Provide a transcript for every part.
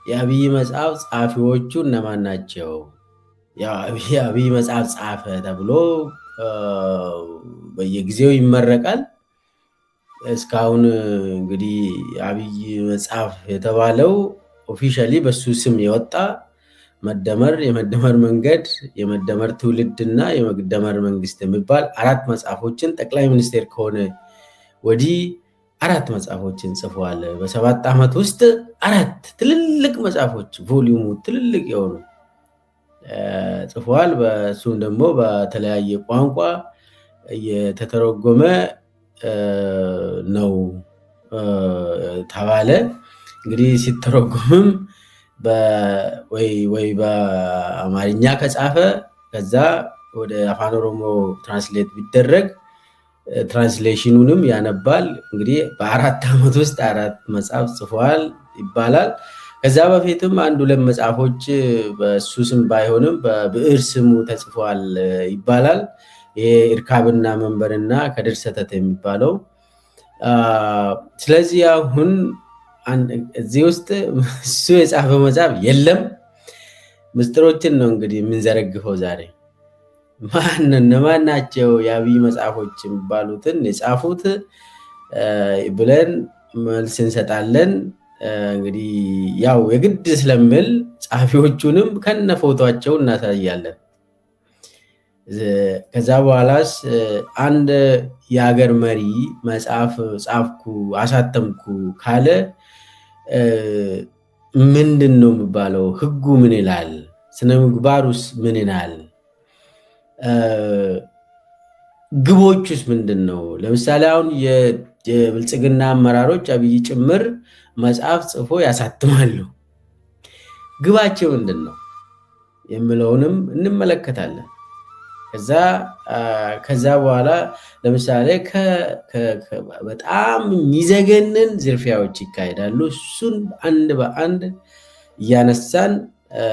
የአብይ መጽሐፍ ጸሐፊዎቹ እነማን ናቸው? የአብይ መጽሐፍ ጻፈ ተብሎ በየጊዜው ይመረቃል። እስካሁን እንግዲህ አብይ መጽሐፍ የተባለው ኦፊሻሊ በሱ ስም የወጣ መደመር፣ የመደመር መንገድ፣ የመደመር ትውልድና የመደመር መንግስት የሚባል 4 መጽሐፎችን ጠቅላይ ሚኒስቴር ከሆነ ወዲህ 4 መጽሐፎችን ጽፏል። በ7 ዓመት ውስጥ 4 ትልልቅ መጽሐፎች ቮሊዩሙ ትልልቅ የሆኑ ጽፏል። በሱም ደግሞ በተለያየ ቋንቋ የተተረጎመ ነው ተባለ። እንግዲህ ሲተረጎምም ወይ በአማርኛ ከጻፈ ከዛ ወደ አፋን ኦሮሞ ትራንስሌት ቢደረግ ትራንስሌሽኑንም ያነባል። እንግዲህ በ4 ዓመት ውስጥ 4 መጽሐፍ ጽፏል ይባላል። ከዛ በፊትም 1-2 መጽሐፎች በሱ ስም ባይሆንም በብዕር ስሙ ተጽፏል ይባላል። ይሄ እርካብና መንበርና ከድር ሰተት የሚባለው። ስለዚህ አሁን እዚህ ውስጥ እሱ የጻፈው መጽሐፍ የለም። ምስጢሮችን ነው እንግዲህ የምንዘረግፈው ዛሬ። እነማን ናቸው የአብይ መጽሐፎች የሚባሉትን የጻፉት ብለን መልስ እንሰጣለን። እንግዲህ ያው የግድ ስለምል ጸሐፊዎቹንም ከነ ፎቶአቸው እናሳያለን። ከዛ በኋላስ አንድ የሀገር መሪ መጽሐፍ ጻፍኩ አሳተምኩ ካለ ምንድን ነው የሚባለው? ህጉ ምን ይላል? ስነ ምግባሩስ ምን ይላል? ግቦቹስ ምንድን ነው? ለምሳሌ አሁን የብልጽግና አመራሮች አብይ ጭምር መጽሐፍ ጽፎ ያሳትማሉ። ግባቸው ምንድን ነው የሚለውንም እንመለከታለን። ከዛ በኋላ ለምሳሌ በጣም የሚዘገንን ዝርፊያዎች ይካሄዳሉ። እሱን አንድ በአንድ እያነሳን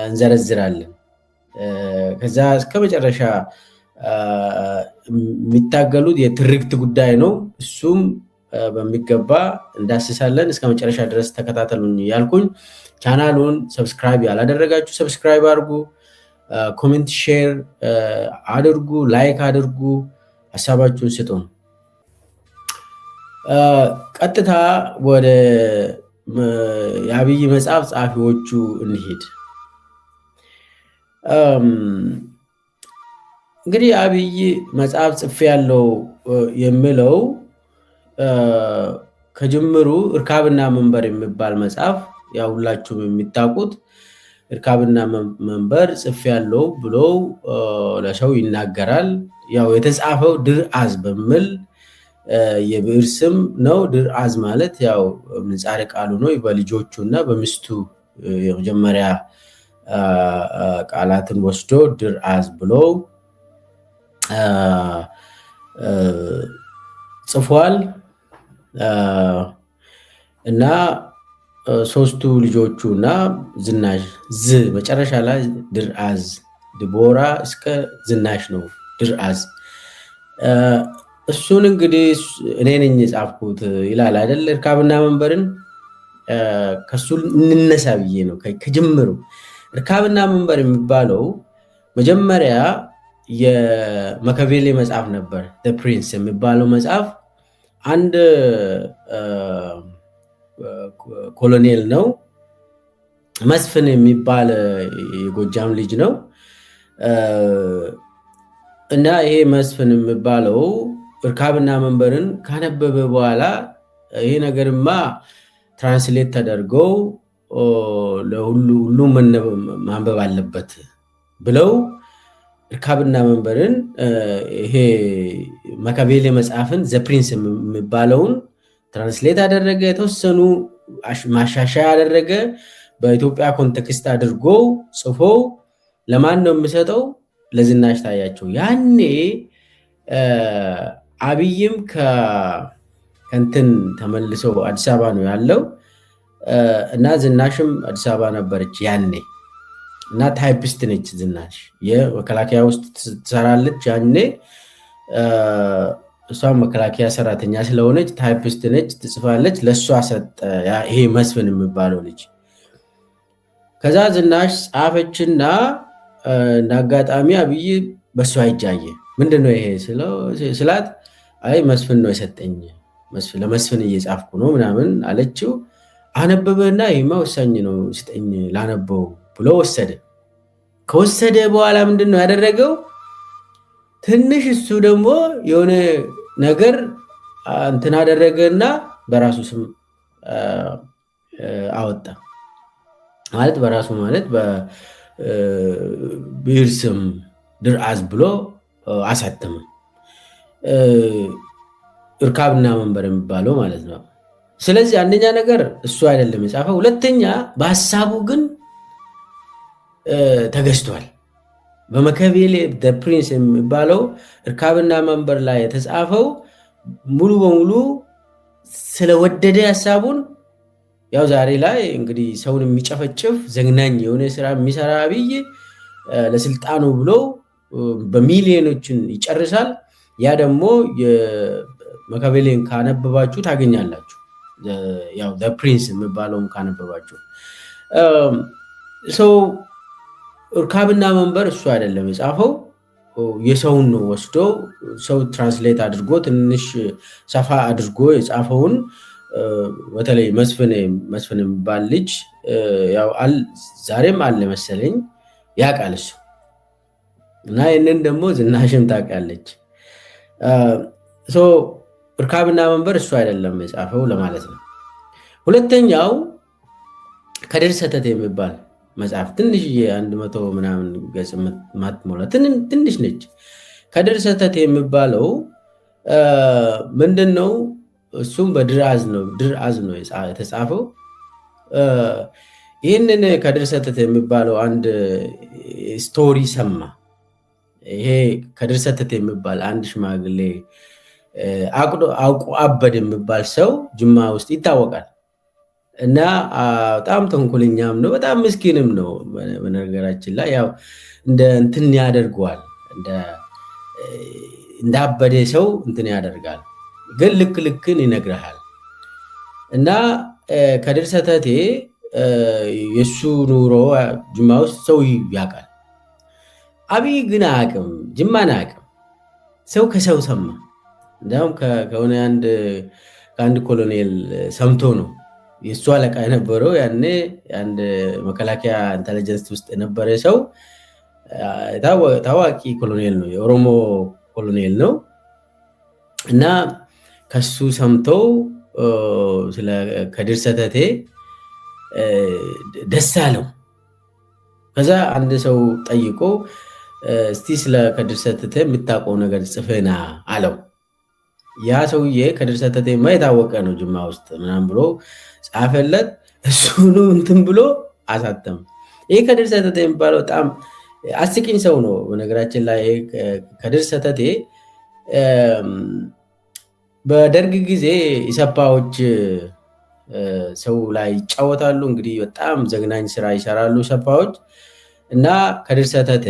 እንዘረዝራለን። ከዛ እስከ መጨረሻ የሚታገሉት የትርክት ጉዳይ ነው። እሱም በሚገባ እንዳስሳለን። እስከ መጨረሻ ድረስ ተከታተሉኝ ያልኩኝ። ቻናሉን ሰብስክራይብ ያላደረጋችሁ ሰብስክራይብ አድርጉ፣ ኮሜንት ሼር አድርጉ፣ ላይክ አድርጉ፣ ሀሳባችሁን ስጡን። ቀጥታ ወደ የአብይ መጽሐፍ ጸሐፊዎቹ እንሂድ። እንግዲህ አብይ መጽሐፍ ጽፌ ያለው የሚለው ከጅምሩ እርካብና መንበር የሚባል መጽሐፍ ያው ሁላችሁም የሚታቁት እርካብና መንበር ጽፌ ያለው ብሎ ለሰው ይናገራል። ያው የተጻፈው ድርአዝ በሚል የብዕር ስም ነው። ድርአዝ ማለት ያው ምንጻረ ቃሉ ነው። በልጆቹ እና በሚስቱ የመጀመሪያ ቃላትን ወስዶ ድርአዝ ብሎ ጽፏል። እና 3ቱ ልጆቹ እና ዝናሽ መጨረሻ ላይ ድርአዝ ድቦራ እስከ ዝናሽ ነው ድርአዝ። እሱን እንግዲህ እኔ ነኝ የጻፍኩት ይላል አይደል? እርካብና መንበርን ከሱ እንነሳ ብዬ ነው ከጅምሩ። እርካብና መንበር የሚባለው መጀመሪያ የመከቬሌ መጽሐፍ ነበር። ፕሪንስ የሚባለው መጽሐፍ አንድ ኮሎኔል ነው፣ መስፍን የሚባል የጎጃም ልጅ ነው። እና ይሄ መስፍን የሚባለው እርካብና መንበርን ካነበበ በኋላ ይሄ ነገርማ ትራንስሌት ተደርገው ለሁሉም ማንበብ አለበት ብለው እርካብና መንበርን ይሄ መከቬሌ መጽሐፍን ዘፕሪንስ የሚባለውን ትራንስሌት አደረገ። የተወሰኑ ማሻሻያ አደረገ። በኢትዮጵያ ኮንቴክስት አድርጎ ጽፎ ለማን ነው የሚሰጠው? ለዝናሽ ታያቸው። ያኔ አብይም ከእንትን ተመልሶ አዲስ አበባ ነው ያለው እና ዝናሽም አዲስ አበባ ነበረች ያኔ እና ታይፒስት ነች ዝናሽ። የመከላከያ ውስጥ ትሰራለች ያኔ። እሷም መከላከያ ሰራተኛ ስለሆነች ታይፒስት ነች፣ ትጽፋለች። ለእሷ ሰጠ ይሄ መስፍን የሚባለው ልጅ። ከዛ ዝናሽ ጻፈችና እንደ አጋጣሚ አብይ በሷ ይጃየ ምንድነው ይሄ ስላት አይ መስፍን ነው የሰጠኝ ለመስፍን እየጻፍኩ ነው ምናምን አለችው። አነበበና ይሄማ ወሳኝ ነው ስጠኝ ላነበው ብሎ ወሰደ። ከወሰደ በኋላ ምንድነው ያደረገው? ትንሽ እሱ ደግሞ የሆነ ነገር እንትን አደረገና በራሱ ስም አወጣ። ማለት በራሱ ማለት በብሔር ስም ድርአዝ ብሎ አሳተመ። እርካብና መንበር የሚባለው ማለት ነው። ስለዚህ አንደኛ ነገር እሱ አይደለም የጻፈው፣ ሁለተኛ በሀሳቡ ግን ተገዝቷል። በመከቤሌ ፕሪንስ የሚባለው እርካብና መንበር ላይ የተጻፈው ሙሉ በሙሉ ስለወደደ ሀሳቡን ያው ዛሬ ላይ እንግዲህ ሰውን የሚጨፈጭፍ ዘግናኝ የሆነ ስራ የሚሰራ አብይ ለስልጣኑ ብሎ በሚሊዮኖችን ይጨርሳል። ያ ደግሞ መከቤሌን ካነበባችሁ ታገኛላችሁ። ያው ፕሪንስ የሚባለውን ካነበባችሁ ሰው እርካብና መንበር እሱ አይደለም የጻፈው፣ የሰውን ነው ወስዶ ሰው ትራንስሌት አድርጎ ትንሽ ሰፋ አድርጎ የጻፈውን በተለይ መስፍን የሚባል ልጅ ያው ዛሬም አለ መሰለኝ ያውቃል እሱ እና ይህንን ደግሞ ዝናሽም ታውቃለች። እርካብና መንበር እሱ አይደለም የጻፈው ለማለት ነው። ሁለተኛው ከድር ሰተት የሚባል መጽሐፍ ትንሽዬ 100 ምናምን ገጽ ማትሞላ ትንሽ ነች። ከድር ሰተት የሚባለው ምንድነው? እሱም በድርአዝ ነው የተጻፈው። ይህንን ከድር ሰተት የሚባለው አንድ ስቶሪ ሰማ። ይሄ ከድር ሰተት የሚባል አንድ ሽማግሌ አውቁ አበድ የሚባል ሰው ጅማ ውስጥ ይታወቃል እና በጣም ተንኮለኛም ነው፣ በጣም ምስኪንም ነው። በነገራችን ላይ ያው እንደ እንትን ያደርገዋል፣ እንዳበደ ሰው እንትን ያደርጋል፣ ግን ልክን ይነግርሃል። እና ከድር ሰተቴ የሱ ኑሮ ጅማ ውስጥ ሰው ያውቃል። አብይ ግን አያውቅም፣ ጅማን አያውቅም። ሰው ከሰው ሰማ። እንዲያውም ከሆነ ከአንድ ኮሎኔል ሰምቶ ነው። የእሱ አለቃ የነበረው ያኔ አንድ መከላከያ ኢንተለጀንስ ውስጥ የነበረ ሰው ታዋቂ ኮሎኔል ነው፣ የኦሮሞ ኮሎኔል ነው። እና ከሱ ሰምተው ስለ ከድር ሰተቴ ደስ አለው። ከዛ አንድ ሰው ጠይቆ እስቲ ስለ ከድር ሰተቴ የምታውቀው ነገር ጽፈና አለው። ያ ሰውዬ ከድር ሰተቴማ የታወቀ ነው ጅማ ውስጥ ምናምን ብሎ ጻፈለት። እሱኑ እንትን ብሎ አሳተም። ይህ ከድር ሰተቴ የሚባለው በጣም አስቂኝ ሰው ነው። በነገራችን ላይ ከድር ሰተቴ በደርግ ጊዜ ኢሰፓዎች ሰው ላይ ይጫወታሉ። እንግዲህ በጣም ዘግናኝ ስራ ይሰራሉ ኢሰፓዎች። እና ከድር ሰተቴ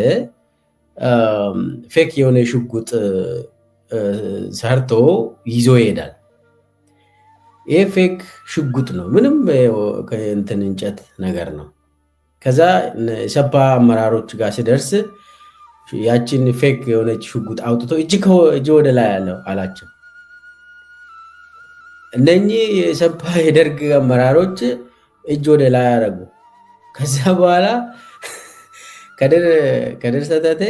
ፌክ የሆነ ሽጉጥ ሰርቶ ይዞ ይሄዳል። ይህ ፌክ ሽጉጥ ነው፣ ምንም እንትን እንጨት ነገር ነው። ከዛ ኢሰፓ አመራሮች ጋር ሲደርስ ያችን ፌክ የሆነች ሽጉጥ አውጥቶ እጅ ወደ ላይ ያለው አላቸው። እነኚህ የኢሰፓ የደርግ አመራሮች እጅ ወደ ላይ ያደረጉ። ከዛ በኋላ ከድር ሰተቴ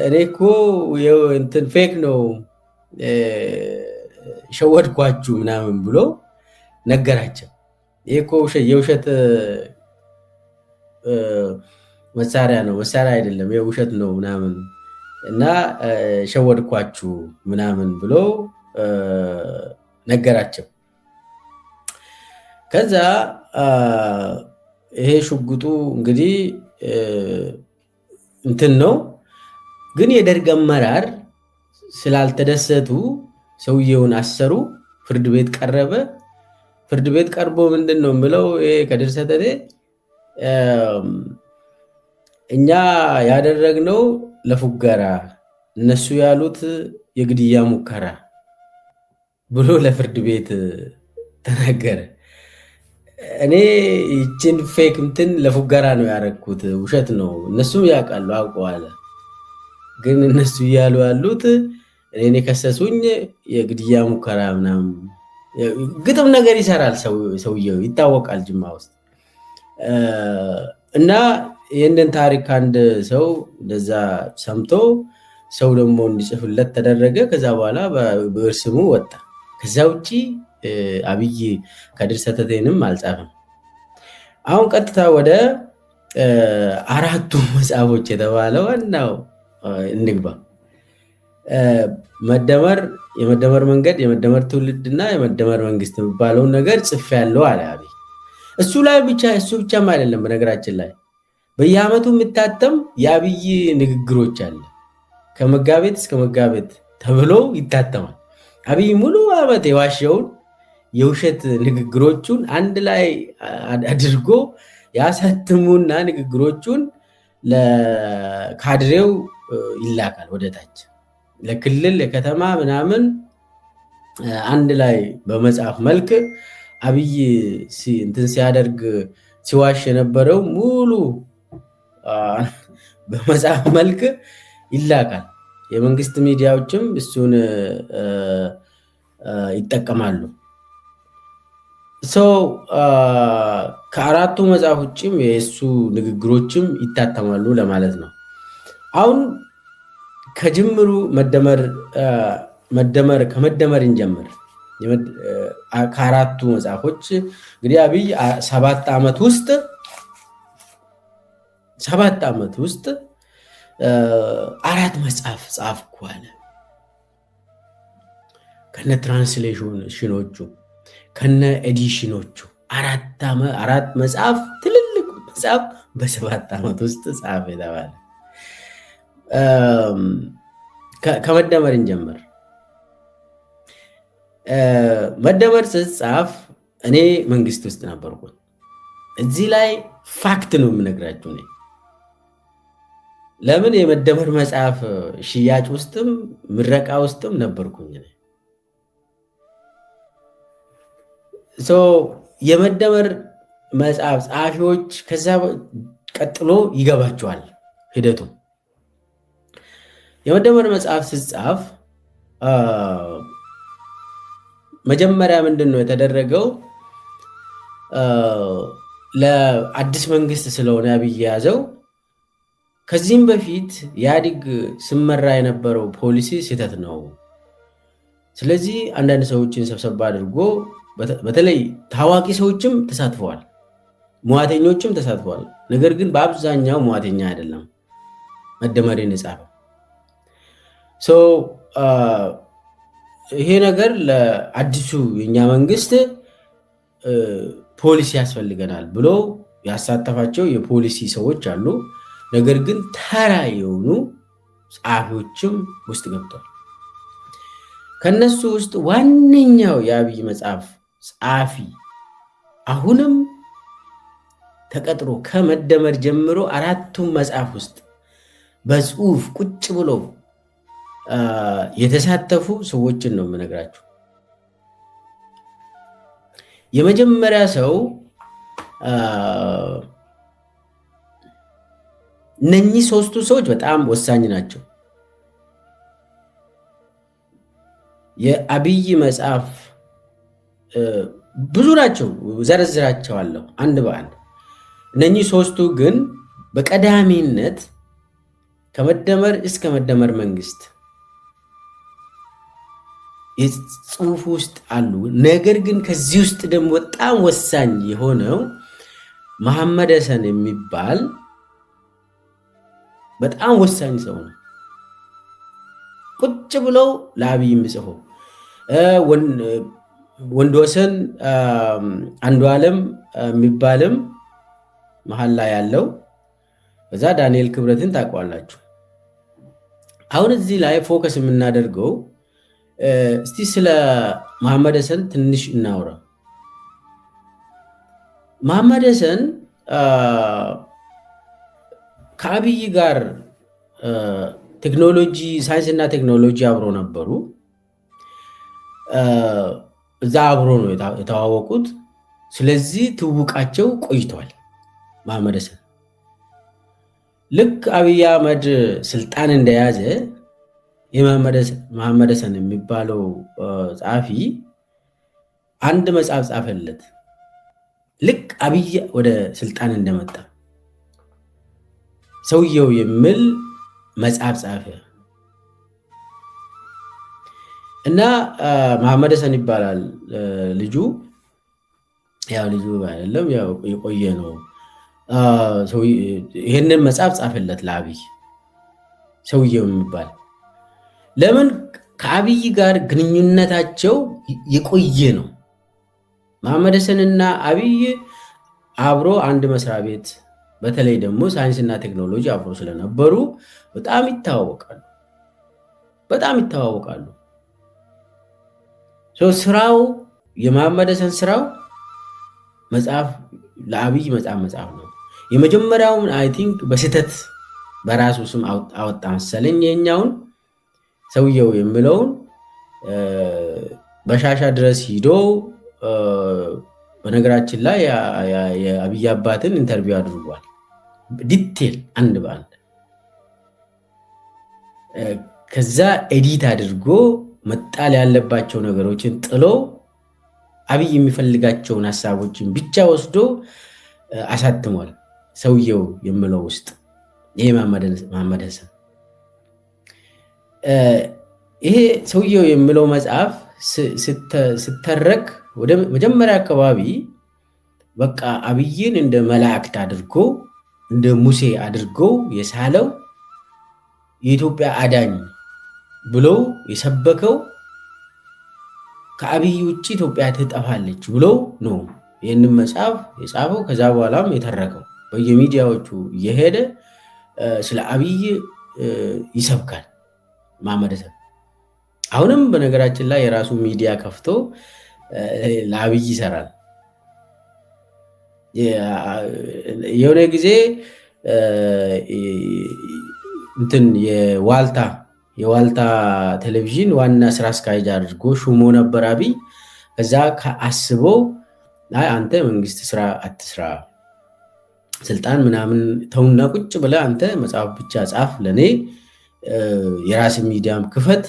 እኔ እኮ እንትን ፌክ ነው ሸወድኳችሁ ምናምን ብሎ ነገራቸው። ይህ እኮ የውሸት መሳሪያ ነው፣ መሳሪያ አይደለም፣ የውሸት ነው ምናምን እና ሸወድኳችሁ ምናምን ብሎ ነገራቸው። ከዛ ይሄ ሽጉጡ እንግዲህ እንትን ነው፣ ግን የደርግ አመራር ስላልተደሰቱ ሰውየውን አሰሩ። ፍርድ ቤት ቀረበ። ፍርድ ቤት ቀርቦ ምንድን ነው የምለው ከድር ሰተቴ እኛ ያደረግነው ለፉገራ፣ እነሱ ያሉት የግድያ ሙከራ ብሎ ለፍርድ ቤት ተናገረ። እኔ ይችን ፌክ እንትን ለፉገራ ነው ያደረግኩት፣ ውሸት ነው። እነሱም ያውቃሉ፣ አውቀዋል። ግን እነሱ እያሉ ያሉት እኔን የከሰሱኝ የግድያ ሙከራ ምናምን ግጥም ነገር ይሰራል ሰውየው፣ ይታወቃል ጅማ ውስጥ። እና ይህንን ታሪክ አንድ ሰው እንደዛ ሰምቶ ሰው ደግሞ እንዲጽፍለት ተደረገ። ከዛ በኋላ በብዕር ስሙ ወጣ። ከዛ ውጭ አብይ ከድር ሰተቴንም አልጻፍም። አሁን ቀጥታ ወደ አራቱ መጽሐፎች የተባለ ዋናው እንግባ። መደመር፣ የመደመር መንገድ፣ የመደመር ትውልድና የመደመር መንግስት የሚባለውን ነገር ጽፌያለሁ አለ አብይ። እሱ ብቻም አይደለም። በነገራችን ላይ በየአመቱ የሚታተም የአብይ ንግግሮች አለ። ከመጋቤት እስከ መጋቤት ተብሎ ይታተማል። አብይ ሙሉ አመት የዋሸውን የውሸት ንግግሮቹን አንድ ላይ አድርጎ ያሳትሙና ንግግሮቹን ለካድሬው ይላካል ወደ ታች፣ ለክልል ለከተማ ምናምን አንድ ላይ በመጽሐፍ መልክ አብይ እንትን ሲያደርግ ሲዋሽ የነበረው ሙሉ በመጽሐፍ መልክ ይላካል። የመንግስት ሚዲያዎችም እሱን ይጠቀማሉ። ከአራቱ መጽሐፍ ውጭም የእሱ ንግግሮችም ይታተማሉ ለማለት ነው። አሁን ከጅምሩ ከመደመር እንጀምር። ከአራቱ መጽሐፎች እንግዲህ አብይ 7 ዓመት ውስጥ 4 መጽሐፍ ጻፍኩ አለ። ከነ ትራንስሌሽኖቹ ከነ ኤዲሽኖቹ 4 መጽሐፍ፣ ትልልቅ መጽሐፍ በ7 ዓመት ውስጥ ጻፈ የተባለ። ከመደመር እንጀምር። መደመር ስጻፍ እኔ መንግስት ውስጥ ነበርኩ። እዚህ ላይ ፋክት ነው የምነግራችሁ እኔ። ለምን የመደመር መጽሐፍ ሽያጭ ውስጥም ምረቃ ውስጥም ነበርኩኝ። የመደመር መጽሐፍ ጸሐፊዎች ከዛ ቀጥሎ ይገባቸዋል ሂደቱ። የመደመር መጽሐፍ ስጻፍ መጀመሪያ ምንድን ነው የተደረገው? ለአዲስ መንግስት ስለሆነ አብይ የያዘው። ከዚህም በፊት ኢህአዴግ ስመራ የነበረው ፖሊሲ ስህተት ነው። ስለዚህ አንዳንድ ሰዎችን ሰብሰባ አድርጎ በተለይ ታዋቂ ሰዎችም ተሳትፈዋል፣ ሙያተኞችም ተሳትፈዋል። ነገር ግን በአብዛኛው ሙያተኛ አይደለም መደመርን የጻፈው። ይሄ ነገር ለአዲሱ የኛ መንግስት ፖሊሲ ያስፈልገናል ብሎ ያሳተፋቸው የፖሊሲ ሰዎች አሉ። ነገር ግን ተራ የሆኑ ጸሐፊዎችም ውስጥ ገብቷል። ከነሱ ውስጥ ዋነኛው የአብይ መጽሐፍ ጸሐፊ አሁንም ተቀጥሮ ከመደመር ጀምሮ 4ቱም መጽሐፍ ውስጥ በጽሁፍ ቁጭ ብሎ የተሳተፉ ሰዎችን ነው የምነግራችሁ። የመጀመሪያ ሰው እነኚህ 3ቱ ሰዎች በጣም ወሳኝ ናቸው። የአብይ መጽሐፍ ብዙ ናቸው፣ ዘረዝራቸዋለሁ አንድ በአንድ። እነኚህ 3ቱ ግን በቀዳሚነት ከመደመር እስከ መደመር መንግስት የጽሁፍ ውስጥ አሉ። ነገር ግን ከዚህ ውስጥ ደግሞ በጣም ወሳኝ የሆነው መሐመድ ሐሰን የሚባል በጣም ወሳኝ ሰው ነው። ቁጭ ብለው ለአብይ የሚጽፈው ወንድወሰን አንዱ ዓለም የሚባልም መሀል ላይ ያለው፣ በዛ ዳንኤል ክብረትን ታውቋላችሁ። አሁን እዚህ ላይ ፎከስ የምናደርገው እስቲ ስለ መሐመድ ሐሰን ትንሽ እናውራ። መሐመድ ሐሰን ከአብይ ጋር ቴክኖሎጂ፣ ሳይንስና ቴክኖሎጂ አብሮ ነበሩ። እዛ አብሮ ነው የተዋወቁት። ስለዚህ ትውውቃቸው ቆይቷል። መሐመድ ሐሰን ልክ አብይ አህመድ ስልጣን እንደያዘ መሐመድ ሐሰን የሚባለው ጸሐፊ አንድ መጽሐፍ ጻፈለት። ልክ አብይ ወደ ስልጣን እንደመጣ ሰውየው የሚል መጽሐፍ ጻፈ እና መሐመድ ሐሰን ይባላል ልጁ። ያው ልጁ አይደለም ያው የቆየ ነው። ይህንን መጽሐፍ ጻፈለት ለአብይ ሰውየው የሚባል። ለምን? ከአብይ ጋር ግንኙነታቸው የቆየ ነው። መሐመድ ሐሰንና አብይ አብሮ አንድ መስሪያ ቤት፣ በተለይ ደግሞ ሳይንስና ቴክኖሎጂ አብሮ ስለነበሩ በጣም ይተዋወቃሉ። ስራው የመሐመድ ሐሰን ስራው መጽሐፍ ለአብይ መጽሐፍ ነው። የመጀመሪያውን አይ ቲንክ በስህተት በራሱ ስም አወጣ መሰለኝ። የኛውን ሰውየው የሚለውን በሻሻ ድረስ ሂዶ በነገራችን ላይ የአብይ አባትን ኢንተርቪው አድርጓል። ዲቴል አንድ በአንድ ከዛ ኤዲት አድርጎ መጣል ያለባቸው ነገሮችን ጥሎ አብይ የሚፈልጋቸውን ሀሳቦችን ብቻ ወስዶ አሳትሟል። ሰውየው የሚለው ውስጥ ይሄ መሐመድ ሐሰን ይሄ ሰውየው የሚለው መጽሐፍ ስተረክ ወደ መጀመሪያ አካባቢ በቃ አብይን እንደ መላእክት አድርጎ እንደ ሙሴ አድርጎ የሳለው የኢትዮጵያ አዳኝ ብለው የሰበከው ከአብይ ውጭ ኢትዮጵያ ትጠፋለች ብለው ነው ይህንን መጽሐፍ የጻፈው። ከዛ በኋላም የተረከው በየሚዲያዎቹ እየሄደ ስለ አብይ ይሰብካል መሐመድ ሐሰን። አሁንም በነገራችን ላይ የራሱ ሚዲያ ከፍቶ ለአብይ ይሰራል። የሆነ ጊዜ እንትን የዋልታ ቴሌቪዥን ዋና ስራ አስኪያጅ አድርጎ ሹሞ ነበር አብይ። ከዛ አስቦ አንተ መንግስት ስራ አትስራ፣ ስልጣን ምናምን ተውና ቁጭ ብለህ አንተ መጽሐፍ ብቻ ጻፍ፣ ለእኔ የራስ ሚዲያም ክፈት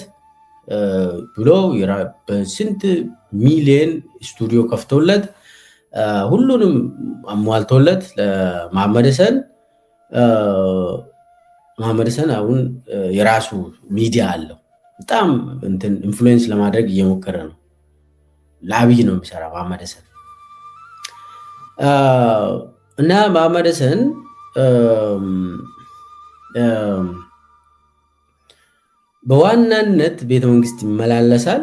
ብሎ በስንት ሚሊዮን ስቱዲዮ ከፍቶለት ሁሉንም አሟልቶለት ለመሐመድ ሐሰን መሐመድ ሐሰን አሁን የራሱ ሚዲያ አለው። በጣም እንትን ኢንፍሉዌንስ ለማድረግ እየሞከረ ነው። ለአብይ ነው የሚሰራ መሐመድ ሐሰን እና መሐመድ ሐሰን በዋናነት ቤተ መንግስት ይመላለሳል።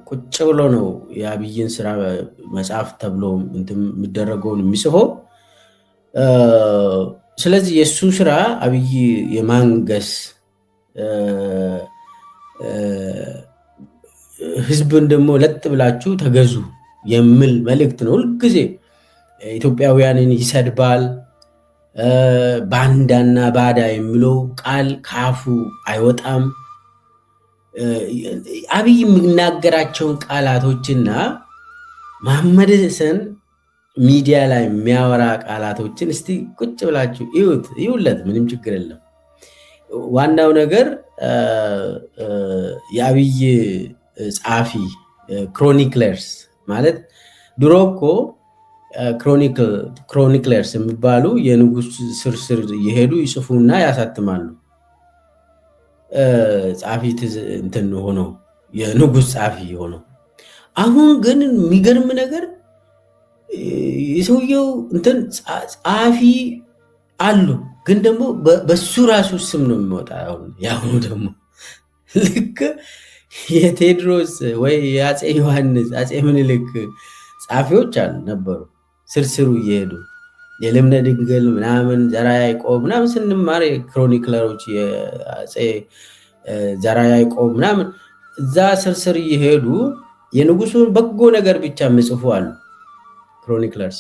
ቁጭ ብሎ ነው የአብይን ስራ መጽሐፍ ተብሎ የሚደረገውን የሚጽፈው። ስለዚህ የእሱ ስራ አብይ የማንገስ ህዝብን ደግሞ ለጥ ብላችሁ ተገዙ የሚል መልእክት ነው። ሁልጊዜ ኢትዮጵያውያንን ይሰድባል። ባንዳና ባዳ የሚለው ቃል ካፉ አይወጣም። አብይ የሚናገራቸውን ቃላቶችና መሐመድ ሐሰን ሚዲያ ላይ የሚያወራ ቃላቶችን እስቲ ቁጭ ብላችሁ ይውለት፣ ምንም ችግር የለም። ዋናው ነገር የአብይ ጸሐፊ ክሮኒክለርስ ማለት ድሮ እኮ ክሮኒክለርስ የሚባሉ የንጉስ ስር እየሄዱ ይጽፉና ያሳትማሉ። ጸሐፊ እንትን ሆኖ የንጉስ ጸሐፊ ሆኖ። አሁን ግን የሚገርም ነገር የሰውየው እንትን ጸሐፊ አሉ፣ ግን ደግሞ በሱ ራሱ ስም ነው የሚወጣ። ያሁኑ ደግሞ ልክ የቴዎድሮስ ወይ የአፄ ዮሐንስ አፄ ምኒልክ ጸሐፊዎች አሉ ነበሩ፣ ስርስሩ እየሄዱ የልብነ ድንግል ምናምን ዘርዓ ያዕቆብ ምናምን ስንማር ክሮኒክለሮች የአፄ ዘርዓ ያዕቆብ ምናምን እዛ ስርስር እየሄዱ የንጉሱን በጎ ነገር ብቻ የሚጽፉ አሉ ክሮኒክለርስ።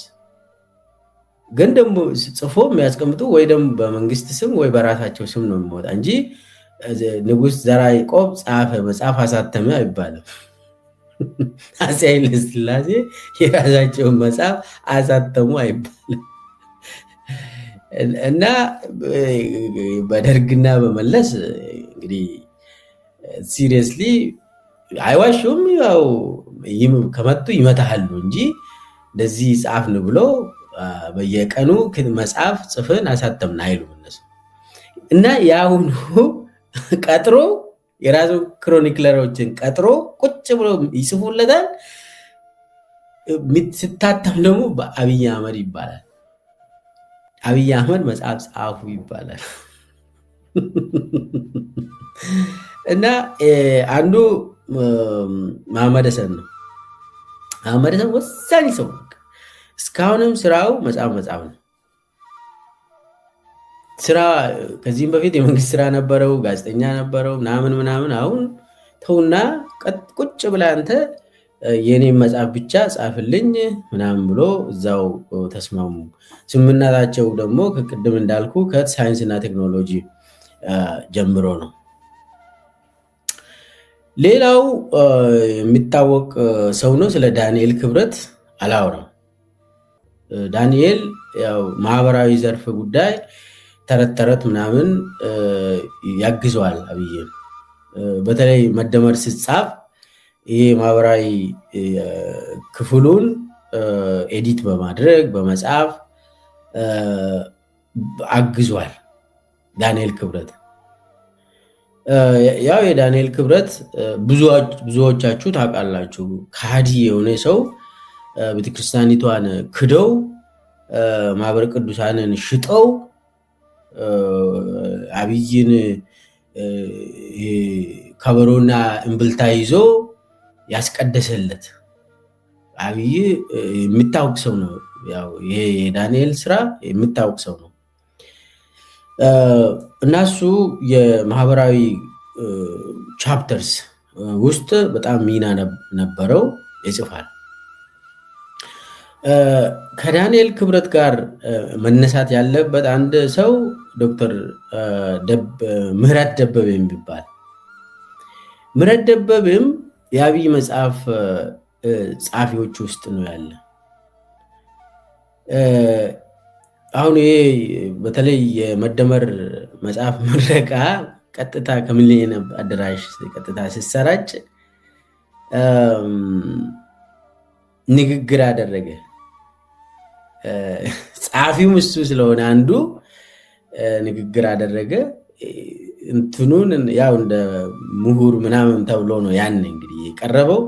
ግን ደግሞ ጽፎ የሚያስቀምጡ ወይ ደግሞ በመንግስት ስም ወይ በራሳቸው ስም ነው የሚወጣ እንጂ ንጉስ ዘርዓ ያዕቆብ ጻፈ መጽሐፍ አሳተመ አይባልም። አፄ ኃይለሥላሴ የራሳቸውን መጽሐፍ አሳተሙ አይባልም። እና በደርግና በመለስ እንግዲህ ሲሪየስሊ አይዋሹም። ያው ከመጡ ይመታሃሉ እንጂ እንደዚህ ጻፍን ብሎ በየቀኑ መጽሐፍ ጽፍን አሳተምን አይሉም እነሱ። እና የአሁኑ ቀጥሮ የራሱ ክሮኒክለሮችን ቀጥሮ ቁጭ ብሎ ይጽፉለታል። ስታተም ደግሞ በአብይ አህመድ ይባላል። አብይ አህመድ መጽሐፍ ጻፉ ይባላል። እና አንዱ መሐመድ ሀሰን ነው። መሐመድ ሀሰን ወሳኝ ሰው፣ እስካሁንም ስራው መጽሐፍ መጽሐፍ ነው። ስራ ከዚህም በፊት የመንግስት ስራ ነበረው፣ ጋዜጠኛ ነበረው ምናምን ምናምን። አሁን ተውና ቁጭ ብላ አንተ የኔም መጽሐፍ ብቻ ጻፍልኝ ምናምን ብሎ እዛው ተስማሙ። ስምምነታቸው ደግሞ ከቅድም እንዳልኩ ከሳይንስና ቴክኖሎጂ ጀምሮ ነው። ሌላው የሚታወቅ ሰው ነው። ስለ ዳንኤል ክብረት አላወራም። ዳንኤል ያው ማህበራዊ ዘርፍ ጉዳይ ተረት ተረት ምናምን ያግዘዋል አብይ። በተለይ መደመር ሲጻፍ ይሄ ማህበራዊ ክፍሉን ኤዲት በማድረግ በመጻፍ አግዟል ዳንኤል ክብረት። ያው የዳንኤል ክብረት ብዙዎቻችሁ ታውቃላችሁ። ከሃዲ የሆነ ሰው ቤተክርስቲያኒቷን ክደው ማህበረ ቅዱሳንን ሽጠው አብይን ከበሮና እምብልታ ይዞ ያስቀደሰለት አብይ የሚታወቅ ሰው ነው። ያው ይሄ የዳንኤል ስራ የሚታወቅ ሰው ነው። እናሱ የማህበራዊ ቻፕተርስ ውስጥ በጣም ሚና ነበረው፣ ይጽፋል። ከዳንኤል ክብረት ጋር መነሳት ያለበት አንድ ሰው ዶክተር ምህረት ደበበ የሚባል። ምህረት ደበበም የአብይ መጽሐፍ ጸሐፊዎች ውስጥ ነው ያለ። አሁን ይሄ በተለይ የመደመር መጽሐፍ ምረቃ ቀጥታ ከሚሊኒየም አዳራሽ ቀጥታ ሲሰራጭ ንግግር አደረገ። ጸሐፊውም እሱ ስለሆነ አንዱ ንግግር አደረገ። እንትኑን ያው እንደ ምሁር ምናምን ተብሎ ነው ያን እንግዲህ የቀረበው።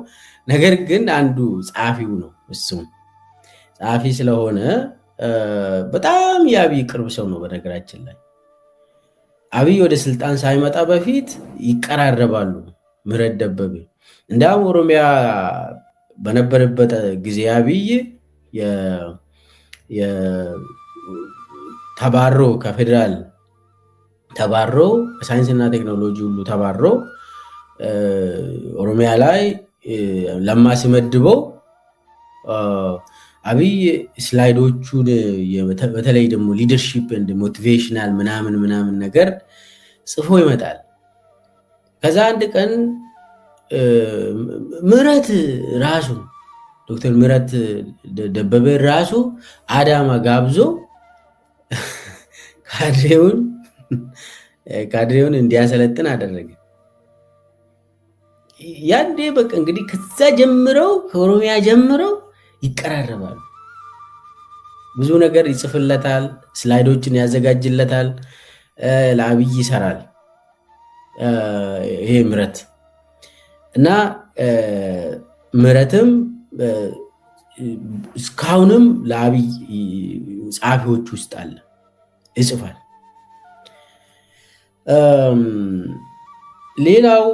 ነገር ግን አንዱ ጸሐፊው ነው። እሱም ጸሐፊ ስለሆነ በጣም የአብይ ቅርብ ሰው ነው። በነገራችን ላይ አብይ ወደ ስልጣን ሳይመጣ በፊት ይቀራረባሉ። ምህረት ደበበ እንዲያውም ኦሮሚያ በነበረበት ጊዜ አብይ ተባሮ ከፌዴራል ተባሮ በሳይንስና ቴክኖሎጂ ሁሉ ተባሮ ኦሮሚያ ላይ ለማ ሲመድበው አብይ ስላይዶቹን በተለይ ደግሞ ሊደርሺፕ ኤንድ ሞቲቬሽናል ምናምን ነገር ጽፎ ይመጣል። ከዛ አንድ ቀን ምህረት ራሱ ዶክተር ምህረት ደበበ ራሱ አዳማ ጋብዞ ካድሬውን እንዲያሰለጥን አደረገ። ያንዴ በቃ እንግዲህ ከዛ ጀምረው ከኦሮሚያ ጀምረው ይቀራረባሉ። ብዙ ነገር ይጽፍለታል፣ ስላይዶችን ያዘጋጅለታል፣ ለአብይ ይሰራል ይሄ ምህረት እና ምህረትም እስካሁንም ለአብይ ጸሐፊዎች ውስጥ አለ፣ ይጽፋል። ሌላው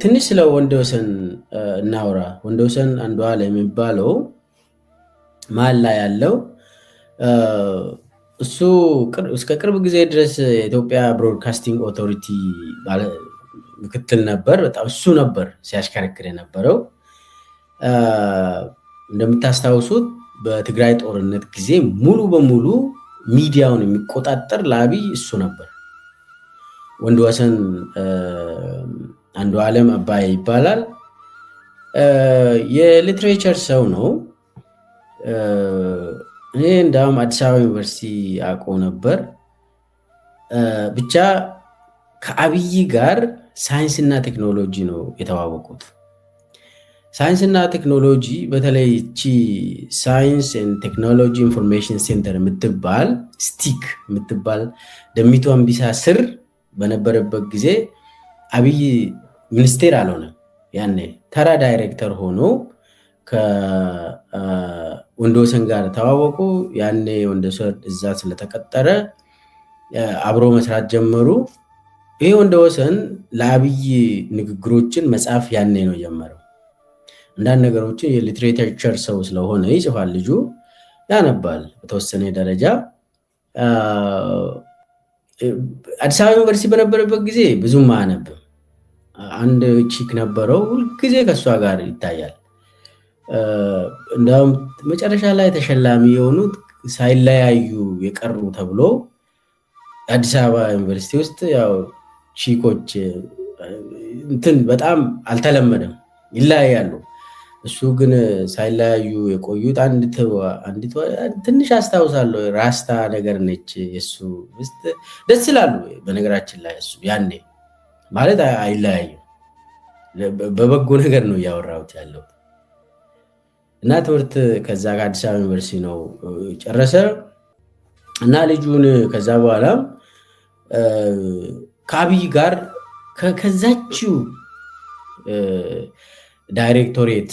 ትንሽ ስለ ወንደወሰን እናውራ። ወንደወሰን አንዱዓለም የሚባለው መሀል ላይ ያለው እሱ እስከ ቅርብ ጊዜ ድረስ የኢትዮጵያ ብሮድካስቲንግ ኦቶሪቲ ምክትል ነበር። በጣም እሱ ነበር ሲያሽከረክር የነበረው። እንደምታስታውሱት በትግራይ ጦርነት ጊዜ ሙሉ በሙሉ ሚዲያውን የሚቆጣጠር ለአብይ እሱ ነበር። ወንደወሰን አንዱ ዓለም አባይ ይባላል። የሊትሬቸር ሰው ነው። እኔ እንዳውም አዲስ አበባ ዩኒቨርሲቲ አውቀው ነበር። ብቻ ከአብይ ጋር ሳይንስና ቴክኖሎጂ ነው የተዋወቁት። ሳይንስና ቴክኖሎጂ በተለይ እቺ ሳይንስ ቴክኖሎጂ ኢንፎርሜሽን ሴንተር የምትባል ስቲክ የምትባል ደሚቱ አንቢሳ ስር በነበረበት ጊዜ አብይ ሚኒስቴር አልሆነ። ያኔ ተራ ዳይሬክተር ሆኖ ከወንዶሰን ጋር ተዋወቁ። ያኔ ወንዶሰን እዛ ስለተቀጠረ አብሮ መስራት ጀመሩ። ይሄ ወንዶሰን ለአብይ ንግግሮችን መጽሐፍ ያኔ ነው ጀመረው። አንዳንድ ነገሮችን የሊትሬቸር ሰው ስለሆነ ይጽፋል። ልጁ ያነባል በተወሰነ ደረጃ። አዲስ አበባ ዩኒቨርሲቲ በነበረበት ጊዜ ብዙም አያነብም። አንድ ቺክ ነበረው፣ ሁልጊዜ ከእሷ ጋር ይታያል። እንዲሁም መጨረሻ ላይ ተሸላሚ የሆኑት ሳይለያዩ የቀሩ ተብሎ አዲስ አበባ ዩኒቨርሲቲ ውስጥ ያው ቺኮች እንትን በጣም አልተለመደም፣ ይለያያሉ። እሱ ግን ሳይለያዩ የቆዩት አንዲት ትንሽ አስታውሳለሁ፣ ራስታ ነገር ነች። የሱ ውስጥ ደስ ይላሉ። በነገራችን ላይ እሱ ያኔ ማለት አይለያዩም። በበጎ ነገር ነው እያወራሁት ያለው። እና ትምህርት ከዛ ከአዲስ አበባ ዩኒቨርሲቲ ነው ጨረሰ። እና ልጁን ከዛ በኋላ ከአብይ ጋር ከዛችው ዳይሬክቶሬት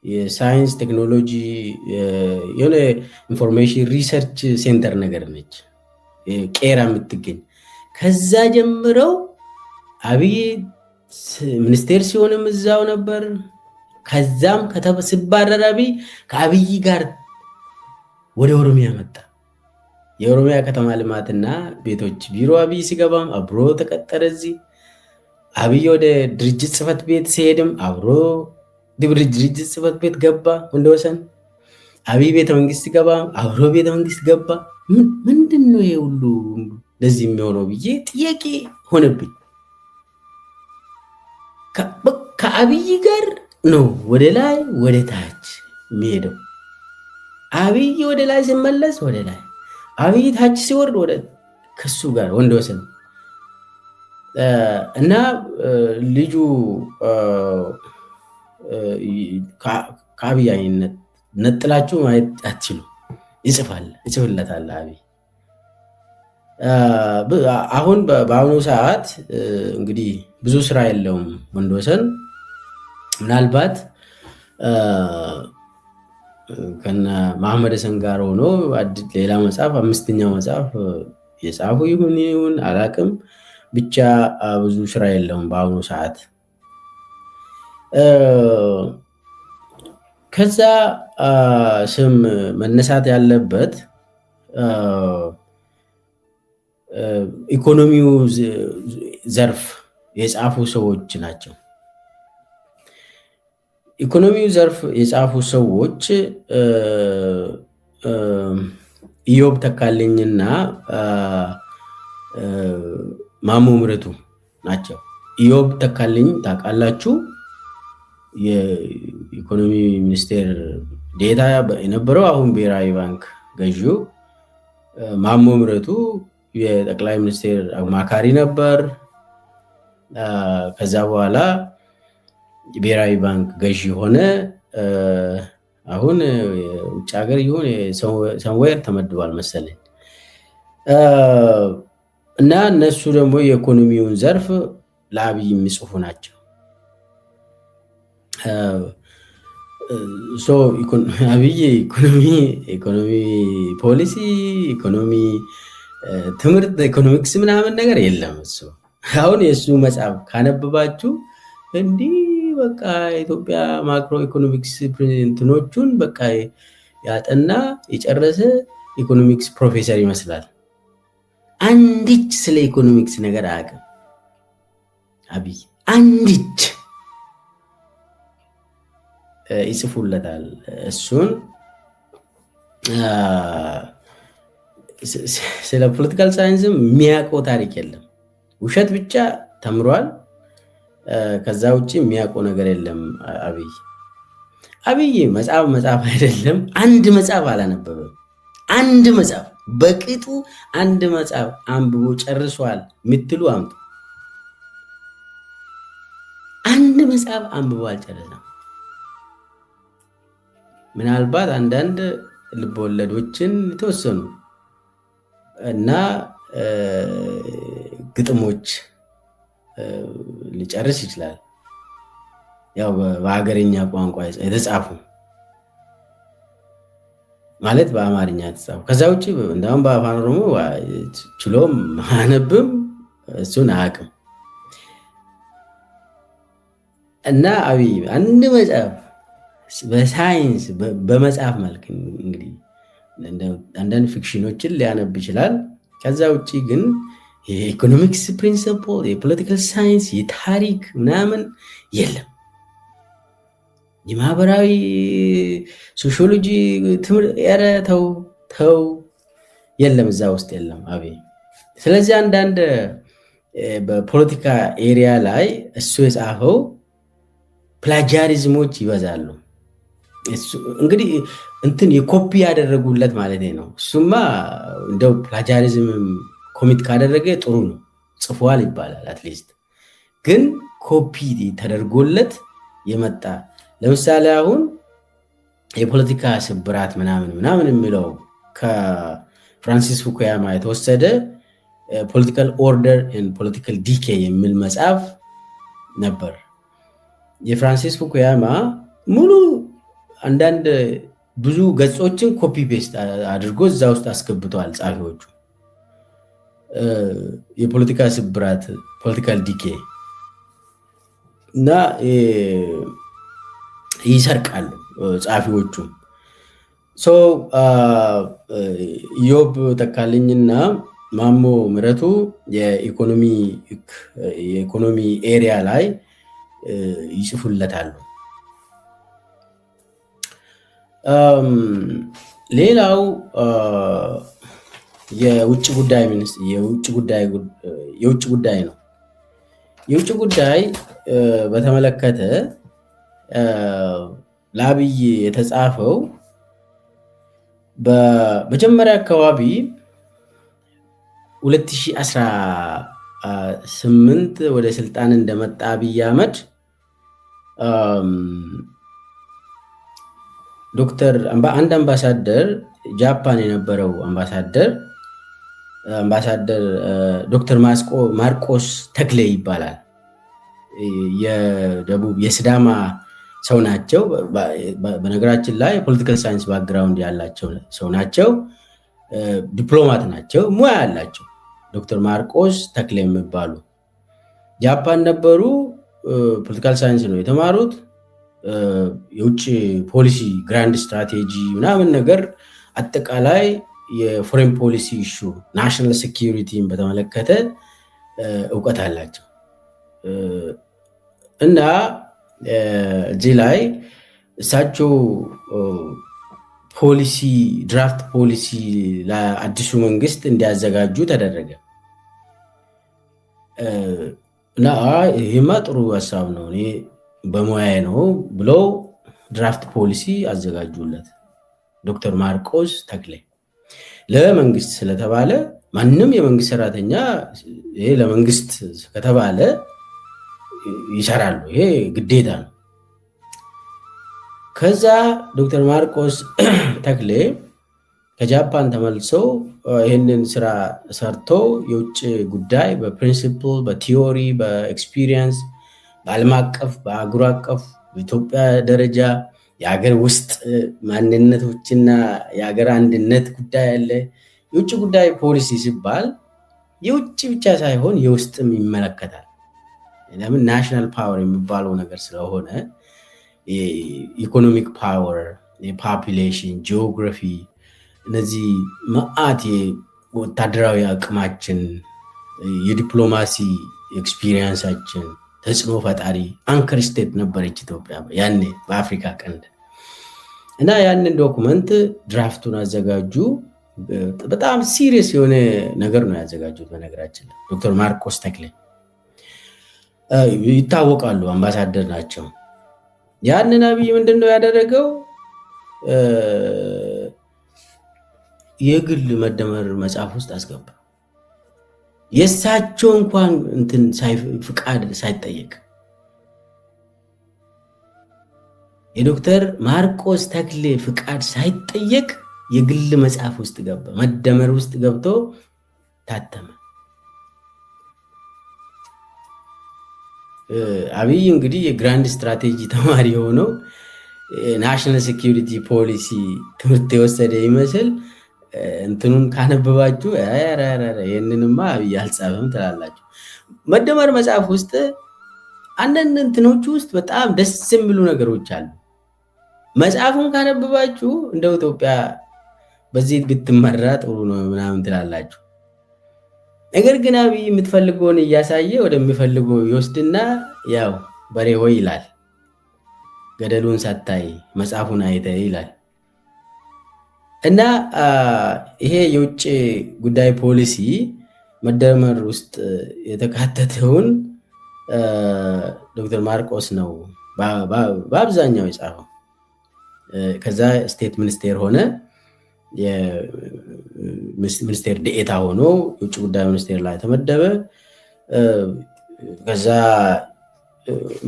የሳይንስ ቴክኖሎጂ የሆነ ኢንፎርሜሽን ሪሰርች ሴንተር ነገር ነች ቄራ የምትገኝ። ከዛ ጀምረው አብይ ሚኒስቴር ሲሆንም እዛው ነበር። ከዛም ሲባረር አብይ ከአብይ ጋር ወደ ኦሮሚያ መጣ። የኦሮሚያ ከተማ ልማትና ቤቶች ቢሮ አብይ ሲገባም አብሮ ተቀጠረ። እዚህ አብይ ወደ ድርጅት ጽህፈት ቤት ሲሄድም አብሮ ድርጅት ጽህፈት ቤት ገባ። ወንዶሰን አብይ ቤተ መንግስት ገባ፣ አብሮ ቤተ መንግስት ገባ። ምንድን ነው ይሄ ሁሉ ለዚህ የሚሆነው ብዬ ጥያቄ ሆነብኝ። ከአብይ ጋር ነው ወደ ላይ ወደ ታች የሚሄደው። አብይ ወደ ላይ ሲመለስ ወደ ላይ፣ አብይ ታች ሲወርድ ወደ ከሱ ጋር ወንዶሰን እና ልጁ ከአብይ አይነት ነጥላችሁ ማየት አትችሉ። ይጽፍለታል አብይ። አሁን በአሁኑ ሰዓት እንግዲህ ብዙ ስራ የለውም ወንዶሰን። ምናልባት ከነ መሐመድ ሀሰን ጋር ሆኖ ሌላ መጽሐፍ፣ አምስተኛው መጽሐፍ የጻፉ ይሁን አላቅም፣ ብቻ ብዙ ስራ የለውም በአሁኑ ሰዓት። ከዛ ስም መነሳት ያለበት ኢኮኖሚው ዘርፍ የጻፉ ሰዎች ናቸው። ኢኮኖሚው ዘርፍ የጻፉ ሰዎች ኢዮብ ተካልኝና ማሞ ምረቱ ናቸው። ኢዮብ ተካልኝ ታውቃላችሁ፣ የኢኮኖሚ ሚኒስቴር ዴታ የነበረው አሁን ብሔራዊ ባንክ ገዢው። ማሞ ምረቱ የጠቅላይ ሚኒስቴር አማካሪ ነበር። ከዛ በኋላ ብሔራዊ ባንክ ገዢ ሆነ። አሁን ውጭ ሀገር ይሁን ሰምዌር ተመድቧል መሰለኝ። እና እነሱ ደግሞ የኢኮኖሚውን ዘርፍ ለአብይ የሚጽፉ ናቸው። አብይ ኢኮኖሚ ፖሊሲ፣ ኢኮኖሚ ትምህርት፣ ኢኮኖሚክስ ምናምን ነገር የለም እሱ። አሁን የእሱ መጽሐፍ ካነበባችሁ እንዲህ በቃ የኢትዮጵያ ማክሮ ኢኮኖሚክስ እንትኖቹን በቃ ያጠና የጨረሰ ኢኮኖሚክስ ፕሮፌሰር ይመስላል። አንዲች ስለ ኢኮኖሚክስ ነገር አያውቅም አብይ። አንዲች ይጽፉለታል እሱን። ስለ ፖለቲካል ሳይንስም የሚያውቀው ታሪክ የለም። ውሸት ብቻ ተምሯል። ከዛ ውጭ የሚያውቀው ነገር የለም። አብይ መጽሐፍ አይደለም አንድ መጽሐፍ አላነበበም። አንድ መጽሐፍ በቅጡ አንድ መጽሐፍ አንብቦ ጨርሷል የምትሉ አምጡ። አንድ መጽሐፍ አንብቦ አልጨረሰም። ምናልባት አንዳንድ ልቦወለዶችን የተወሰኑ እና ግጥሞች ሊጨርስ ይችላል። ያው በሀገርኛ ቋንቋ የተጻፉ ማለት በአማርኛ የተጻፉ። ከዛ ውጭ እንደውም በአፋን ኦሮሞ ችሎም አነብም እሱን አያውቅም። እና አብይ አንድ መጽሐፍ በሳይንስ በመጽሐፍ መልክ እንግዲህ አንዳንድ ፊክሽኖችን ሊያነብ ይችላል። ከዛ ውጭ ግን የኢኮኖሚክስ ፕሪንሲፕል፣ የፖለቲካል ሳይንስ፣ የታሪክ ምናምን የለም። የማህበራዊ ሶሺዮሎጂ ትምህርት ኧረ ተው የለም፣ እዛ ውስጥ የለም አብይ። ስለዚህ አንዳንድ በፖለቲካ ኤሪያ ላይ እሱ የጻፈው ፕላጃሪዝሞች ይበዛሉ። እንግዲህ እንትን የኮፒ ያደረጉለት ማለት ነው። እሱማ እንደው ፕላጃሪዝም ኮሚት ካደረገ ጥሩ ነው፣ ጽፏል ይባላል። አትሊስት ግን ኮፒ ተደርጎለት የመጣ ለምሳሌ አሁን የፖለቲካ ስብራት ምናምን የሚለው ከፍራንሲስ ፉኩያማ የተወሰደ ፖለቲካል ኦርደር ኤንድ ፖለቲካል ዲኬ የሚል መጽሐፍ ነበር። የፍራንሲስ ፉኩያማ ሙሉ አንዳንድ ብዙ ገጾችን ኮፒ ፔስት አድርጎ እዛ ውስጥ አስገብተዋል ጻፊዎቹ። የፖለቲካ ስብራት ፖለቲካል ዲኬ እና ይሰርቃሉ ጻፊዎቹ። ኢዮብ ተካልኝና ማሞ ምረቱ የኢኮኖሚ ኤሪያ ላይ ይጽፉለታሉ። ሌላው የውጭ ጉዳይ ሚኒስትር የውጭ ጉዳይ ነው። የውጭ ጉዳይ በተመለከተ ለአብይ የተጻፈው በመጀመሪያ አካባቢ 2018 ወደ ስልጣን እንደመጣ አብይ አህመድ አንድ አምባሳደር ጃፓን የነበረው አምባሳደር ዶክተር ማርቆስ ተክሌ ይባላል። የደቡብ የሲዳማ ሰው ናቸው። በነገራችን ላይ የፖለቲካል ሳይንስ ባክግራውንድ ያላቸው ሰው ናቸው። ዲፕሎማት ናቸው፣ ሙያ ያላቸው ዶክተር ማርቆስ ተክሌ የሚባሉ ጃፓን ነበሩ። ፖለቲካል ሳይንስ ነው የተማሩት። የውጭ ፖሊሲ ግራንድ ስትራቴጂ ምናምን ነገር አጠቃላይ የፎሬን ፖሊሲ ኢሹ ናሽናል ሴኪሪቲን በተመለከተ እውቀት አላቸው እና እዚህ ላይ እሳቸው ድራፍት ፖሊሲ ለአዲሱ መንግስት እንዲያዘጋጁ ተደረገ እና ይህማ ጥሩ ሀሳብ ነው እኔ በሙያዬ ነው ብለው ድራፍት ፖሊሲ አዘጋጁለት። ዶክተር ማርቆስ ተክሌ ለመንግስት ስለተባለ ማንም የመንግስት ሰራተኛ ይሄ ለመንግስት ከተባለ ይሰራሉ፣ ይሄ ግዴታ ነው። ከዛ ዶክተር ማርቆስ ተክሌ ከጃፓን ተመልሰው ይህንን ስራ ሰርቶ የውጭ ጉዳይ በፕሪንሲፕል፣ በቲዮሪ፣ በኤክስፒሪየንስ በዓለም አቀፍ በአገር አቀፍ በኢትዮጵያ ደረጃ የሀገር ውስጥ ማንነቶችና የሀገር አንድነት ጉዳይ አለ። የውጭ ጉዳይ ፖሊሲ ሲባል የውጭ ብቻ ሳይሆን የውስጥም ይመለከታል። ለምን ናሽናል ፓወር የሚባለው ነገር ስለሆነ ኢኮኖሚክ ፓወር፣ የፖፑሌሽን፣ ጂኦግራፊ፣ እነዚህ መዓት ወታደራዊ አቅማችን፣ የዲፕሎማሲ ኤክስፒሪየንሳችን ተጽዕኖ ፈጣሪ አንከር ስቴት ነበረች ኢትዮጵያ ያኔ በአፍሪካ ቀንድ እና ያንን ዶኩመንት ድራፍቱን አዘጋጁ። በጣም ሲሪየስ የሆነ ነገር ነው ያዘጋጁት። በነገራችን ዶክተር ማርቆስ ተክሌ ይታወቃሉ፣ አምባሳደር ናቸው። ያንን አብይ ምንድነው ያደረገው? የግል መደመር መጽሐፍ ውስጥ አስገባ። የእሳቸው እንኳን እንትን ፍቃድ ሳይጠየቅ የዶክተር ማርቆስ ተክሌ ፍቃድ ሳይጠየቅ የግል መጽሐፍ ውስጥ ገባ፣ መደመር ውስጥ ገብቶ ታተመ። አብይ እንግዲህ የግራንድ ስትራቴጂ ተማሪ የሆነው ናሽናል ሴኪሪቲ ፖሊሲ ትምህርት የወሰደ ይመስል እንትኑን ካነበባችሁ ይህንንማ አብይ አልጻፈም ትላላችሁ። መደመር መጽሐፍ ውስጥ አንዳንድ እንትኖቹ ውስጥ በጣም ደስ የሚሉ ነገሮች አሉ። መጽሐፉን ካነበባችሁ እንደው ኢትዮጵያ በዚህ ብትመራ ጥሩ ነው ምናምን ትላላችሁ። ነገር ግን አብይ የምትፈልገውን እያሳየ ወደሚፈልገው ይወስድና ያው በሬ ሆይ ይላል፣ ገደሉን ሳታይ መጽሐፉን አይተ ይላል። እና ይሄ የውጭ ጉዳይ ፖሊሲ መደመር ውስጥ የተካተተውን ዶክተር ማርቆስ ነው በአብዛኛው የጻፈው። ከዛ ስቴት ሚኒስቴር ሆነ፣ ሚኒስቴር ዴኤታ ሆኖ የውጭ ጉዳይ ሚኒስቴር ላይ ተመደበ። ከዛ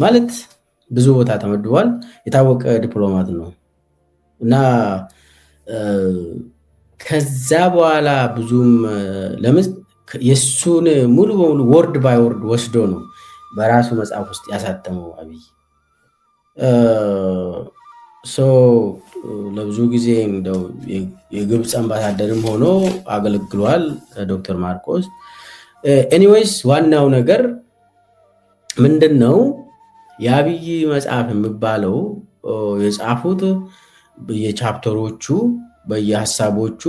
ማለት ብዙ ቦታ ተመድቧል። የታወቀ ዲፕሎማት ነው እና ከዛ በኋላ ብዙም ለምን የሱን ሙሉ በሙሉ ወርድ ባይ ወርድ ወስዶ ነው በራሱ መጽሐፍ ውስጥ ያሳተመው አብይ። ለብዙ ጊዜ እንደው የግብፅ አምባሳደርም ሆኖ አገልግሏል ዶክተር ማርቆስ። ኤኒዌይስ ዋናው ነገር ምንድን ነው? የአብይ መጽሐፍ የሚባለው የጻፉት በየቻፕተሮቹ በየሀሳቦቹ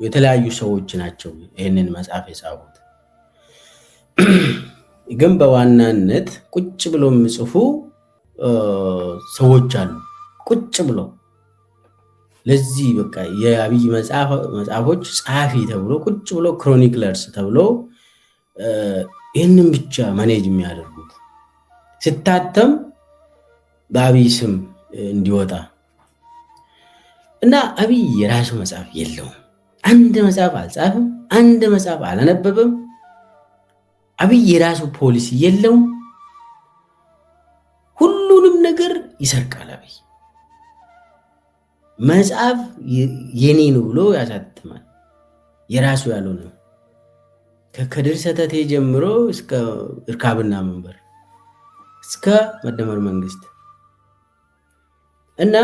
የተለያዩ ሰዎች ናቸው ይህንን መጽሐፍ የጻፉት። ግን በዋናነት ቁጭ ብሎ የሚጽፉ ሰዎች አሉ። ቁጭ ብሎ ለዚህ በቃ የአብይ መጽሐፎች ጸሐፊ ተብሎ ቁጭ ብሎ ክሮኒክለርስ ተብሎ ይህንን ብቻ ማኔጅ የሚያደርጉት ስታተም በአብይ ስም እንዲወጣ እና አብይ የራሱ መጽሐፍ የለውም። አንድ መጽሐፍ አልጻፍም፣ አንድ መጽሐፍ አላነበበም። አብይ የራሱ ፖሊሲ የለውም። ሁሉንም ነገር ይሰርቃል አብይ። መጽሐፍ የኔ ነው ብሎ ያሳትማል፣ የራሱ ያልሆነ ከከድር ሰተቴ ጀምሮ እስከ እርካብና መንበር እስከ መደመር መንግስት እና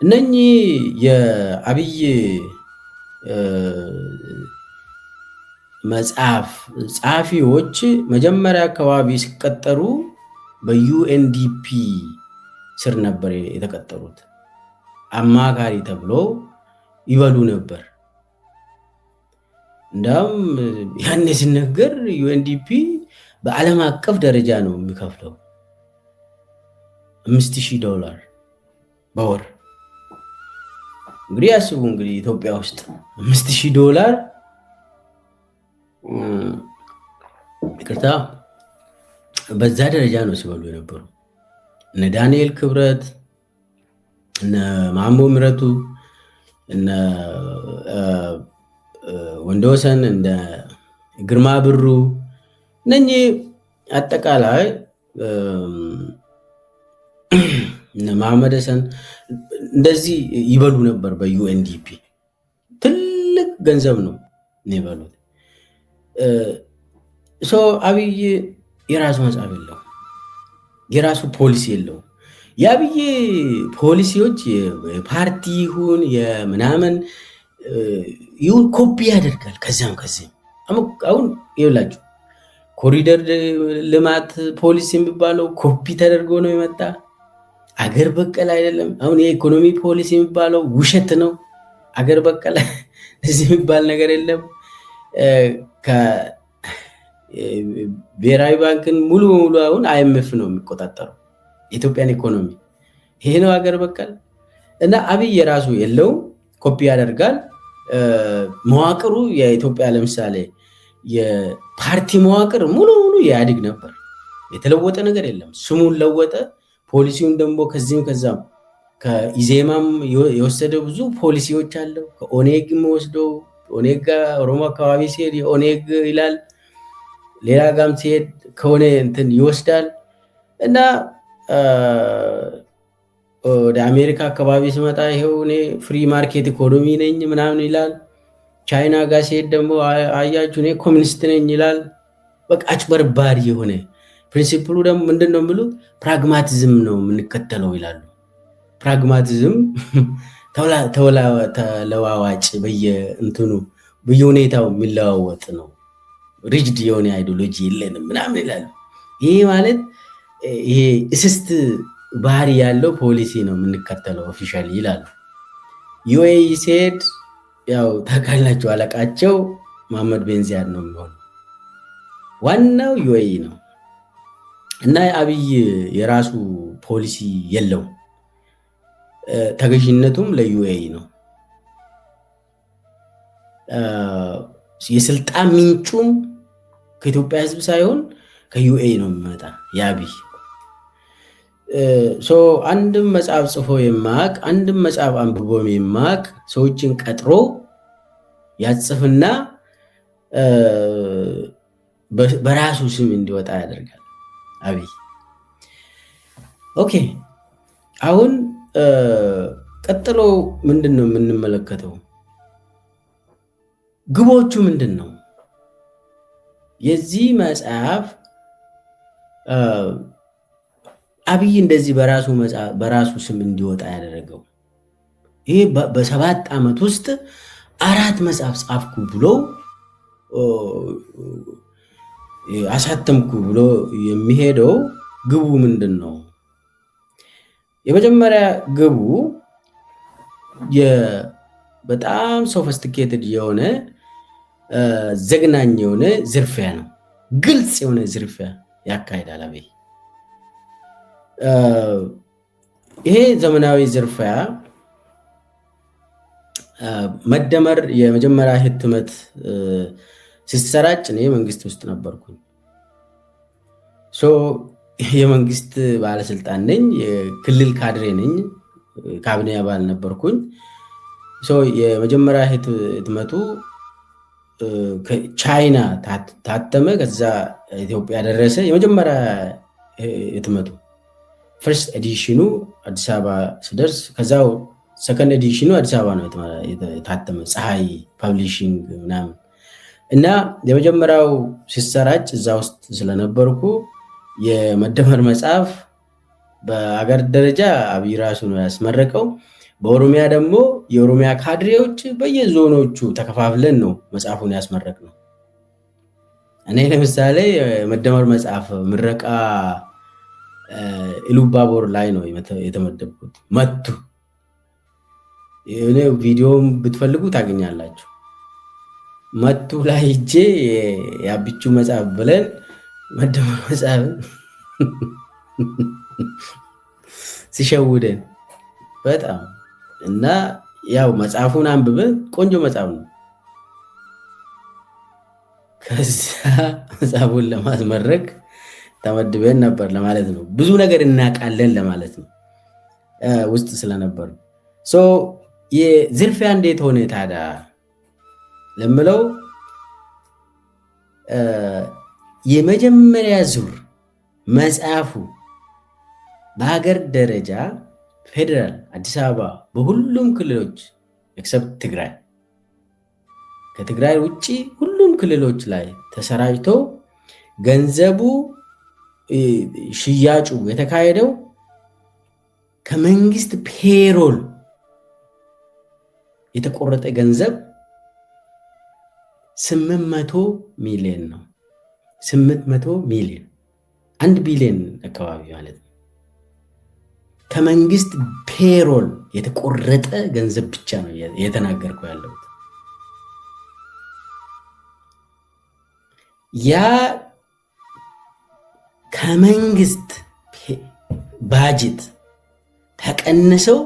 እነኚህ የአብይ መጽሐፍ ጸሐፊዎች መጀመሪያ አካባቢ ሲቀጠሩ በዩኤንዲፒ ስር ነበር የተቀጠሩት። አማካሪ ተብሎ ይበሉ ነበር። እንዳውም ያኔ ሲነገር ዩኤንዲፒ በዓለም አቀፍ ደረጃ ነው የሚከፍለው $5,000 በወር። እንግዲህ ያስቡ እንግዲህ ኢትዮጵያ ውስጥ $5,000 ይቅርታ፣ በዛ ደረጃ ነው ሲበሉ የነበሩ። እነ ዳንኤል ክብረት፣ እነ ማሞ ምረቱ፣ እነ ወንደወሰን፣ እንደ ግርማ ብሩ እነኚህ አጠቃላይ እነ መሐመድ ሐሰን እንደዚህ ይበሉ ነበር በዩኤንዲፒ። ትልቅ ገንዘብ ነው ይበሉት። አብይ የራሱ መጽሐፍ የለው፣ የራሱ ፖሊሲ የለው። የአብይ ፖሊሲዎች የፓርቲ ይሁን የምናምን ይሁን ኮፒ ያደርጋል ከዚያም ከዚህም። አሁን ይኸውላችሁ ኮሪደር ልማት ፖሊሲ የሚባለው ኮፒ ተደርጎ ነው የመጣ፣ አገር በቀል አይደለም። አሁን የኢኮኖሚ ፖሊሲ የሚባለው ውሸት ነው፣ አገር በቀል እዚህ የሚባል ነገር የለም። ብሔራዊ ባንክን ሙሉ በሙሉ አሁን አይኤምኤፍ ነው የሚቆጣጠረው የኢትዮጵያን ኢኮኖሚ። ይሄ ነው አገር በቀል። እና አብይ የራሱ የለውም፣ ኮፒ ያደርጋል። መዋቅሩ የኢትዮጵያ ለምሳሌ የፓርቲ መዋቅር ሙሉ የኢህአዴግ ነበር። የተለወጠ ነገር የለም። ስሙን ለወጠ። ፖሊሲውን ደግሞ ከዚህም ከዛም ከኢዜማም የወሰደ ብዙ ፖሊሲዎች አለው። ከኦኔግም ወስደው ኦኔግ ኦሮሞ አካባቢ ሲሄድ የኦኔግ ይላል፣ ሌላ ጋም ሲሄድ ከሆነ እንትን ይወስዳል እና ወደ አሜሪካ አካባቢ ሲመጣ ይሄው እኔ ፍሪ ማርኬት ኢኮኖሚ ነኝ ምናምን ይላል። ቻይና ጋር ሲሄድ ደግሞ አያችሁ እኔ ኮሚኒስት ነኝ ይላል። በቃ አጭበርባሪ የሆነ ፕሪንሲፕሉ ደግሞ ምንድን ነው የሚሉት? ፕራግማቲዝም ነው የምንከተለው ይላሉ። ፕራግማቲዝም ተለዋዋጭ በየእንትኑ በየሁኔታው የሚለዋወጥ ነው። ሪጅድ የሆነ አይዲዮሎጂ የለንም ምናምን ይላሉ። ይሄ ማለት ይሄ እስስት ባህሪ ያለው ፖሊሲ ነው የምንከተለው ኦፊሻሊ ይላሉ። ዩኤኢ ሲሄድ ያው ታውቃላችሁ አለቃቸው መሐመድ ቤን ዚያድ ነው የሚሆነው። ዋናው ዩኤኢ ነው እና አብይ የራሱ ፖሊሲ የለውም። ተገዥነቱም ለዩኤኢ ነው። የስልጣን ምንጩም ከኢትዮጵያ ሕዝብ ሳይሆን ከዩኤኢ ነው የሚመጣ የአብይ አንድም መጽሐፍ ጽፎ የማቅ አንድም መጽሐፍ አንብቦ የማቅ ሰዎችን ቀጥሮ ያጽፍና በራሱ ስም እንዲወጣ ያደርጋል አብይ። ኦኬ አሁን ቀጥሎ ምንድን ነው የምንመለከተው? ግቦቹ ምንድን ነው? የዚህ መጽሐፍ አብይ እንደዚህ በራሱ ስም እንዲወጣ ያደረገው ይሄ በ7 ዓመት ውስጥ 4 መጽሐፍ ጻፍኩ ብሎ አሳተምኩ ብሎ የሚሄደው ግቡ ምንድን ነው? የመጀመሪያ ግቡ በጣም ሶፊስቲኬትድ የሆነ ዘግናኝ የሆነ ዝርፊያ ነው። ግልጽ የሆነ ዝርፊያ ያካሂዳል አብይ። ይሄ ዘመናዊ ዝርፊያ መደመር የመጀመሪያ ህትመት ሲሰራጭ እኔ መንግስት ውስጥ ነበርኩኝ። የመንግስት ባለስልጣን ነኝ፣ የክልል ካድሬ ነኝ፣ ካቢኔ አባል ነበርኩኝ። የመጀመሪያ ህትመቱ ቻይና ታተመ፣ ከዛ ኢትዮጵያ ደረሰ። የመጀመሪያ ህትመቱ ፈርስት ኤዲሽኑ አዲስ አበባ ስደርስ፣ ከዛው ሰከንድ ኤዲሽኑ አዲስ አበባ ነው የታተመ፣ ፀሐይ ፐብሊሽንግ ምናምን እና የመጀመሪያው ሲሰራጭ እዛ ውስጥ ስለነበርኩ የመደመር መጽሐፍ በአገር ደረጃ አብይ ራሱ ነው ያስመረቀው። በኦሮሚያ ደግሞ የኦሮሚያ ካድሬዎች በየዞኖቹ ተከፋፍለን ነው መጽሐፉን ያስመረቅ ነው። እኔ ለምሳሌ የመደመር መጽሐፍ ምረቃ ኢሉባቦር ላይ ነው የተመደብኩት። መቱ ቪዲዮም ብትፈልጉ ታገኛላችሁ። መቱ ላይ ሄጄ የአብቹ መጽሐፍ ብለን መደመር መጽሐፍን ሲሸውደን በጣም እና ያው መጽሐፉን አንብበን ቆንጆ መጽሐፍ ነው። ከዛ መጽሐፉን ለማስመረቅ ተመድበን ነበር ለማለት ነው። ብዙ ነገር እናውቃለን ለማለት ነው ውስጥ ስለነበር። የዝርፊያ እንዴት ሆነ ታዲያ ለምለው የመጀመሪያ ዙር መጽሐፉ በሀገር ደረጃ ፌዴራል አዲስ አበባ በሁሉም ክልሎች ኤክሰፕት ትግራይ፣ ከትግራይ ውጭ ሁሉም ክልሎች ላይ ተሰራጭቶ ገንዘቡ ሽያጩ የተካሄደው ከመንግስት ፔሮል የተቆረጠ ገንዘብ 800 ሚሊዮን ነው። 800 ሚሊዮን 1 ቢሊዮን አካባቢ ማለት ነው። ከመንግስት ፔሮል የተቆረጠ ገንዘብ ብቻ ነው የተናገርኩ ያለሁት። ያ ከመንግስት ባጀት ተቀንሰው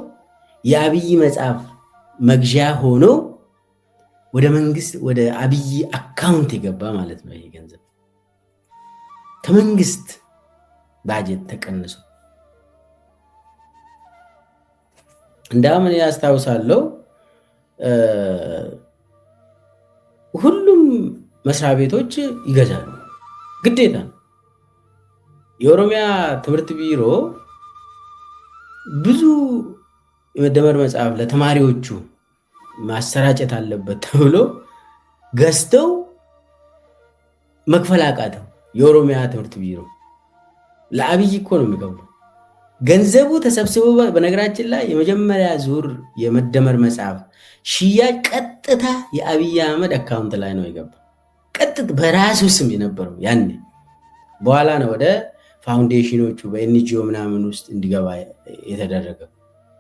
የአብይ መጽሐፍ መግዣ ሆኖ ወደ መንግስት ወደ አብይ አካውንት የገባ ማለት ነው። ይሄ ገንዘብ ከመንግስት ባጀት ተቀንሶ እንዳምን ያስታውሳለሁ። ሁሉም መስሪያ ቤቶች ይገዛሉ፣ ግዴታ ነው። የኦሮሚያ ትምህርት ቢሮ ብዙ የመደመር መጽሐፍ ለተማሪዎቹ ማሰራጨት አለበት ተብሎ ገዝተው መክፈል አቃተው። የኦሮሚያ ትምህርት ቢሮ ለአብይ እኮ ነው የሚከፍለው። ገንዘቡ ተሰብስቦ በነገራችን ላይ የመጀመሪያ ዙር የመደመር መጽሐፍ ሽያጭ ቀጥታ የአብይ አህመድ አካውንት ላይ ነው የገባ። ቀጥታ በራሱ ስም የነበረው ያኔ፣ በኋላ ነው ወደ ፋውንዴሽኖቹ በኤንጂኦ ምናምን ውስጥ እንዲገባ የተደረገው።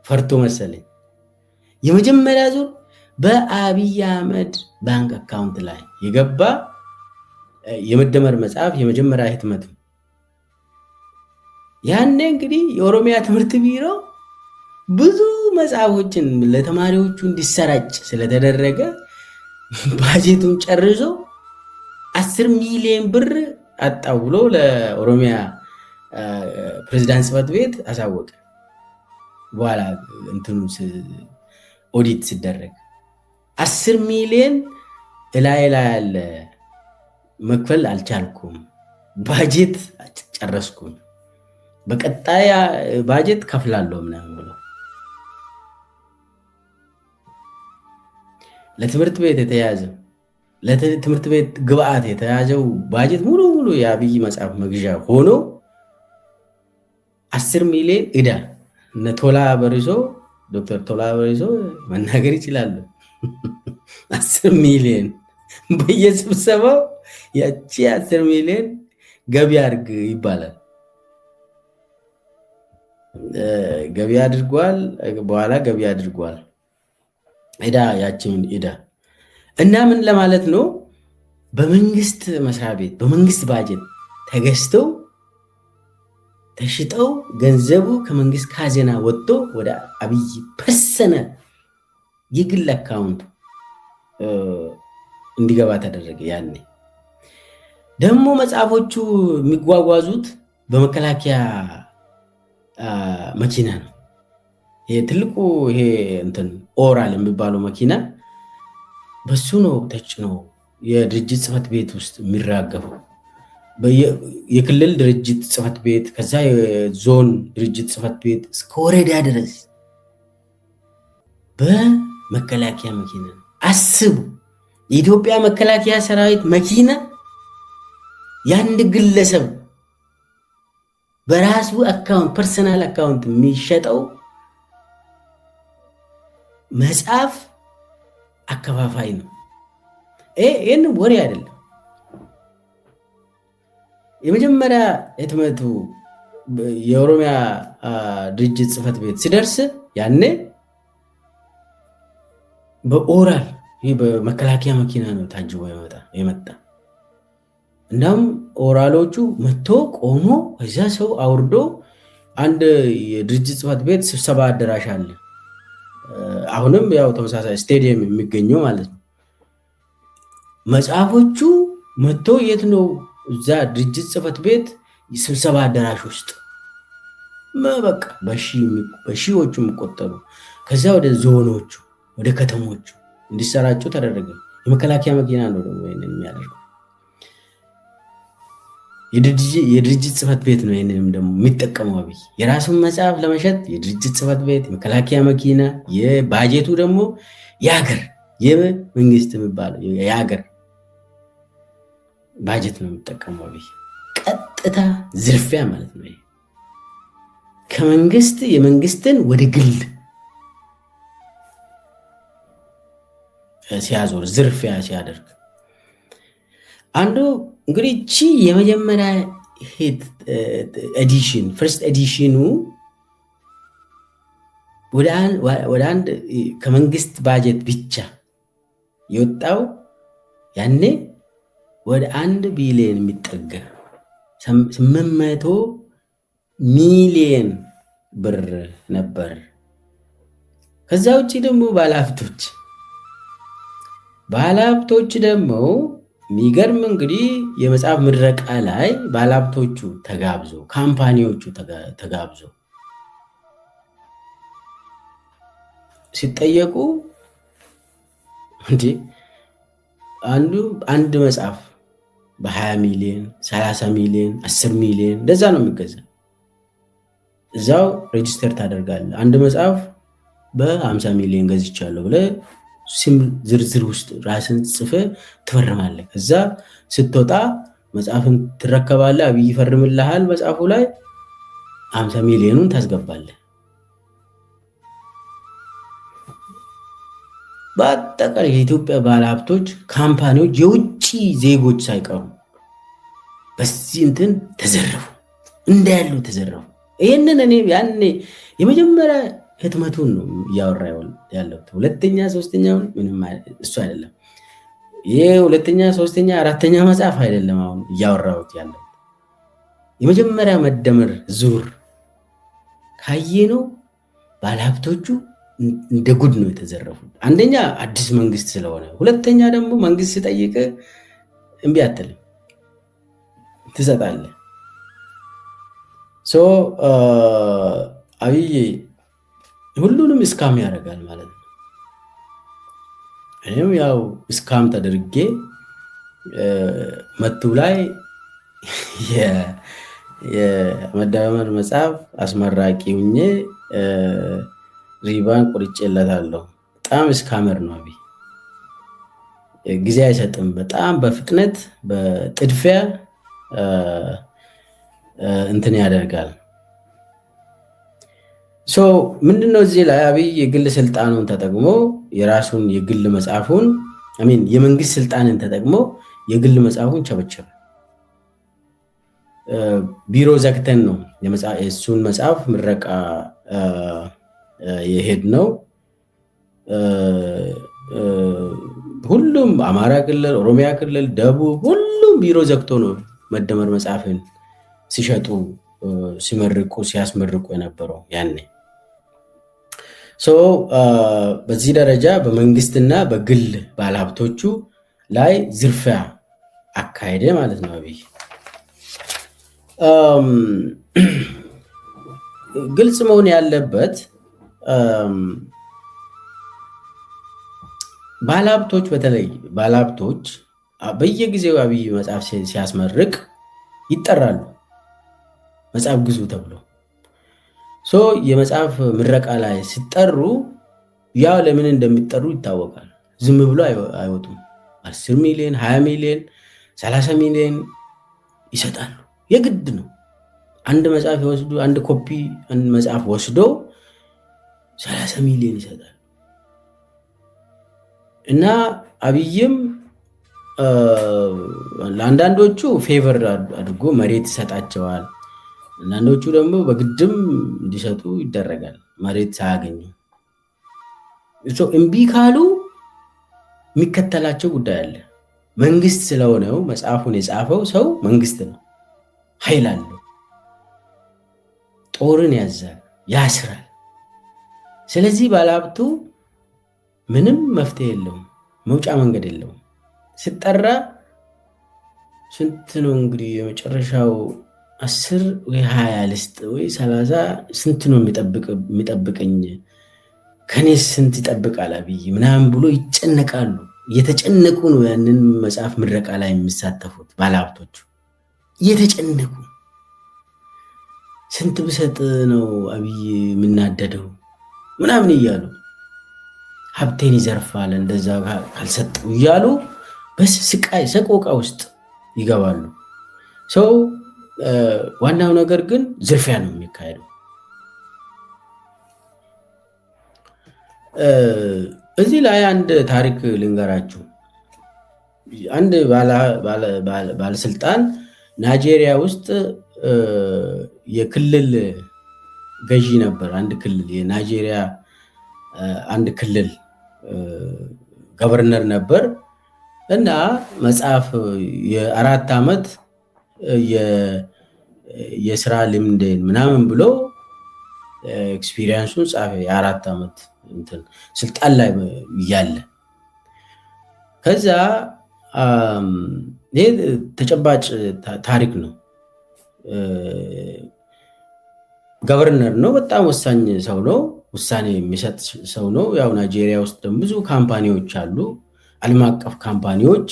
ፈርቶ መሰለኝ። የመጀመሪያ ዙር በአብይ አህመድ ባንክ አካውንት ላይ የገባ የመደመር መጽሐፍ የመጀመሪያ ህትመት። ያኔ እንግዲህ የኦሮሚያ ትምህርት ቢሮ ብዙ መጽሐፎችን ለተማሪዎቹ እንዲሰራጭ ስለተደረገ ባጀቱን ጨርሶ 10 ሚሊዮን ብር አጣው ብሎ ለኦሮሚያ ፕሬዝዳንት ጽሕፈት ቤት አሳወቀ። በኋላ እንትኑ ኦዲት ሲደረግ 10 ሚሊዮን ላይ ያለ መክፈል አልቻልኩም፣ ባጀት ጨረስኩም፣ በቀጣይ ባጀት ከፍላለሁ ምናምን ብሎ ለትምህርት ቤት የተያዘው ለትምህርት ቤት ግብአት የተያዘው ባጀት ሙሉ የአብይ መጽሐፍ መግዣ ሆኖ 10 ሚሊዮን ዕዳ። እነ ቶላ በሪሶ ዶክተር ቶላ በሪሶ መናገር ይችላሉ። 10 ሚሊዮን በየስብሰባው ያቺ 10 ሚሊዮን ገቢ አድርግ ይባላል። ገቢ አድርጓል። በኋላ ገቢ አድርጓል ዕዳ፣ ያቺን ዕዳ እና ምን ለማለት ነው? በመንግስት መስሪያ ቤት በመንግስት ባጀት ተገዝተው ተሽጠው ገንዘቡ ከመንግስት ካዜና ወጥቶ ወደ አብይ ፐርሰናል የግል አካውንት እንዲገባ ተደረገ። ያኔ ደግሞ መጽሐፎቹ የሚጓጓዙት በመከላከያ መኪና ነው። ይሄ ትልቁ ይሄ እንትን ኦራል የሚባለው መኪና በሱ ነው ተጭኖ የድርጅት ጽሕፈት ቤት ውስጥ የሚራገፈው። የክልል ድርጅት ጽሕፈት ቤት፣ ከዛ የዞን ድርጅት ጽሕፈት ቤት እስከ ወረዳ ድረስ በመከላከያ መኪና ነው። አስቡ፣ የኢትዮጵያ መከላከያ ሰራዊት መኪና የአንድ ግለሰብ በራሱ አካውንት ፐርሰናል አካውንት የሚሸጠው መጽሐፍ አከፋፋይ ነው። ይህን ወሬ አይደለም። የመጀመሪያ ህትመቱ የኦሮሚያ ድርጅት ጽሕፈት ቤት ሲደርስ ያኔ በኦራል ይህ በመከላከያ መኪና ነው ታጅቦ የመጣ። እንዳውም ኦራሎቹ መጥቶ ቆሞ ከዚያ ሰው አውርዶ አንድ የድርጅት ጽሕፈት ቤት ስብሰባ አዳራሽ አለ። አሁንም ያው ተመሳሳይ ስቴዲየም የሚገኘው ማለት ነው። መጽሐፎቹ መጥቶ የት ነው? እዛ ድርጅት ጽሕፈት ቤት ስብሰባ አዳራሽ ውስጥ በቃ በሺዎቹ የሚቆጠሩ ከዛ ወደ ዞኖቹ ወደ ከተሞቹ እንዲሰራጩ ተደረገ። የመከላከያ መኪና ነው ደግሞ ይህንን የሚያደርገው። የድርጅት ጽሕፈት ቤት ነው ይህንንም ደግሞ የሚጠቀመው አብይ። የራሱን መጽሐፍ ለመሸጥ የድርጅት ጽሕፈት ቤት፣ የመከላከያ መኪና፣ የባጀቱ ደግሞ የሀገር የመንግስት የሚባለው የሀገር ባጀት ነው የሚጠቀመው አብይ። ቀጥታ ዝርፊያ ማለት ነው። ከመንግስት የመንግስትን ወደ ግል ሲያዞር ዝርፊያ ሲያደርግ አንዱ እንግዲህ እቺ የመጀመሪያ ኤዲሽን ፈርስት ኤዲሽኑ ወደ አንድ ከመንግስት ባጀት ብቻ የወጣው ያኔ ወደ 1 ቢሊዮን የሚጠጋ 800 ሚሊዮን ብር ነበር። ከዛ ውጭ ደግሞ ባለሀብቶች ባለሀብቶች ደግሞ የሚገርም እንግዲህ የመጽሐፍ ምረቃ ላይ ባለሀብቶቹ ተጋብዞ ካምፓኒዎቹ ተጋብዞ ሲጠየቁ እንጂ አንድ መጽሐፍ በ20 ሚሊዮን 30 ሚሊዮን 10 ሚሊዮን እንደዛ ነው የሚገዛ። እዛው ሬጅስተር ታደርጋለህ። አንድ መጽሐፍ በ50 ሚሊዮን ገዝቻለሁ ብለህ ስም ዝርዝር ውስጥ ራስን ጽፈህ ትፈርማለህ። ከዛ ስትወጣ መጽሐፍን ትረከባለህ። አብይ ይፈርምልሃል። መጽሐፉ ላይ 50 ሚሊዮኑን ታስገባለህ። በአጠቃላይ የኢትዮጵያ ባለሀብቶች፣ ካምፓኒዎች፣ የውጭ ዜጎች ሳይቀሩ በዚህ እንትን ተዘረፉ፣ እንዳያሉ ተዘረፉ። ይህንን እኔ ያኔ የመጀመሪያ ህትመቱን ነው እያወራ ያለሁት። ሁለተኛ ሶስተኛውን ምንም እሱ አይደለም። ይሄ ሁለተኛ ሶስተኛ አራተኛ መጽሐፍ አይደለም አሁን እያወራሁት ያለሁት። የመጀመሪያ መደመር ዙር ካየ ነው ባለሀብቶቹ እንደ ጉድ ነው የተዘረፉት። አንደኛ አዲስ መንግስት ስለሆነ፣ ሁለተኛ ደግሞ መንግስት ሲጠይቅ እምቢ አትልም፣ ትሰጣለህ። አብይ ሁሉንም እስካም ያደርጋል ማለት ነው። እኔም ያው እስካም ተደርጌ መቱ ላይ የመደመር መጽሐፍ አስመራቂ ሁኜ ሪባን ቁርጬለታለሁ። በጣም እስካመር ነው አብይ። ጊዜ አይሰጥም። በጣም በፍጥነት በጥድፊያ እንትን ያደርጋል። ምንድነው እዚህ ላይ አብይ የግል ስልጣኑን ተጠቅሞ የራሱን የግል መጽሐፉን የመንግስት ስልጣንን ተጠቅሞ የግል መጽሐፉን ቸበቸበ። ቢሮ ዘግተን ነው የእሱን መጽሐፍ ምረቃ የሄድ ነው። ሁሉም አማራ ክልል፣ ኦሮሚያ ክልል፣ ደቡብ ሁሉም ቢሮ ዘግቶ ነው መደመር መጽሐፍን ሲሸጡ ሲመርቁ ሲያስመርቁ የነበረው ያኔ። በዚህ ደረጃ በመንግስትና በግል ባለሀብቶቹ ላይ ዝርፊያ አካሄደ ማለት ነው አብይ። ግልጽ መሆን ያለበት ባለሀብቶች፣ በተለይ ባለሀብቶች በየጊዜው አብይ መጽሐፍ ሲያስመርቅ ይጠራሉ መጽሐፍ ግዙ ተብሎ። የመጽሐፍ ምረቃ ላይ ሲጠሩ ያው ለምን እንደሚጠሩ ይታወቃል። ዝም ብሎ አይወጡም። 10 ሚሊዮን 20 ሚሊዮን 30 ሚሊዮን ይሰጣሉ። የግድ ነው። አንድ መጽሐፍ ይወስዱ፣ አንድ ኮፒ አንድ መጽሐፍ ወስዶ 30 ሚሊዮን ይሰጣል። እና አብይም ለአንዳንዶቹ ፌቨር አድርጎ መሬት ይሰጣቸዋል። አንዳንዶቹ ደግሞ በግድም እንዲሰጡ ይደረጋል መሬት ሳያገኙ። እምቢ ካሉ የሚከተላቸው ጉዳይ አለ። መንግስት ስለሆነው መጽሐፉን የጻፈው ሰው መንግስት ነው፣ ኃይል አለው፣ ጦርን ያዛል፣ ያስራል። ስለዚህ ባለሀብቱ ምንም መፍትሄ የለውም፣ መውጫ መንገድ የለውም። ሲጠራ ስንት ነው እንግዲህ የመጨረሻው 10 ወይ 20 ልስጥ ወይ 30 ስንት ነው የሚጠብቀኝ ከኔ ስንት ይጠብቃል አብይ ምናምን ብሎ ይጨነቃሉ። እየተጨነቁ ነው ያንን መጽሐፍ ምረቃ ላይ የሚሳተፉት ባለሀብቶቹ እየተጨነቁ። ስንት ብሰጥ ነው አብይ የምናደደው ምናምን እያሉ ሀብቴን ይዘርፋል እንደዛ ካልሰጠው እያሉ በስ ስቃይ ሰቆቃ ውስጥ ይገባሉ። ዋናው ነገር ግን ዝርፊያ ነው የሚካሄደው። እዚህ ላይ አንድ ታሪክ ልንገራችሁ። አንድ ባለስልጣን ናይጄሪያ ውስጥ የክልል ገዢ ነበር። አንድ ክልል የናይጄሪያ አንድ ክልል ገቨርነር ነበር እና መጽሐፍ የ4 ዓመት የስራ ልምድን ምናምን ብሎ ኤክስፒሪየንሱን ጻፈ። የ4 ዓመት እንትን ስልጣን ላይ እያለ ከዛ ይሄ ተጨባጭ ታሪክ ነው። ገቨርነር ነው። በጣም ወሳኝ ሰው ነው። ውሳኔ የሚሰጥ ሰው ነው። ያው ናይጄሪያ ውስጥ ደግሞ ብዙ ካምፓኒዎች አሉ፣ ዓለም አቀፍ ካምፓኒዎች።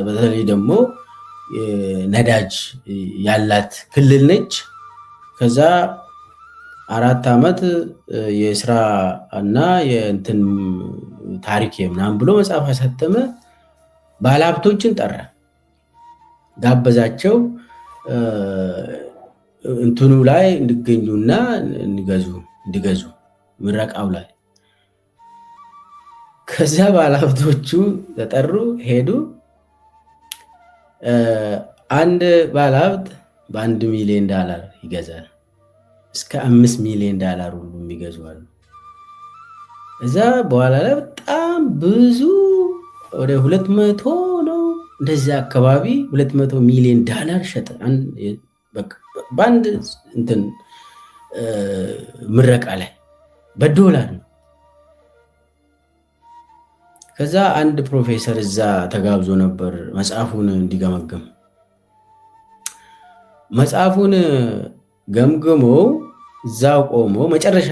በተለይ ደግሞ ነዳጅ ያላት ክልል ነች። ከዛ 4 ዓመት የስራ እና የእንትን ታሪክ ምናምን ብሎ መጽሐፍ ያሳተመ ባለሀብቶችን ጠራ፣ ጋበዛቸው እንትኑ ላይ እንዲገኙና እንዲገዙ ምረቃው ላይ። ከዛ ባለሀብቶቹ ተጠሩ፣ ሄዱ። አንድ ባለሀብት በ1 ሚሊዮን ዶላር ይገዛል። እስከ 5 ሚሊዮን ዶላር ሁሉ የሚገዙ አሉ። እዛ በኋላ ላይ በጣም ብዙ ወደ 200 ነው እንደዚህ አካባቢ 200 ሚሊዮን ዶላር ሸጠ። በአንድ እንትን ምረቃ ላይ በዶላር ነው። ከዛ አንድ ፕሮፌሰር እዛ ተጋብዞ ነበር መጽሐፉን እንዲገመግም። መጽሐፉን ገምግሞ እዛው ቆሞ መጨረሻ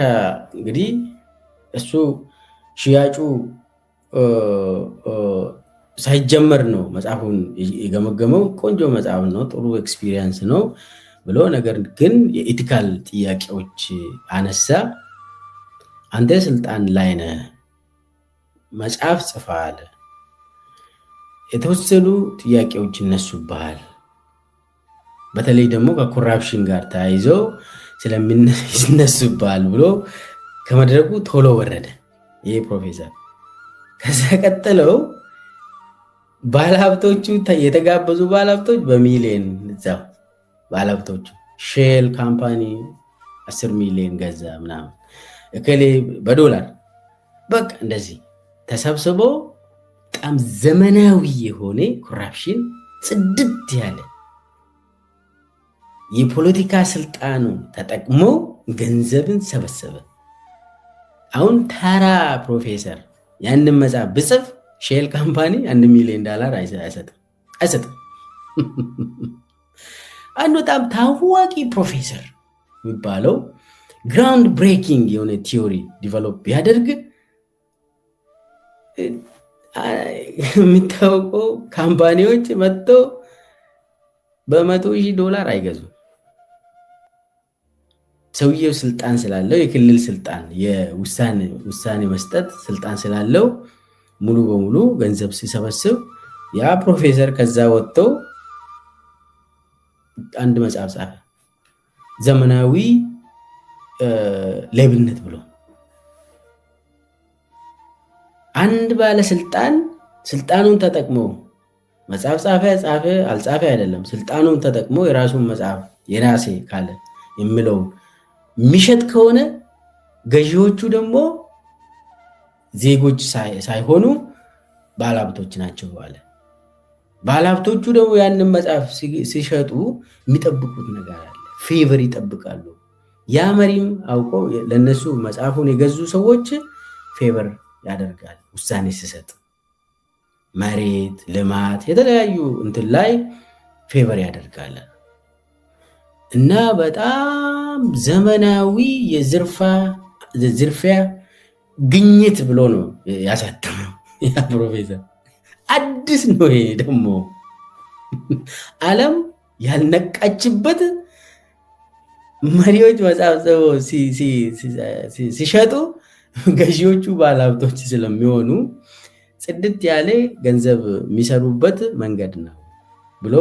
እንግዲህ እሱ ሽያጩ ሳይጀመር ነው መጽሐፉን የገመገመው። ቆንጆ መጽሐፍ ነው፣ ጥሩ ኤክስፒሪየንስ ነው ብሎ ነገር ግን የኢቲካል ጥያቄዎች አነሳ። አንተ ስልጣን ላይ ነህ፣ መጽሐፍ ጽፈሃል፣ የተወሰኑ ጥያቄዎች ይነሱብሃል፣ በተለይ ደግሞ ከኮራፕሽን ጋር ተያይዘው ስለሚነሱብሃል ብሎ ከመድረኩ ቶሎ ወረደ ይሄ ፕሮፌሰር። ከዛ ቀጥለው ባለሀብቶቹ የተጋበዙ ባለሀብቶች በሚሊዮን እዛው ባለሀብቶቹ ሼል ካምፓኒ 10 ሚሊዮን ገዛ ምናምን፣ እከሌ በዶላር በቃ እንደዚህ ተሰብስቦ በጣም ዘመናዊ የሆነ ኮራፕሽን ጽድት ያለ የፖለቲካ ስልጣኑን ተጠቅሞ ገንዘብን ሰበሰበ። አሁን ተራ ፕሮፌሰር ያንን መጽሐፍ ብጽፍ ሼል ካምፓኒ 1 ሚሊዮን ዶላር አይሰጥም። አንድ በጣም ታዋቂ ፕሮፌሰር የሚባለው ግራውንድ ብሬኪንግ የሆነ ቲዮሪ ዲቨሎፕ ቢያደርግ የሚታወቀው ካምፓኒዎች መጥተው በ100,000 $ አይገዙም። ሰውየው ስልጣን ስላለው የክልል ስልጣን የውሳኔ መስጠት ስልጣን ስላለው ሙሉ በሙሉ ገንዘብ ሲሰበስብ ያ ፕሮፌሰር ከዛ ወጥተው አንድ መጽሐፍ ጻፈ፣ ዘመናዊ ሌብነት ብሎ። አንድ ባለስልጣን ስልጣኑን ተጠቅሞ መጽሐፍ ጻፈ አልጻፈ አይደለም፣ ስልጣኑን ተጠቅሞ የራሱን መጽሐፍ የራሴ ካለ የሚለው የሚሸጥ ከሆነ ገዢዎቹ ደግሞ ዜጎች ሳይሆኑ ባለሀብቶች ናቸው አለ። ባለሀብቶቹ ደግሞ ያንን መጽሐፍ ሲሸጡ የሚጠብቁት ነገር አለ፣ ፌቨር ይጠብቃሉ። ያ መሪም አውቆ ለነሱ መጽሐፉን የገዙ ሰዎች ፌቨር ያደርጋል። ውሳኔ ሲሰጥ መሬት፣ ልማት፣ የተለያዩ እንትን ላይ ፌቨር ያደርጋል እና በጣም ዘመናዊ የዝርፊያ ግኝት ብሎ ነው ያሳተመው ያ ፕሮፌሰር። አዲስ ነው ይሄ ደግሞ ዓለም ያልነቃችበት መሪዎች መጽሐፍ ሲሸጡ ገዢዎቹ ባለሀብቶች ስለሚሆኑ ጽድት ያለ ገንዘብ የሚሰሩበት መንገድ ነው ብሎ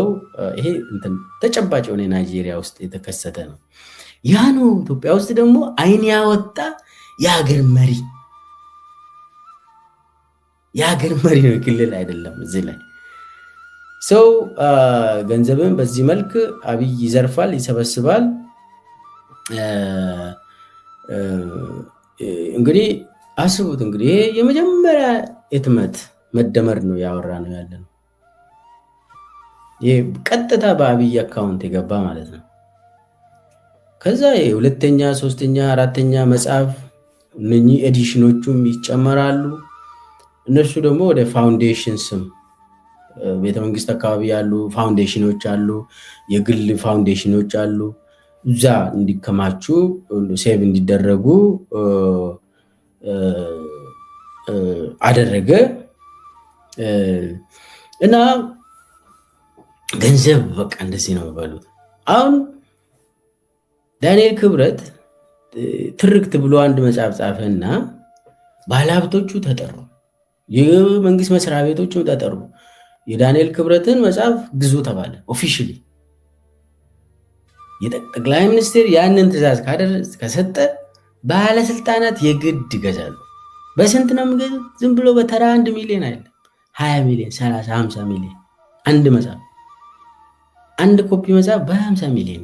ይሄ እንትን ተጨባጭ የሆነ ናይጄሪያ ውስጥ የተከሰተ ነው። ያ ነው ኢትዮጵያ ውስጥ ደግሞ አይን ያወጣ የሀገር መሪ ነው፣ ክልል አይደለም። እዚህ ላይ ሰው ገንዘብን በዚህ መልክ አብይ ይዘርፋል፣ ይሰበስባል። እንግዲህ አስቡት እንግዲህ ይሄ የመጀመሪያ ህትመት መደመር ነው ያወራ ነው ያለ ነው። ይሄ ቀጥታ በአብይ አካውንት የገባ ማለት ነው። ከዛ የሁለተኛ፣ ሶስተኛ፣ አራተኛ መጽሐፍ እነኚህ ኤዲሽኖቹም ይጨመራሉ። እነሱ ደግሞ ወደ ፋውንዴሽን ስም ቤተመንግስት አካባቢ ያሉ ፋውንዴሽኖች አሉ፣ የግል ፋውንዴሽኖች አሉ። እዛ እንዲከማቹ ሴቭ እንዲደረጉ አደረገ እና ገንዘብ በቃ እንደዚህ ነው የሚባሉት። አሁን ዳንኤል ክብረት ትርክት ብሎ አንድ መጽሐፍ ጻፈና ባለሀብቶቹ ተጠሩ፣ የመንግስት መስሪያ ቤቶችም ተጠሩ። የዳንኤል ክብረትን መጽሐፍ ግዙ ተባለ። ኦፊሻሊ የጠቅላይ ሚኒስቴር ያንን ትእዛዝ ከሰጠ ባለስልጣናት የግድ ይገዛሉ። በስንት ነው የሚገዙት? ዝም ብሎ በተራ 1 ሚሊዮን አይደለም፣ 20 ሚሊዮን፣ 30፣ 50 ሚሊዮን አንድ መጽሐፍ፣ አንድ ኮፒ መጽሐፍ በ50 ሚሊዮን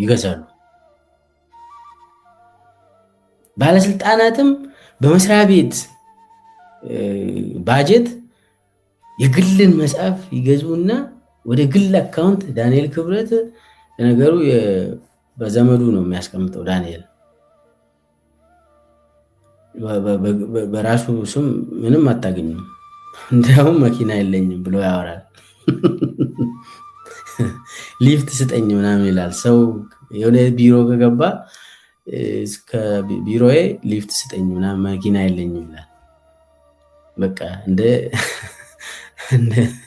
ይገዛሉ። ባለስልጣናትም በመስሪያ ቤት ባጀት የግልን መጽሐፍ ይገዙና ወደ ግል አካውንት ዳንኤል ክብረት ለነገሩ በዘመዱ ነው የሚያስቀምጠው። ዳንኤል በራሱ ስም ምንም አታገኝም፣ እንዲያውም መኪና የለኝም ብሎ ያወራል። ሊፍት ስጠኝ ምናምን ይላል። ሰው የሆነ ቢሮ ከገባ እስከ ቢሮዬ ሊፍት ስጠኝ ምናምን መኪና የለኝም ይላል። በቃ እንደ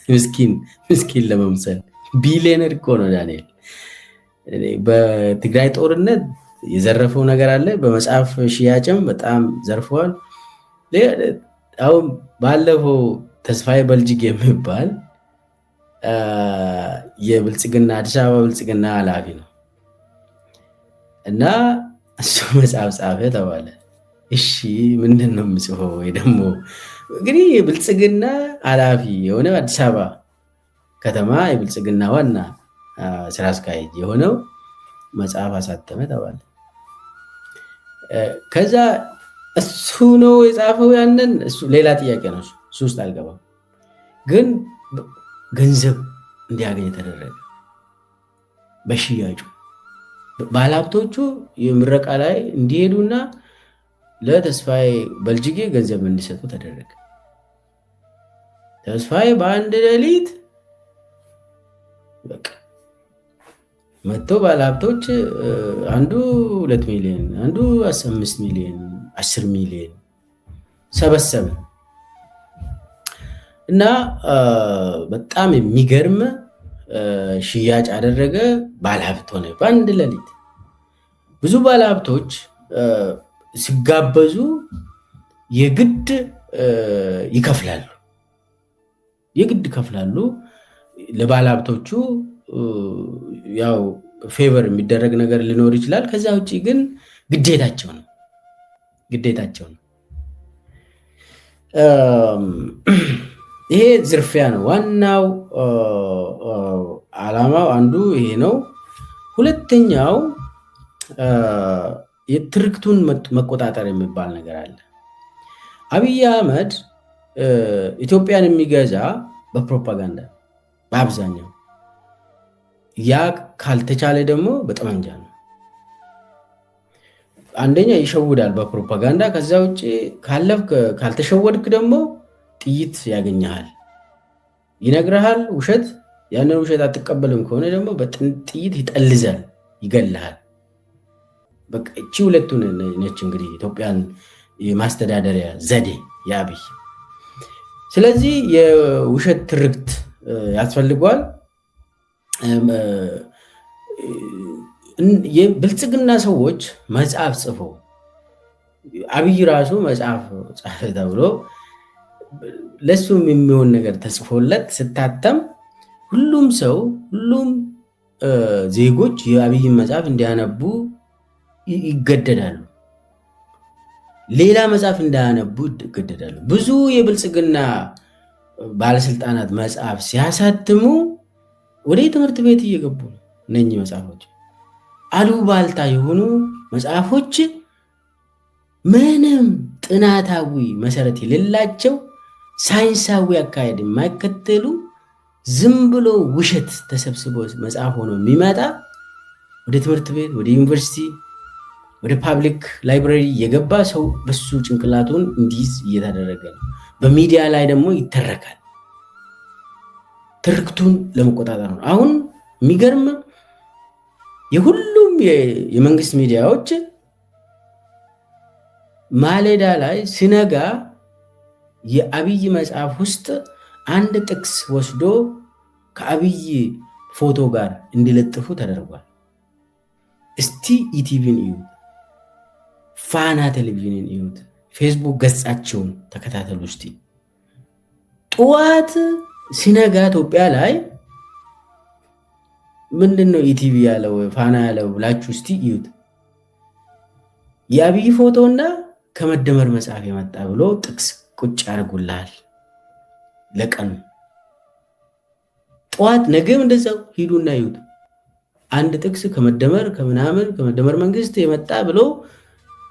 ምስኪን ለመምሰል ቢሊየነር እኮ ነው ዳንኤል። በትግራይ ጦርነት የዘረፈው ነገር አለ። በመጽሐፍ ሽያጭም በጣም ዘርፈዋል። አሁን ባለፈው ተስፋዬ በልጅግ የሚባል የብልጽግና አዲስ አበባ ብልጽግና ኃላፊ ነው እና እሱ መጽሐፍ ጻፈ ተባለ። እሺ ምንድን ነው የምጽፈው? ወይ ደግሞ እንግዲህ የብልጽግና ኃላፊ የሆነ አዲስ አበባ ከተማ የብልጽግና ዋና ስራ አስኪያጅ የሆነው መጽሐፍ አሳተመ ተባለ። ከዛ እሱ ነው የጻፈው ያንን። እሱ ሌላ ጥያቄ ነው፣ እሱ ውስጥ አልገባም። ግን ገንዘብ እንዲያገኝ ተደረገ በሽያጩ። ባለሀብቶቹ የምረቃ ላይ እንዲሄዱና ለተስፋዬ በልጅጌ ገንዘብ እንዲሰጡ ተደረገ። ተስፋዬ በአንድ ሌሊት በቃ መጥቶ ባለሀብቶች አንዱ 2 ሚሊዮን፣ አንዱ 5 ሚሊዮን፣ 10 ሚሊዮን ሰበሰበ እና በጣም የሚገርም ሽያጭ አደረገ። ባለሀብት ሆነ በአንድ ሌሊት። ብዙ ባለሀብቶች ሲጋበዙ የግድ ይከፍላሉ። ለባለሀብቶቹ ያው ፌቨር የሚደረግ ነገር ሊኖር ይችላል። ከዛ ውጭ ግን ግዴታቸው ነው። ይሄ ዝርፊያ ነው። ዋናው ዓላማው አንዱ ይሄ ነው። ሁለተኛው የትርክቱን መቆጣጠር የሚባል ነገር አለ። አብይ አህመድ ኢትዮጵያን የሚገዛ በፕሮፓጋንዳ በአብዛኛው፣ ያ ካልተቻለ ደግሞ በጠመንጃ ነው። አንደኛ ይሸውዳል በፕሮፓጋንዳ። ከዛ ውጭ ካልተሸወድክ ደግሞ ጥይት ያገኘሃል፣ ይነግረሃል ውሸት። ያንን ውሸት አትቀበልም ከሆነ ደግሞ በጥይት ይጠልዛል፣ ይገልሃል። በቃ እቺ ሁለቱ ነች እንግዲህ ኢትዮጵያን የማስተዳደሪያ ዘዴ የአብይ። ስለዚህ የውሸት ትርክት ያስፈልገዋል። የብልጽግና ሰዎች መጽሐፍ ጽፎ አብይ ራሱ መጽሐፍ ጻፈ ተብሎ ለሱም የሚሆን ነገር ተጽፎለት ስታተም ሁሉም ዜጎች የአብይን መጽሐፍ እንዲያነቡ ይገደዳሉ። ሌላ መጽሐፍ እንዳያነቡ ይገደዳሉ። ብዙ የብልጽግና ባለስልጣናት መጽሐፍ ሲያሳትሙ ወደ ትምህርት ቤት እየገቡ ነው። እነኚህ መጽሐፎች አሉባልታ የሆኑ መጽሐፎች፣ ምንም ጥናታዊ መሰረት የሌላቸው፣ ሳይንሳዊ አካሄድ የማይከተሉ ዝም ብሎ ውሸት ተሰብስቦ መጽሐፍ ሆኖ የሚመጣ ወደ ትምህርት ቤት ወደ ዩኒቨርሲቲ ወደ ፓብሊክ ላይብራሪ የገባ ሰው በሱ ጭንቅላቱን እንዲይዝ እየተደረገ ነው። በሚዲያ ላይ ደግሞ ይተረካል። ትርክቱን ለመቆጣጠር ነው። አሁን የሚገርም የሁሉም የመንግስት ሚዲያዎች ማለዳ ላይ ሲነጋ የአብይ መጽሐፍ ውስጥ አንድ ጥቅስ ወስዶ ከአብይ ፎቶ ጋር እንዲለጥፉ ተደርጓል። እስቲ ኢቲቪን እዩት፣ ፋና ቴሌቪዥንን እዩት፣ ፌስቡክ ገጻቸውን ተከታተሉ። እስቲ ጠዋት ሲነጋ ኢትዮጵያ ላይ ምንድነው ኢቲቪ ያለው ፋና ያለው ብላችሁ እስቲ እዩት። የአብይ ፎቶና ከመደመር መጽሐፍ የመጣ ብሎ ጥቅስ ቁጭ ያደርጉልሃል ለቀኑ። ጠዋት ነገም እንደዛው ሂዱና ይዩት። አንድ ጥቅስ ከመደመር ከምናምን ከመደመር መንግስት የመጣ ብሎ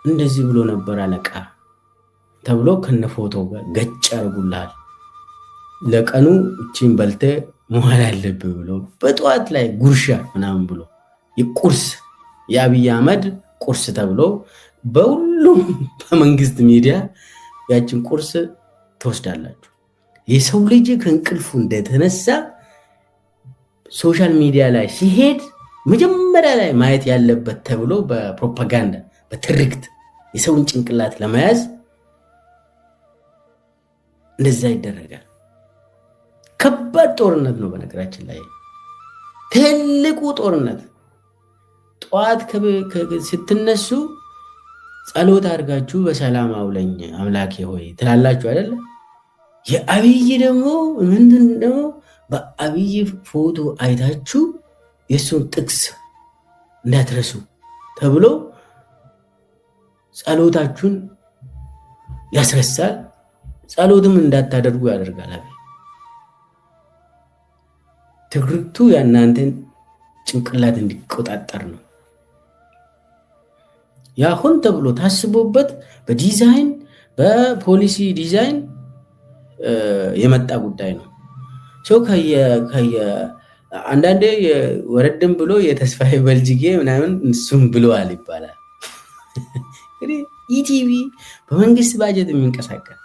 እንደዚህ ብሎ ነበር አለቃ ተብሎ ከነፎቶ ጋር ገጭ ያደርጉልሃል። ለቀኑ እቺን በልተ መዋል አለብህ ብሎ በጠዋት ላይ ጉርሻ ምናምን ብሎ የቁርስ የአብይ አህመድ ቁርስ ተብሎ በሁሉም በመንግስት ሚዲያ ያችን ቁርስ ትወስዳላችሁ። የሰው ልጅ ከእንቅልፉ እንደተነሳ ሶሻል ሚዲያ ላይ ሲሄድ መጀመሪያ ላይ ማየት ያለበት ተብሎ በፕሮፓጋንዳ በትርክት የሰውን ጭንቅላት ለመያዝ እንደዛ ይደረጋል። ከባድ ጦርነት ነው በነገራችን ላይ ትልቁ ጦርነት። ጠዋት ስትነሱ ጸሎት አድርጋችሁ በሰላም አውለኝ አምላኬ ሆይ ትላላችሁ አይደለ? የአብይ ደግሞ ምንድነው? በአብይ ፎቶ አይታችሁ የሱን ጥቅስ እንዳትረሱ ተብሎ ጸሎታችሁን ያስረሳል። ጸሎትም እንዳታደርጉ ያደርጋል። አብይ ትርክቱ የእናንተን ጭንቅላት እንዲቆጣጠር ነው። ያ ሆን ተብሎ ታስቦበት በዲዛይን በፖሊሲ ዲዛይን የመጣ ጉዳይ ነው። ሰው አንዳንዴ ወረድም ብሎ የተስፋዬ በልጅጌ ምናምን እሱም ብለዋል ይባላል። እንግዲህ ኢቲቪ በመንግስት ባጀት የሚንቀሳቀስ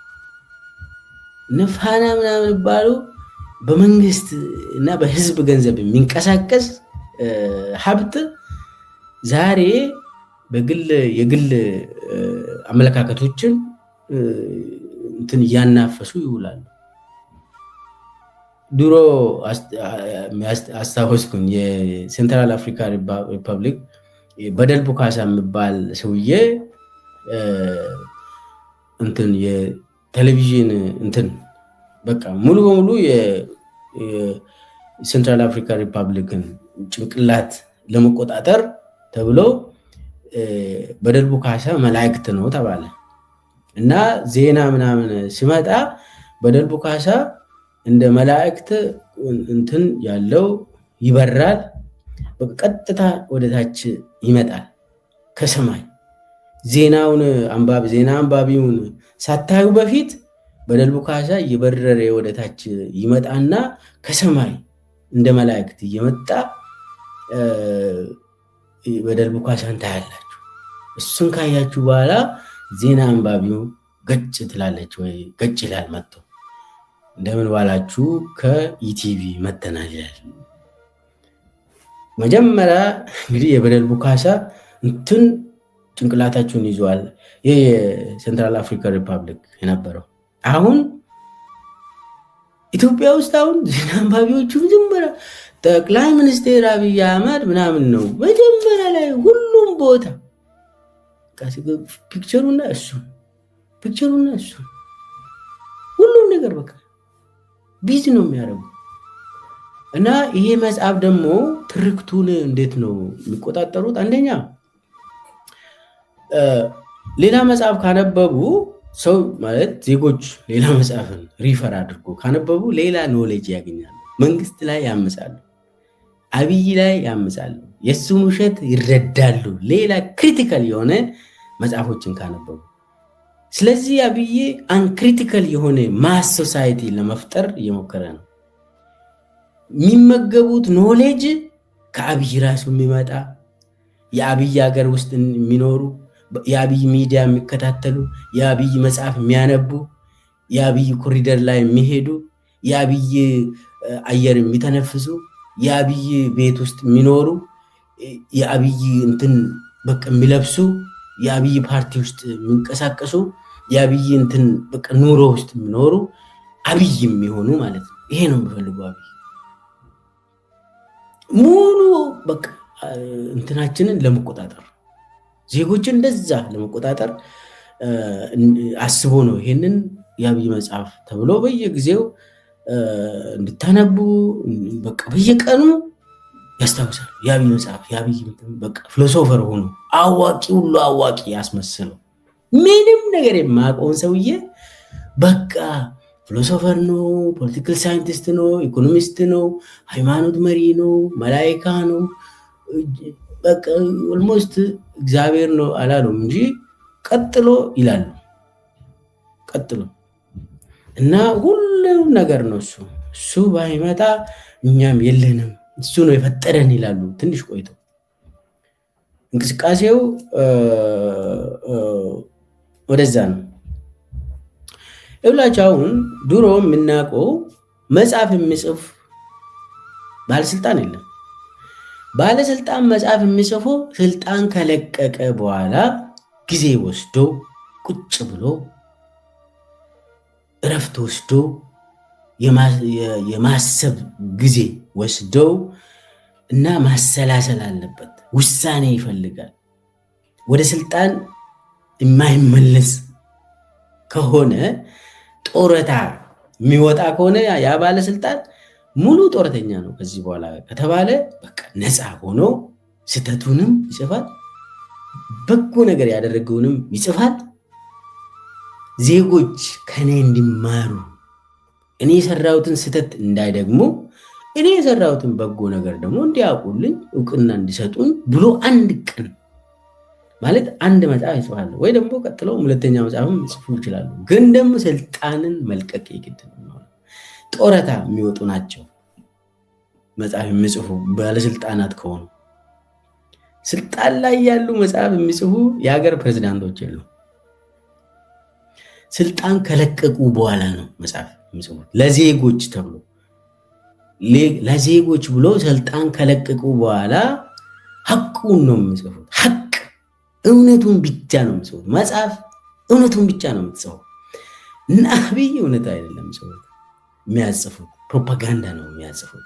ነፋና ምናምን ይባሉ በመንግስት እና በህዝብ ገንዘብ የሚንቀሳቀስ ሀብት ዛሬ የግል አመለካከቶችን እንትን እያናፈሱ ይውላሉ። ድሮ አስታወስኩኝ የሴንትራል አፍሪካ ሪፐብሊክ በደል ቡካሳ የሚባል ሰውዬ እንትን የቴሌቪዥን እንትን በቃ ሙሉ በሙሉ የሴንትራል አፍሪካ ሪፐብሊክን ጭንቅላት ለመቆጣጠር ተብሎ በደል ቡካሳ መላእክት ነው ተባለ እና ዜና ምናምን ሲመጣ በደል ቡካሳ እንደ መላእክት እንትን ያለው ይበራል፣ በቀጥታ ወደታች ይመጣል ከሰማይ። ዜና አንባቢውን ሳታዩ በፊት በደል ቡካሳ እየበረረ ወደታች ይመጣና ከሰማይ እንደ መላእክት እየመጣ በደል ቡካሳን ታያላችሁ። እሱን ካያችሁ በኋላ ዜና አንባቢው ገጭ ትላለች ወይ ገጭ ይላል መጥቶ እንደምን ዋላችሁ ከኢቲቪ መተናል ይላል። መጀመሪያ እንግዲህ የበደል ቡካሳ እንትን ጭንቅላታችሁን ይዟል። ይህ የሴንትራል አፍሪካ ሪፐብሊክ የነበረው አሁን ኢትዮጵያ ውስጥ አሁን ዜና አንባቢዎቹ መጀመሪያ ጠቅላይ ሚኒስትር አብይ አህመድ ምናምን ነው መጀመሪያ ላይ ሁሉም ቦታ ፒክቸሩና እሱ ሁሉም ነገር በቃ ቢዚ ነው የሚያደርጉ እና ይሄ መጽሐፍ ደግሞ ትርክቱን እንዴት ነው የሚቆጣጠሩት? አንደኛ ሌላ መጽሐፍ ካነበቡ ሰው ማለት ዜጎች ሌላ መጽሐፍን ሪፈር አድርጎ ካነበቡ ሌላ ኖሌጅ ያገኛሉ። መንግስት ላይ ያምጻሉ፣ አብይ ላይ ያምጻሉ፣ የእሱን ውሸት ይረዳሉ። ሌላ ክሪቲካል የሆነ መጽሐፎችን ካነበቡ። ስለዚህ አብይ አንክሪቲካል የሆነ ማስ ሶሳይቲ ለመፍጠር እየሞከረ ነው። የሚመገቡት ኖሌጅ ከአብይ ራሱ የሚመጣ የአብይ ሀገር ውስጥ የሚኖሩ የአብይ ሚዲያ የሚከታተሉ የአብይ መጽሐፍ የሚያነቡ የአብይ ኮሪደር ላይ የሚሄዱ የአብይ አየር የሚተነፍሱ የአብይ ቤት ውስጥ የሚኖሩ የአብይ እንትን በቃ የሚለብሱ የአብይ ፓርቲ ውስጥ የሚንቀሳቀሱ የአብይ እንትን በቃ ኑሮ ውስጥ የሚኖሩ አብይ የሚሆኑ ማለት ነው። ይሄ ነው የሚፈልገው አብይ ሙሉ በቃ እንትናችንን ለመቆጣጠር ዜጎችን እንደዛ ለመቆጣጠር አስቦ ነው ይሄንን የአብይ መጽሐፍ ተብሎ በየጊዜው እንድታነቡ በቃ በየቀኑ ያስታውሳል። የአብይ መጽሐፍ የአብይ በቃ ፊሎሶፈር ሆኖ አዋቂ ሁሉ አዋቂ ያስመስለው ምንም ነገር የማያውቀውን ሰውዬ በቃ ፊሎሶፈር ነው፣ ፖለቲካል ሳይንቲስት ነው፣ ኢኮኖሚስት ነው፣ ሃይማኖት መሪ ነው፣ መላይካ ነው፣ በቃ ኦልሞስት እግዚአብሔር ነው አላለም እንጂ ቀጥሎ ይላሉ። ቀጥሎ እና ሁሉም ነገር ነው እሱ ባይመጣ እኛም የለንም እሱ ነው የፈጠረን ይላሉ። ትንሽ ቆይተው እንቅስቃሴው ወደዛ ነው። ይኸውላችሁ አሁን ድሮ የምናውቀው መጽሐፍ የሚጽፍ ባለስልጣን የለም። ባለስልጣን መጽሐፍ የሚጽፈው ስልጣን ከለቀቀ በኋላ ጊዜ ወስዶ ቁጭ ብሎ እረፍት ወስዶ የማሰብ ጊዜ ወስደው እና ማሰላሰል አለበት። ውሳኔ ይፈልጋል። ወደ ስልጣን የማይመለስ ከሆነ ጡረታ የሚወጣ ከሆነ ያ ባለስልጣን ሙሉ ጡረተኛ ነው ከዚህ በኋላ ከተባለ በቃ ነፃ ሆኖ ስህተቱንም ይጽፋል፣ በጎ ነገር ያደረገውንም ይጽፋል። ዜጎች ከኔ እንዲማሩ እኔ የሰራሁትን ስህተት እንዳይደግሙ እኔ የሰራሁትን በጎ ነገር ደግሞ እንዲያውቁልኝ እውቅና እንዲሰጡኝ ብሎ አንድ ቀን ማለት አንድ መጽሐፍ ይጽፋል ወይ ደግሞ ቀጥለው ሁለተኛ መጽሐፍም ይጽፉ ይችላሉ። ግን ደግሞ ስልጣንን መልቀቅ የግድ ነው። ጡረታ የሚወጡ ናቸው መጽሐፍ የሚጽፉ ባለስልጣናት ከሆኑ። ስልጣን ላይ ያሉ መጽሐፍ የሚጽፉ የሀገር ፕሬዝዳንቶች የሉ። ስልጣን ከለቀቁ በኋላ ነው መጽሐፍ የሚጽፉት ለዜጎች ተብሎ ለዜጎች ብሎ ስልጣን ከለቀቁ በኋላ ሐቁን ነው የሚጽፉት። ሐቅ እውነቱን ብቻ ነው የሚጽፉት። መጽሐፍ እውነቱን ብቻ ነው የምትጽፈው እና አብይ እውነት አይደለም ሰዎች የሚያጽፉት ፕሮፓጋንዳ ነው የሚያጽፉት።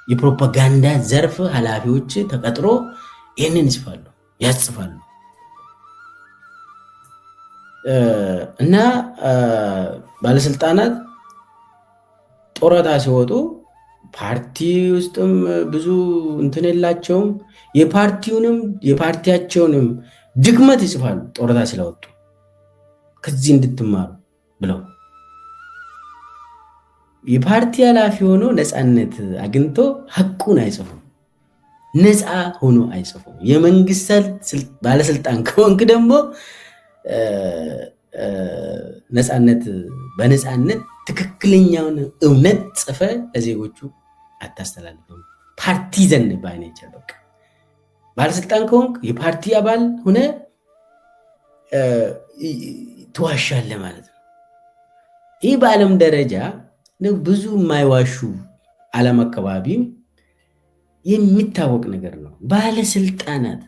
የፕሮፓጋንዳ ዘርፍ ኃላፊዎች ተቀጥሮ ይህንን ይጽፋሉ ያጽፋሉ። እና ባለስልጣናት ጡረታ ሲወጡ ፓርቲ ውስጥም ብዙ እንትን የላቸውም። የፓርቲያቸውንም ድክመት ይጽፋሉ ጡረታ ስለወጡ ከዚህ እንድትማሩ ብለው። የፓርቲ ኃላፊ ሆኖ ነፃነት አግኝቶ ሐቁን አይጽፉም፣ ነፃ ሆኖ አይጽፉም። የመንግስት ባለስልጣን ከሆንክ ደግሞ በነፃነት ትክክለኛውን እውነት ጽፈ ለዜጎቹ አታስተላልፍም። ፓርቲዘን ባይ ኔቸር በቃ ባለስልጣን ከሆንክ የፓርቲ አባል ሆነ ትዋሻለህ ማለት ነው። ይህ በዓለም ደረጃ ብዙ የማይዋሹ ዓለም አካባቢ የሚታወቅ ነገር ነው። ባለስልጣናት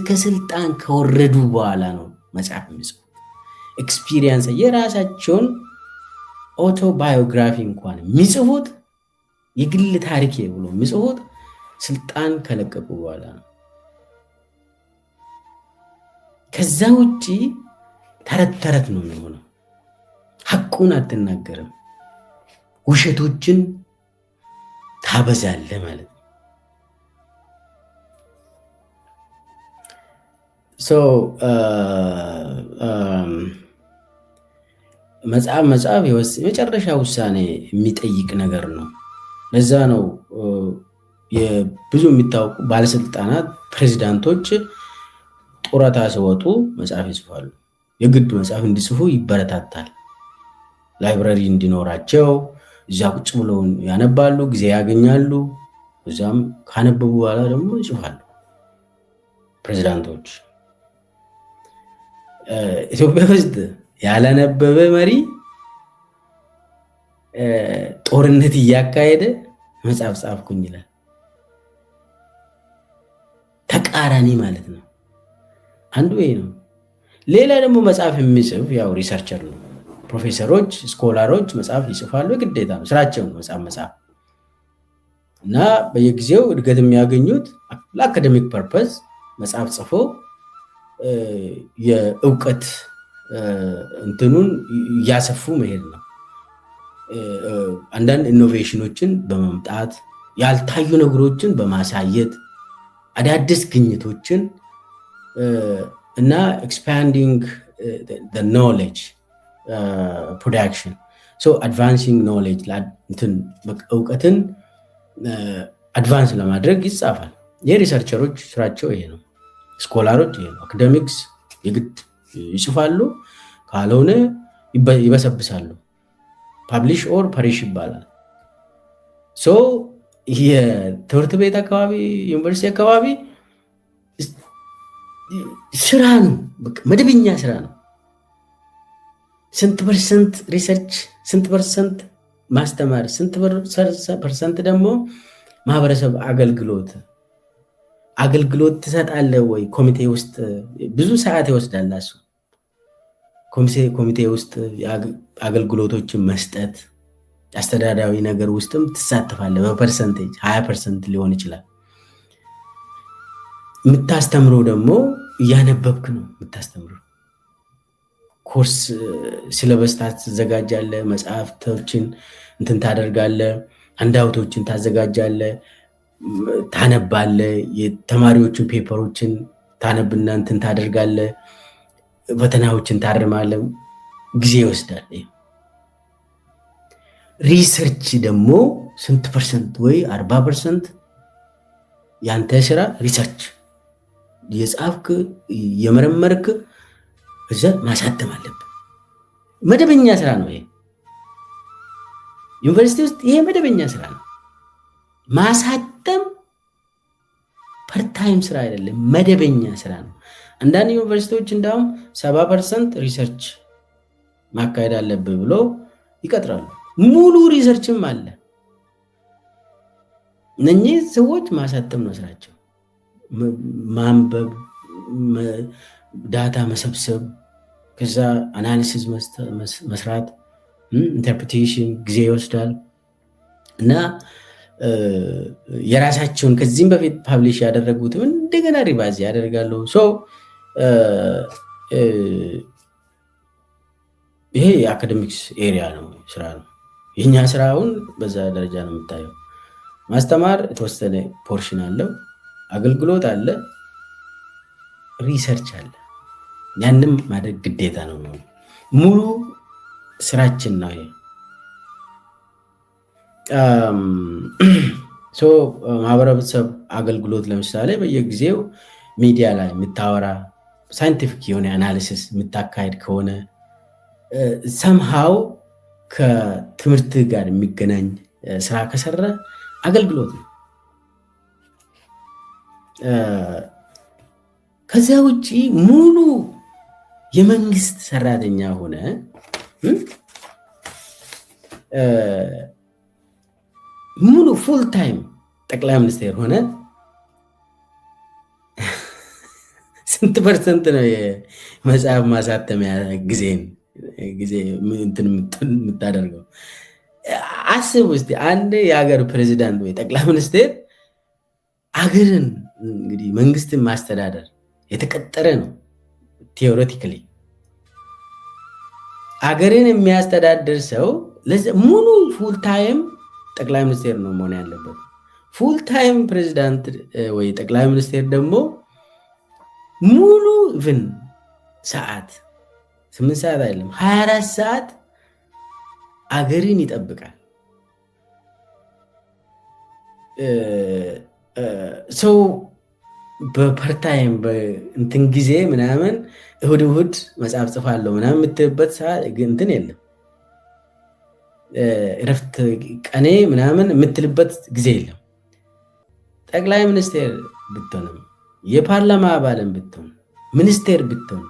ከስልጣን ከወረዱ በኋላ ነው መጽሐፍ የሚጽፉት። ኤክስፒሪየንስ የራሳቸውን ኦቶባዮግራፊ እንኳን የሚጽፉት የግል ታሪክ ብሎ የሚጽፉት ስልጣን ከለቀቁ በኋላ ነው። ከዛ ውጭ ተረት ተረት ነው የሚሆነው። ሐቁን አትናገርም፣ ውሸቶችን ታበዛለህ ማለት ነው። መጽሐፍ የመጨረሻ ውሳኔ የሚጠይቅ ነገር ነው። ለዛ ነው ብዙ የሚታወቁ ባለስልጣናት ፕሬዚዳንቶች ጡረታ ሲወጡ መጽሐፍ ይጽፋሉ። የግድ መጽሐፍ እንዲጽፉ ይበረታታል። ላይብረሪ እንዲኖራቸው እዛ ቁጭ ብለው ያነባሉ፣ ጊዜ ያገኛሉ። እዛም ካነበቡ በኋላ ደግሞ ይጽፋሉ። ፕሬዚዳንቶች። ኢትዮጵያ ውስጥ ያላነበበ መሪ ጦርነት እያካሄደ መጽሐፍ ጻፍኩኝ ይላል። ተቃራኒ ማለት ነው። አንዱ ይሄ ነው። ሌላ ደግሞ መጽሐፍ የሚጽፍ ያው ሪሰርቸር ነው። ፕሮፌሰሮች፣ ስኮላሮች መጽሐፍ ይጽፋሉ፣ ግዴታ ነው፣ ስራቸው ነው መጽሐፍ እና በየጊዜው እድገት የሚያገኙት ለአካደሚክ ፐርፐዝ መጽሐፍ ጽፎ የእውቀት እንትኑን እያሰፉ መሄድ ነው። አንዳንድ ኢኖቬሽኖችን በመምጣት ያልታዩ ነገሮችን በማሳየት አዳዲስ ግኝቶችን እና ኤክስፓንዲንግ ኖሌጅ ፕሮዳክሽን አድቫንሲንግ ኖሌጅ እውቀትን አድቫንስ ለማድረግ ይጻፋል። የሪሰርቸሮች ስራቸው ይሄ ነው። ስኮላሮች ይሄ ነው። አካደሚክስ የግድ ይጽፋሉ፣ ካልሆነ ይበሰብሳሉ። ፓብሊሽ ኦር ፐሪሽ ይባላል። የትምህርት ቤት አካባቢ፣ ዩኒቨርሲቲ አካባቢ ስራ ነው፣ መደበኛ ስራ ነው። ስንት ፐርሰንት ሪሰርች፣ ስንት ፐርሰንት ማስተማር፣ ስንት ፐርሰንት ደግሞ ማህበረሰብ አገልግሎት ትሰጣለህ ወይ? ኮሚቴ ውስጥ ብዙ ሰዓት ይወስዳል። እሱ ኮሚቴ ውስጥ አገልግሎቶችን መስጠት፣ አስተዳዳሪ ነገር ውስጥም ትሳተፋለህ። በፐርሰንቴጅ 20% ሊሆን ይችላል። የምታስተምረው ደግሞ እያነበብክ ነው የምታስተምረው። ኮርስ ሲለበስ ታዘጋጃለህ፣ መጽሐፍቶችን እንትን ታደርጋለህ፣ አንዳውቶችን ታዘጋጃለህ፣ ታነባለህ፣ የተማሪዎችን ፔፐሮችን ታነብና እንትን ታደርጋለህ፣ ፈተናዎችን ታርማለህ። ጊዜ ይወስዳል። ሪሰርች ደግሞ ስንት ፐርሰንት ወይ 40% ያንተ ስራ ሪሰርች የጻፍክ የመረመርክ እዛ ማሳተም አለብህ። መደበኛ ስራ ነው ይሄ። ዩኒቨርሲቲ ውስጥ ይሄ መደበኛ ስራ ነው። ማሳተም ፐርታይም ስራ አይደለም፣ መደበኛ ስራ ነው። አንዳንድ ዩኒቨርሲቲዎች እንዳውም 70% ሪሰርች ማካሄድ አለብህ ብሎ ይቀጥራሉ። ሙሉ ሪሰርችም አለ። እነኚህ ሰዎች ማሳተም ነው ስራቸው። ማንበብ፣ ዳታ መሰብሰብ፣ ከዛ አናሊሲስ መስራት፣ ኢንተርፕሬቴሽን ጊዜ ይወስዳል እና የራሳቸውን ከዚህም በፊት ፓብሊሽ ያደረጉትም እንደገና ሪቫይዝ ያደርጋሉ። ይሄ የአካደሚክስ ኤሪያ ነው፣ ስራ ነው። የኛ ስራውን በዛ ደረጃ ነው የምታየው። ማስተማር የተወሰነ ፖርሽን አለው፣ አገልግሎት አለ፣ ሪሰርች አለ። ያንም ማድረግ ግዴታ ነው። ሙሉ ስራችን ነው ይሄ። ማህበረሰብ አገልግሎት ለምሳሌ በየጊዜው ሚዲያ ላይ የምታወራ ሳይንቲፊክ የሆነ አናሊሲስ የምታካሄድ ከሆነ ሰምሃው ከትምህርት ጋር የሚገናኝ ስራ ከሰራ አገልግሎት ነው። ከዚያ ውጭ ሙሉ የመንግስት ሰራተኛ ሆነ ሙሉ ፉል ታይም ጠቅላይ ሚኒስቴር ሆነ ስንት ፐርሰንት ነው የመጽሐፍ ማሳተሚያ ጊዜ እንትን የምታደርገው? አስብ ውስጥ አንድ የሀገር ፕሬዚዳንት ወይ ጠቅላይ ሚኒስቴር አገርን እንግዲህ መንግስትን ማስተዳደር የተቀጠረ ነው። ቴዎሬቲካሊ አገርን የሚያስተዳድር ሰው ሙሉ ፉል ታይም ጠቅላይ ሚኒስቴር ነው መሆን ያለበት። ፉል ታይም ፕሬዚዳንት ወይ ጠቅላይ ሚኒስቴር ደግሞ ሙሉ ኢቭን ሰዓት 8 ሰዓት አይደለም 24 ሰዓት አገርን ይጠብቃል። ሰው በፐርታይም በእንትን ጊዜ ምናምን እሁድ መጽሐፍ ጽፋለሁ ምናምን የምትልበት እንትን የለም። እረፍት ቀኔ ምናምን የምትልበት ጊዜ የለም። ጠቅላይ ሚኒስቴር ብትሆንም የፓርላማ አባልን ብትሆን ሚኒስቴር ብትሆን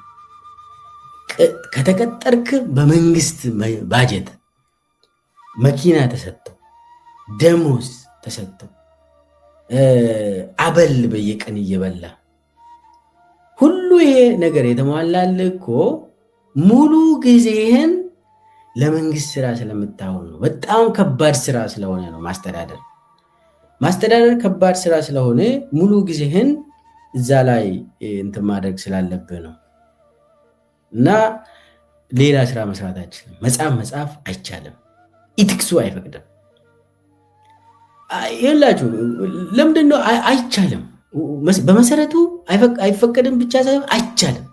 ከተቀጠርክ በመንግስት ባጀት መኪና ተሰጥተው ደሞዝ ተሰጥተው አበል በየቀን እየበላ ሁሉ ይሄ ነገር የተሟላልህ እኮ ሙሉ ጊዜህን ለመንግስት ስራ ስለምታውል ነው። በጣም ከባድ ስራ ስለሆነ ነው ማስተዳደር ከባድ ስራ ስለሆነ ሙሉ ጊዜህን እዛ ላይ እንትን ማድረግ ስላለብህ ነው። እና ሌላ ስራ መስራት አይችልም። መጽሐፍ አይቻልም። ኢቲክሱ አይፈቅድም። ይላችሁ ለምንድነው አይቻልም? በመሰረቱ አይፈቀድም ብቻ ሳይሆን አይቻልም።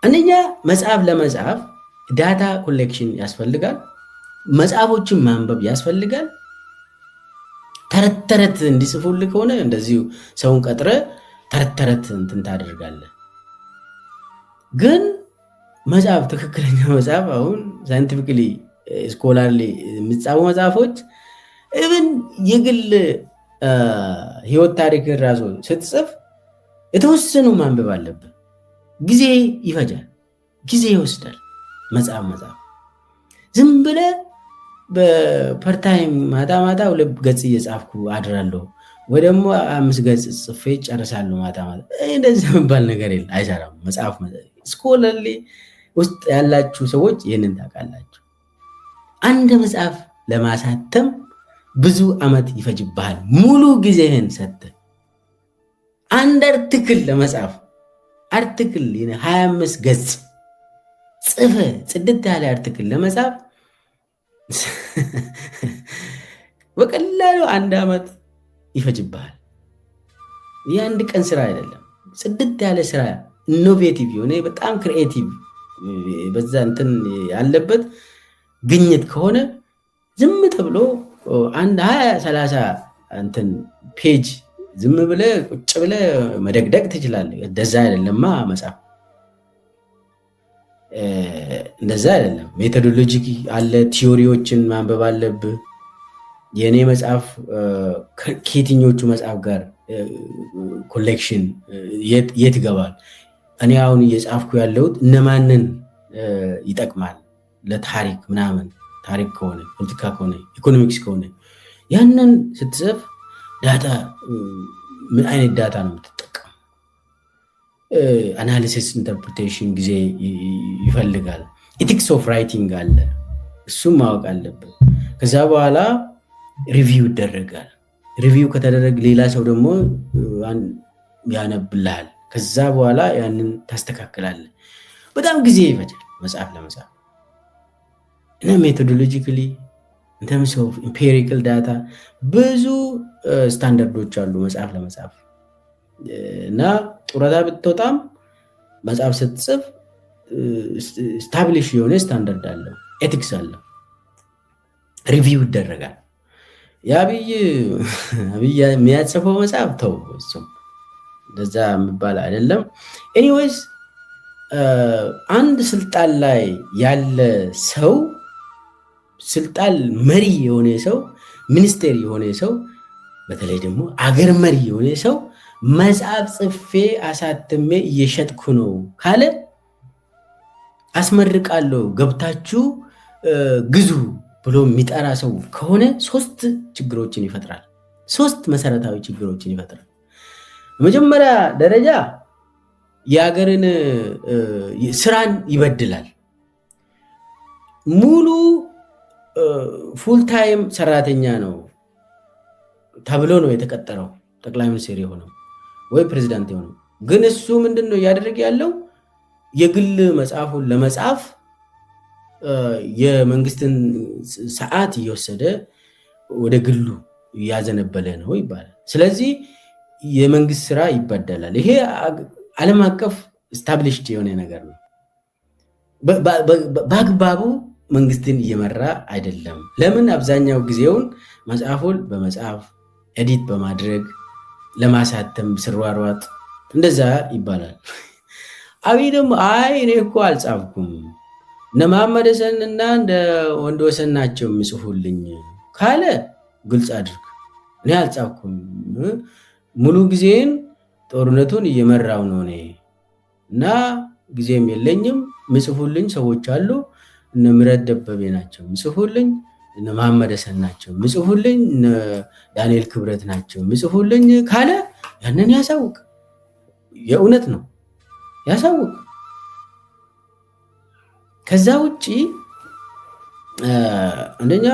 አንደኛ መጽሐፍ ለመጽሐፍ ዳታ ኮሌክሽን ያስፈልጋል። መጽሐፎችን ማንበብ ያስፈልጋል። ተረት እንዲጽፉልህ ከሆነ እንደዚሁ ሰውን ቀጥረ ተረት እንትን ታደርጋለህ። ግን መጽሐፍ ትክክለኛ መጽሐፍ አሁን ሳይንቲፊክሊ ስኮላርሊ የሚጻፉ መጽሐፎች ኢቭን የግል ህይወት ታሪክን ራሱ ስትጽፍ የተወሰኑ ማንበብ አለብን። ጊዜ ይፈጃል፣ ጊዜ ይወስዳል። መጽሐፍ ዝም ብለህ በፐርታይም ማታ 2 ገጽ እየጻፍኩ አድራለሁ ወይ ደግሞ 5 ገጽ ጽፌ ጨርሳለሁ ማታ። እንደዚህ የሚባል ነገር የለም፣ አይሰራም። መጽሐፍ ስኮላርሊ ውስጥ ያላችሁ ሰዎች ይህንን ታውቃላችሁ። አንድ መጽሐፍ ለማሳተም ብዙ ዓመት ይፈጅብሃል። ሙሉ ጊዜህን ሰጥተህ አንድ አርቲክል ለመጻፍ 25 ገጽ ጽፈህ ጽድት ያለ አርቲክል ለመጻፍ በቀላሉ 1 ዓመት ይፈጅብሃል። የአንድ ቀን ስራ አይደለም። ጽድት ያለ ስራ ኢኖቬቲቭ የሆነ በጣም ክሪኤቲቭ በዛ እንትን ያለበት ግኝት ከሆነ ዝም ተብሎ 20-30 እንትን ፔጅ ዝም ብለህ ቁጭ ብለህ መደግደግ ትችላለህ። እንደዛ አይደለማ መጽሐፍ፣ እንደዛ አይደለም። ሜቶዶሎጂ አለ፣ ቲዮሪዎችን ማንበብ አለብህ። የእኔ መጽሐፍ ከየትኞቹ መጽሐፍ ጋር ኮሌክሽን የት ይገባል? እኔ አሁን እየጻፍኩ ያለሁት እነማንን ይጠቅማል? ለታሪክ ምናምን፣ ታሪክ ከሆነ ፖለቲካ ከሆነ ኢኮኖሚክስ ከሆነ ያንን ስትጽፍ ዳታ ምን አይነት ዳታ ነው የምትጠቀም? አናሊሲስ ኢንተርፕሪቴሽን ጊዜ ይፈልጋል። ኢቲክስ ኦፍ ራይቲንግ አለ፣ እሱም ማወቅ አለብን። ከዛ በኋላ ሪቪው ይደረጋል። ሪቪው ከተደረገ ሌላ ሰው ደግሞ ያነብልሃል። ከዛ በኋላ ያንን ታስተካክላለህ። በጣም ጊዜ ይፈጃል መጽሐፍ ለመጻፍ እና ሜቶዶሎጂካሊ ኢንተርምስ ኦፍ ኢምፔሪካል ዳታ ብዙ ስታንዳርዶች አሉ መጽሐፍ ለመጻፍ። እና ጡረታ ብትወጣም መጽሐፍ ስትጽፍ ስታብሊሽ የሆነ ስታንዳርድ አለው፣ ኤቲክስ አለው፣ ሪቪው ይደረጋል። የአብይ የሚያጽፈው መጽሐፍ ተው፣ እሱም እንደዛ የሚባል አይደለም። ኤኒዌይስ አንድ ስልጣን ላይ ያለ ሰው፣ ስልጣን መሪ የሆነ ሰው፣ ሚኒስቴር የሆነ ሰው፣ በተለይ ደግሞ አገር መሪ የሆነ ሰው መጽሐፍ ጽፌ አሳትሜ እየሸጥኩ ነው ካለ አስመርቃለሁ ገብታችሁ ግዙ ብሎ የሚጠራ ሰው ከሆነ 3 ችግሮችን ይፈጥራል። 3 መሰረታዊ ችግሮችን ይፈጥራል። በመጀመሪያ ደረጃ የሀገርን ስራን ይበድላል። ሙሉ ፉልታይም ሰራተኛ ነው ተብሎ ነው የተቀጠረው ጠቅላይ ሚኒስትር የሆነው ወይ ፕሬዚዳንት የሆነው። ግን እሱ ምንድነው እያደረገ ያለው? የግል መጽሐፉን ለመጻፍ የመንግስትን ሰዓት እየወሰደ ወደ ግሉ እያዘነበለ ነው ይባላል። ስለዚህ የመንግስት ስራ ይበደላል። ይሄ ዓለም አቀፍ ስታብሊሽድ የሆነ ነገር ነው። በአግባቡ መንግስትን እየመራ አይደለም። ለምን? አብዛኛው ጊዜውን መጽሐፉን በመጽሐፍ ኤዲት በማድረግ ለማሳተም ስሯሯጥ እንደዛ ይባላል። አብይ ደግሞ አይ እኔ እኮ አልጻፍኩም እነ መሐመድ ሀሰን እና እንደ ወንድወሰን ናቸው የሚጽፉልኝ ካለ ግልጽ አድርግ። እኔ አልጻፍኩም፣ ሙሉ ጊዜን ጦርነቱን እየመራው ነው እኔ እና ጊዜም የለኝም። ምጽፉልኝ ሰዎች አሉ። እነ ምረት ደበቤ ናቸው ምጽፉልኝ፣ እነ መሐመድ ሐሰን ናቸው ምጽፉልኝ፣ እነ ዳንኤል ክብረት ናቸው ምጽፉልኝ ካለ ያንን ያሳውቅ። የእውነት ነው ያሳውቅ። ከዛ ውጪ አንደኛ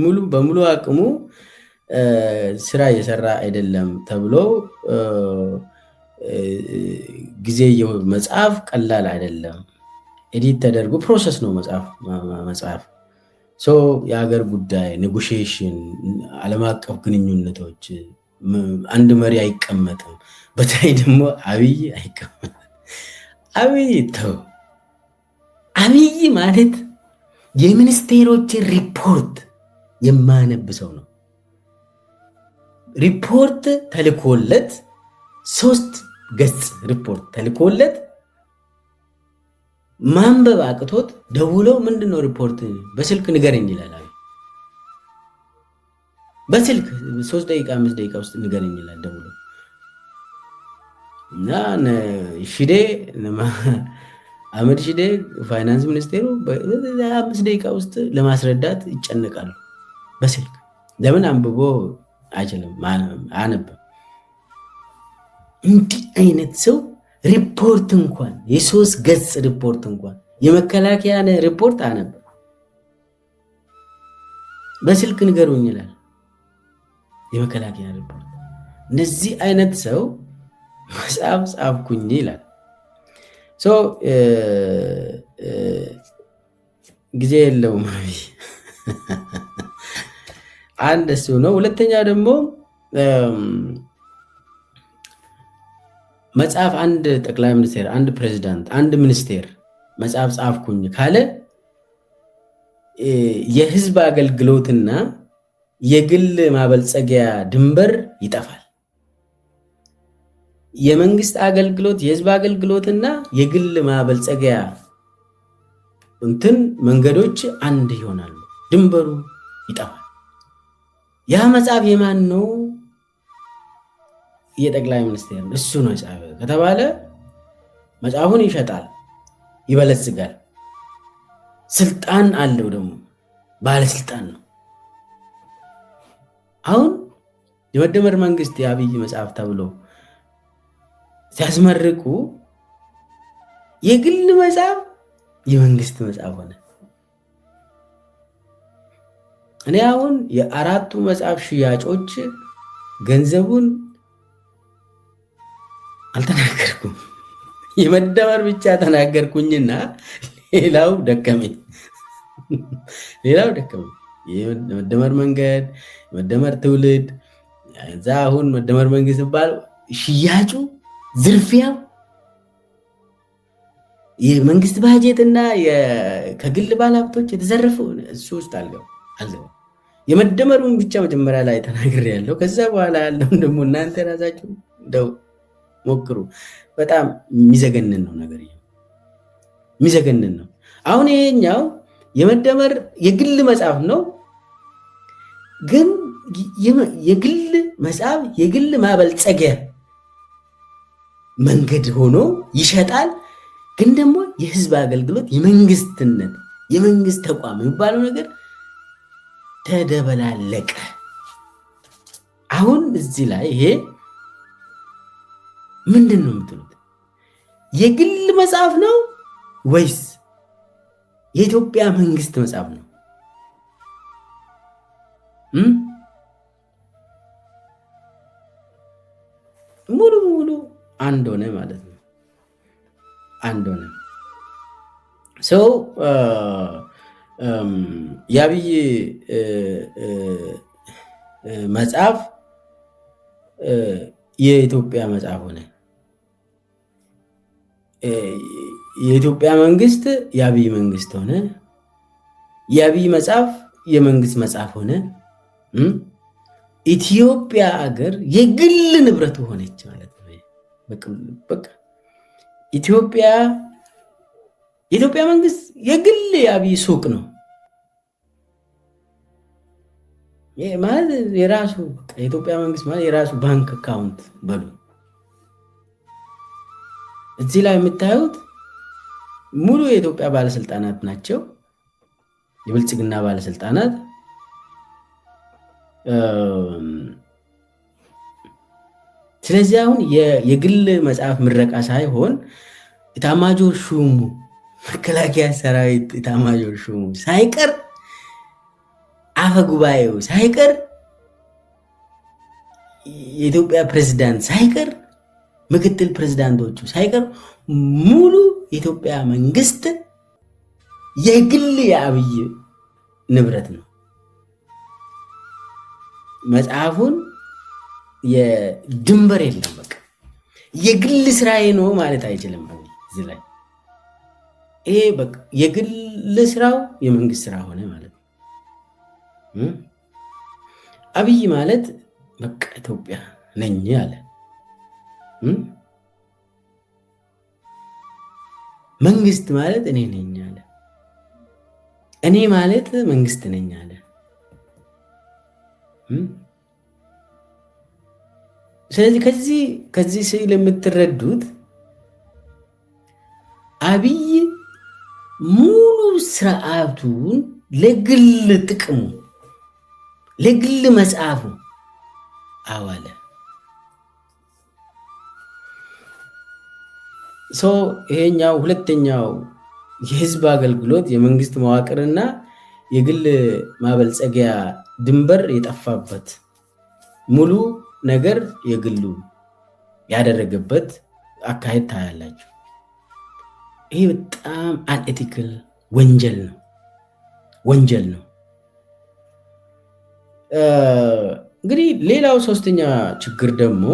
ሙሉ በሙሉ አቅሙ ስራ እየሰራ አይደለም ተብሎ ጊዜ መጽሐፍ ቀላል አይደለም። ኤዲት ተደርጎ ፕሮሰስ ነው መጽሐፍ። የሀገር ጉዳይ ኔጎሽዬሽን፣ ዓለም አቀፍ ግንኙነቶች፣ አንድ መሪ አይቀመጥም። በተለይ ደግሞ አብይ አይቀመጥም። አብይ ተው። አብይ ማለት የሚኒስቴሮችን ሪፖርት የማነብ ሰው ነው። ሪፖርት ተልኮለት 3 ገጽ ሪፖርት ተልኮለት ማንበብ አቅቶት ደውሎ ምንድነው ሪፖርት በስልክ ንገረኝ ይላል። በስልክ 3 ደቂቃ 5 ደቂቃ ውስጥ ንገረኝ ይላል ደውሎ እና ሽዴ አህመድ ሽዴ ፋይናንስ ሚኒስቴሩ በ5 ደቂቃ ውስጥ ለማስረዳት ይጨነቃሉ በስልክ። ለምን አንብቦ አይችልም፣ አያነብም። እንዲህ አይነት ሰው ሪፖርት እንኳን የ3 ገጽ ሪፖርት እንኳን የመከላከያ ሪፖርት አነብ በስልክ ንገሩኝ ይላል። የመከላከያ ሪፖርት። እነዚህ አይነት ሰው መጽሐፍ ጻፍኩኝ ይላል። ጊዜ የለውም። አንድ እሱ ነው። ሁለተኛ ደግሞ መጽሐፍ አንድ ጠቅላይ ሚኒስቴር፣ አንድ ፕሬዚዳንት፣ አንድ ሚኒስቴር መጽሐፍ ጻፍኩኝ ካለ የህዝብ አገልግሎትና የግል ማበልጸጊያ ድንበር ይጠፋል። የመንግስት አገልግሎት፣ የህዝብ አገልግሎትና የግል ማበልጸጊያ መንገዶች አንድ ይሆናሉ፣ ድንበሩ ይጠፋል። ያ መጽሐፍ የማን ነው? የጠቅላይ ሚኒስቴር ነው። እሱ ነው ጻፈ ከተባለ መጽሐፉን ይሸጣል፣ ይበለጽጋል። ስልጣን አለው፣ ደግሞ ባለስልጣን ነው። አሁን የመደመር መንግስት የአብይ መጽሐፍ ተብሎ ሲያስመርቁ የግል መጽሐፍ የመንግስት መጽሐፍ ሆነ። እኔ አሁን የአራቱ መጽሐፍ ሽያጮች ገንዘቡን አልተናገርኩም፣ የመደመር ብቻ ተናገርኩኝና ሌላው ደከመኝ። የመደመር መንገድ፣ የመደመር ትውልድ፣ እዛ አሁን መደመር መንግስት ይባል ሽያጩ፣ ዝርፊያው፣ የመንግስት ባጀትና ከግል ባለሀብቶች የተዘረፈው እሱ ውስጥ አልገባም። የመደመሩን ብቻ መጀመሪያ ላይ ተናግሬያለሁ። ከዛ በኋላ ያለውን ደግሞ እናንተ ራሳችሁ እንደው ሞክሩ። በጣም የሚዘገንን ነው ነገር፣ የሚዘገንን ነው። አሁን ይሄኛው የመደመር የግል መጽሐፍ ነው፣ ግን የግል መጽሐፍ የግል ማበልጸጊያ መንገድ ሆኖ ይሸጣል። ግን ደግሞ የህዝብ አገልግሎት፣ የመንግስትነት፣ የመንግስት ተቋም የሚባለው ነገር ተደበላለቀ። አሁን እዚህ ላይ ይሄ ምንድን ነው የምትሉት? የግል መጽሐፍ ነው ወይስ የኢትዮጵያ መንግስት መጽሐፍ ነው? ሙሉ ሙሉ አንድ ሆነ ማለት ነው። አንድ ሆነ። ሰው የአብይ መጽሐፍ የኢትዮጵያ መጽሐፍ ሆነ። የኢትዮጵያ መንግስት የአብይ መንግስት ሆነ። የአብይ መጽሐፍ የመንግስት መጽሐፍ ሆነ። ኢትዮጵያ ሀገር የግል ንብረቱ ሆነች ማለት ነው። በቃ የኢትዮጵያ መንግስት የግል የአብይ ሱቅ ነው ማለት የራሱ። የኢትዮጵያ መንግስት ማለት የራሱ ባንክ አካውንት በሉ እዚህ ላይ የምታዩት ሙሉ የኢትዮጵያ ባለስልጣናት ናቸው፣ የብልጽግና ባለስልጣናት። ስለዚህ አሁን የግል መጽሐፍ ምረቃ ሳይሆን ኢታማጆር ሹሙ መከላከያ ሰራዊት ኢታማጆር ሹሙ ሳይቀር አፈ ጉባኤው ሳይቀር የኢትዮጵያ ፕሬዝዳንት ሳይቀር ምክትል ፕሬዝዳንቶቹ ሳይቀር ሙሉ የኢትዮጵያ መንግስት የግል የአብይ ንብረት ነው። መጽሐፉን የድንበር የለም። በቃ የግል ስራዬ ነው ማለት አይችልም። እዚህ ላይ ይሄ በቃ የግል ስራው የመንግስት ስራ ሆነ ማለት ነው። አብይ ማለት በቃ ኢትዮጵያ ነኝ አለ። መንግስት ማለት እኔ ነኝ አለ። እኔ ማለት መንግስት ነኝ አለ። ስለዚህ ከዚህ ስዕል የምትረዱት አብይ ሙሉ ስርዓቱን ለግል ጥቅሙ ለግል መጽሐፉ አዋለ። ይሄኛው ሁለተኛው የህዝብ አገልግሎት የመንግስት መዋቅርና የግል ማበልጸጊያ ድንበር የጠፋበት ሙሉ ነገር የግሉ ያደረገበት አካሄድ ታያላችሁ። ይሄ በጣም አንኤቲካል ወንጀል ነው። እንግዲህ ሌላው ሶስተኛ ችግር ደግሞ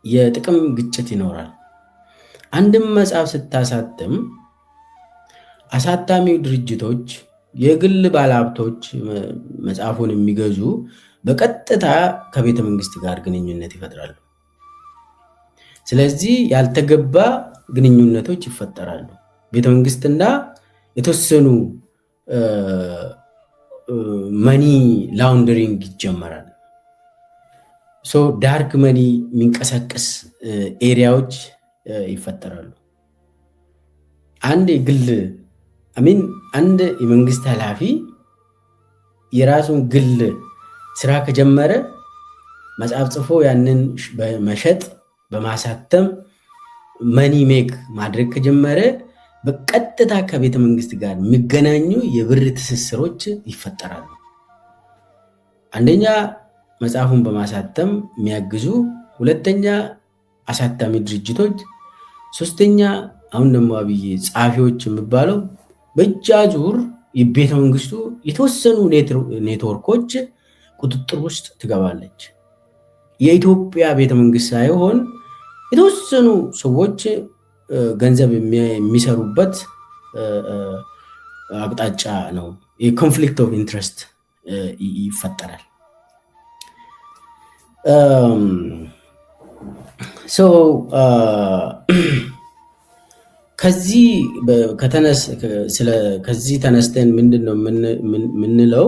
የጥቅም ግጭት ይኖራል። አንድም መጽሐፍ ስታሳትም አሳታሚው ድርጅቶች፣ የግል ባለሀብቶች መጽሐፉን የሚገዙ በቀጥታ ከቤተ መንግስት ጋር ግንኙነት ይፈጥራሉ። ስለዚህ ያልተገባ ግንኙነቶች ይፈጠራሉ። ቤተ መንግስትና የተወሰኑ መኒ ላውንደሪንግ ይጀመራል። ዳርክ መኒ የሚንቀሳቀስ ኤሪያዎች ይፈጠራሉ። አንድ የመንግስት ኃላፊ የራሱን ግል ስራ ከጀመረ መጽሐፍ ጽፎ ያንን በመሸጥ በማሳተም መኒ ሜክ ማድረግ ከጀመረ በቀጥታ ከቤተ መንግስት ጋር የሚገናኙ የብር ትስስሮች ይፈጠራሉ። አንደኛ መጽሐፉን በማሳተም የሚያግዙ፣ ሁለተኛ አሳታሚ ድርጅቶች፣ ሶስተኛ አሁን ደግሞ አብይ ጸሐፊዎች የሚባለው በእጃዙር የቤተ መንግስቱ የተወሰኑ ኔትወርኮች ቁጥጥር ውስጥ ትገባለች። የኢትዮጵያ ቤተ መንግስት ሳይሆን የተወሰኑ ሰዎች ገንዘብ የሚሰሩበት አቅጣጫ ነው። የኮንፍሊክት ኦፍ ኢንትረስት ይፈጠራል። ከዚህ ተነስተን ምንድን ነው የምንለው?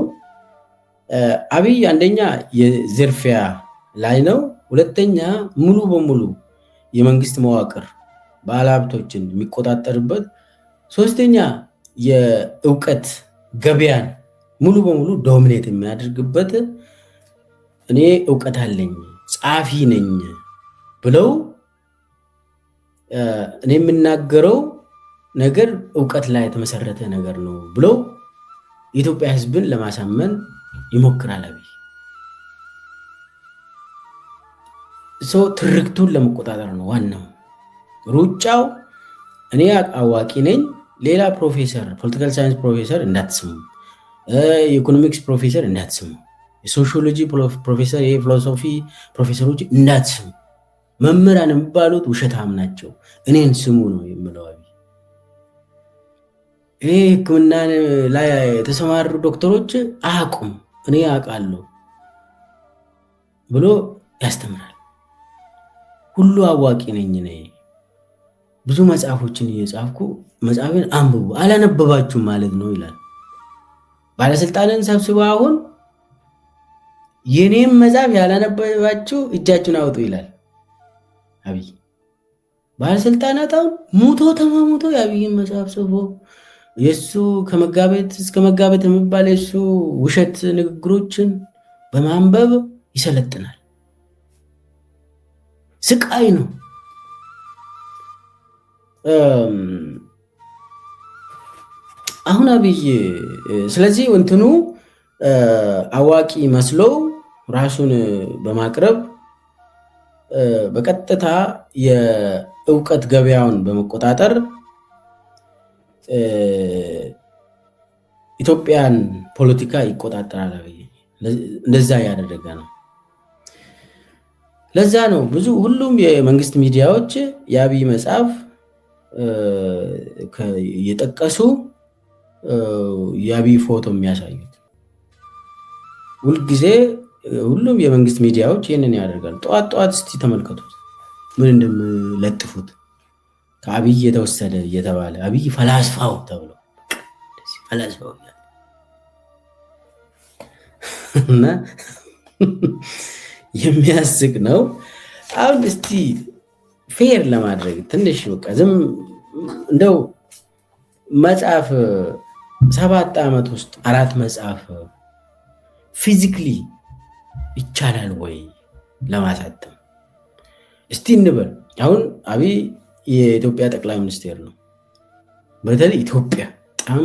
አብይ አንደኛ የዝርፊያ ላይ ነው። ሁለተኛ ሙሉ በሙሉ የመንግስት መዋቅር ባለሀብቶችን የሚቆጣጠርበት፣ ሶስተኛ የእውቀት ገበያን ሙሉ በሙሉ ዶሚኔት የሚያደርግበት፣ እኔ እውቀት አለኝ ጸሐፊ ነኝ ብለው እኔ የምናገረው ነገር እውቀት ላይ የተመሰረተ ነገር ነው ብለው የኢትዮጵያ ሕዝብን ለማሳመን ይሞክራል። አብይ ትርክቱን ለመቆጣጠር ነው ዋናው ሩጫው። እኔ አዋቂ ነኝ፣ ሌላ ፕሮፌሰር ፖለቲካል ሳይንስ ፕሮፌሰር እንዳትስሙ፣ የኢኮኖሚክስ ፕሮፌሰር እንዳትስሙ፣ የሶሺዮሎጂ ፕሮፌሰር፣ የፊሎሶፊ ፕሮፌሰሮች እንዳትስሙ። መምህራን የሚባሉት ውሸታም ናቸው፣ እኔን ስሙ ነው የምለው። ይሄ ሕክምና ላይ የተሰማሩ ዶክተሮች አያውቁም፣ እኔ አውቃለሁ ብሎ ያስተምራል። ሁሉ አዋቂ ነኝ እኔ ብዙ መጽሐፎችን እየጻፍኩ መጽሐፍን አንብቡ፣ አላነበባችሁም ማለት ነው ይላል። ባለስልጣንን ሰብስበው አሁን የኔም መጽሐፍ ያላነበባችሁ እጃችሁን አውጡ ይላል አብይ። ባለስልጣናት አሁን ሙቶ ተማሙቶ የአብይን መጽሐፍ ጽፎ የእሱ ከመጋቤት እስከ መጋቤት የሚባል የእሱ ውሸት ንግግሮችን በማንበብ ይሰለጥናል። ስቃይ ነው። አሁን አብይ ስለዚህ እንትኑ አዋቂ መስሎ ራሱን በማቅረብ በቀጥታ የእውቀት ገበያውን በመቆጣጠር ኢትዮጵያን ፖለቲካ ይቆጣጠራል። አብይ እንደዛ ያደረገ ነው። ለዛ ነው ሁሉም የመንግስት ሚዲያዎች የአብይ መጽሐፍ እየጠቀሱ የአብይ ፎቶ የሚያሳዩት። ሁልጊዜ ሁሉም የመንግስት ሚዲያዎች ይህንን ያደርጋሉ። ጠዋት እስቲ ተመልከቱት ምን እንደምለጥፉት። ከአብይ የተወሰደ እየተባለ አብይ ፈላስፋው ተብሎ ፈላስፋው እና የሚያስቅ ነው። አሁን እስቲ ፌር ለማድረግ ትንሽ በቃ ዝም እንደው መጽሐፍ 7 ዓመት ውስጥ 4 መጽሐፍ ፊዚክሊ ይቻላል ወይ ለማሳተም እስቲ እንበል። አሁን አብይ የኢትዮጵያ ጠቅላይ ሚኒስቴር ነው። በተለይ ኢትዮጵያ በጣም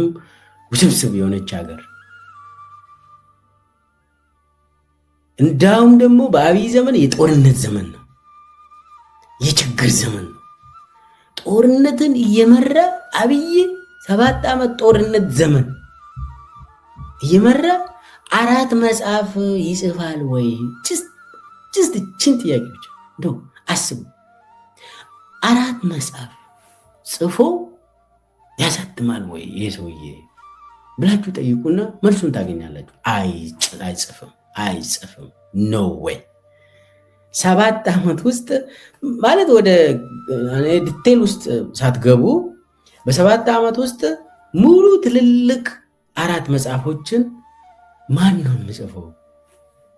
ውስብስብ የሆነች ሀገር፣ እንዳውም ደግሞ በአብይ ዘመን የጦርነት ዘመን ነው፣ የችግር ዘመን ነው። ጦርነትን እየመራ አብይ 7 ዓመት ጦርነት ዘመን እየመራ 4 መጽሐፍ ይጽፋል ወይ? ጅስት ችን ጥያቄ ብቻ እንደው አስቡ። 4 መጽሐፍ ጽፎ ያሳትማል ወይ ይሄ ሰውዬ ብላችሁ ጠይቁና መልሱን ታገኛላችሁ። አይጽፍም። ኖ ወይ 7 ዓመት ውስጥ ማለት ወደ ዲቴል ውስጥ ሳትገቡ በ7 ዓመት ውስጥ ሙሉ ትልልቅ 4 መጽሐፎችን ማን ነው የሚጽፈው?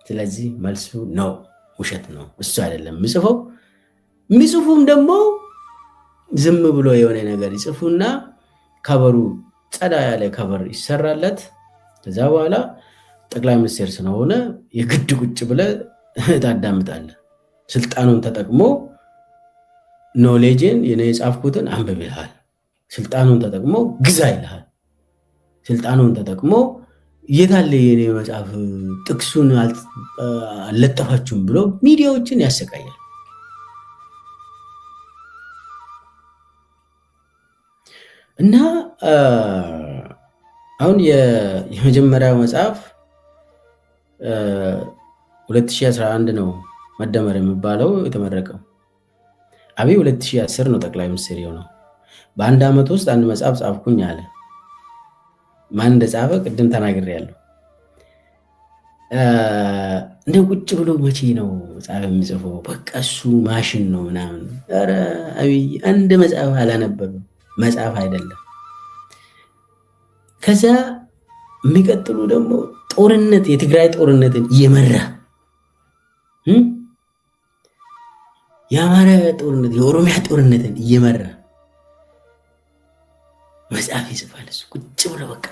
ስለዚህ መልሱ ነው፣ ውሸት ነው። እሱ አይደለም የሚጽፈው። የሚጽፉም ደግሞ ዝም ብሎ የሆነ ነገር ይጽፉና ከበሩ ጸዳ ያለ ከበር ይሰራለት። ከዛ በኋላ ጠቅላይ ሚኒስቴር ስለሆነ የግድ ቁጭ ብለህ ታዳምጣለህ። ስልጣኑን ተጠቅሞ ኖሌጅን የኔ የጻፍኩትን አንብብ ይልሃል። ስልጣኑን ተጠቅሞ ግዛ ይልሃል። ስልጣኑን ተጠቅሞ የታለ የኔ መጽሐፍ ጥቅሱን አልለጠፋችሁም ብሎ ሚዲያዎችን ያሰቃያል። እና አሁን የመጀመሪያው መጽሐፍ 2011 ነው መደመር የሚባለው የተመረቀው። አብይ 2010 ነው ጠቅላይ ሚኒስትር የሆነው። በ1 ዓመት ውስጥ 1 መጽሐፍ ጻፍኩኝ አለ። ማን እንደጻፈ ቅድም ተናግሬያለሁ። እንደ ቁጭ ብሎ መቼ ነው መጽሐፍ የሚጽፈው? በቃ እሱ ማሽን ነው ምናምን። ኧረ አብይ 1 መጽሐፍ አላነበበም። መጽሐፍ አይደለም። ከዛ የሚቀጥሉ ደግሞ ጦርነት፣ የትግራይ ጦርነትን እየመራ የአማራ ጦርነት፣ የኦሮሚያ ጦርነትን እየመራ መጽሐፍ ይጽፋል። እሱ ቁጭ ብሎ በቃ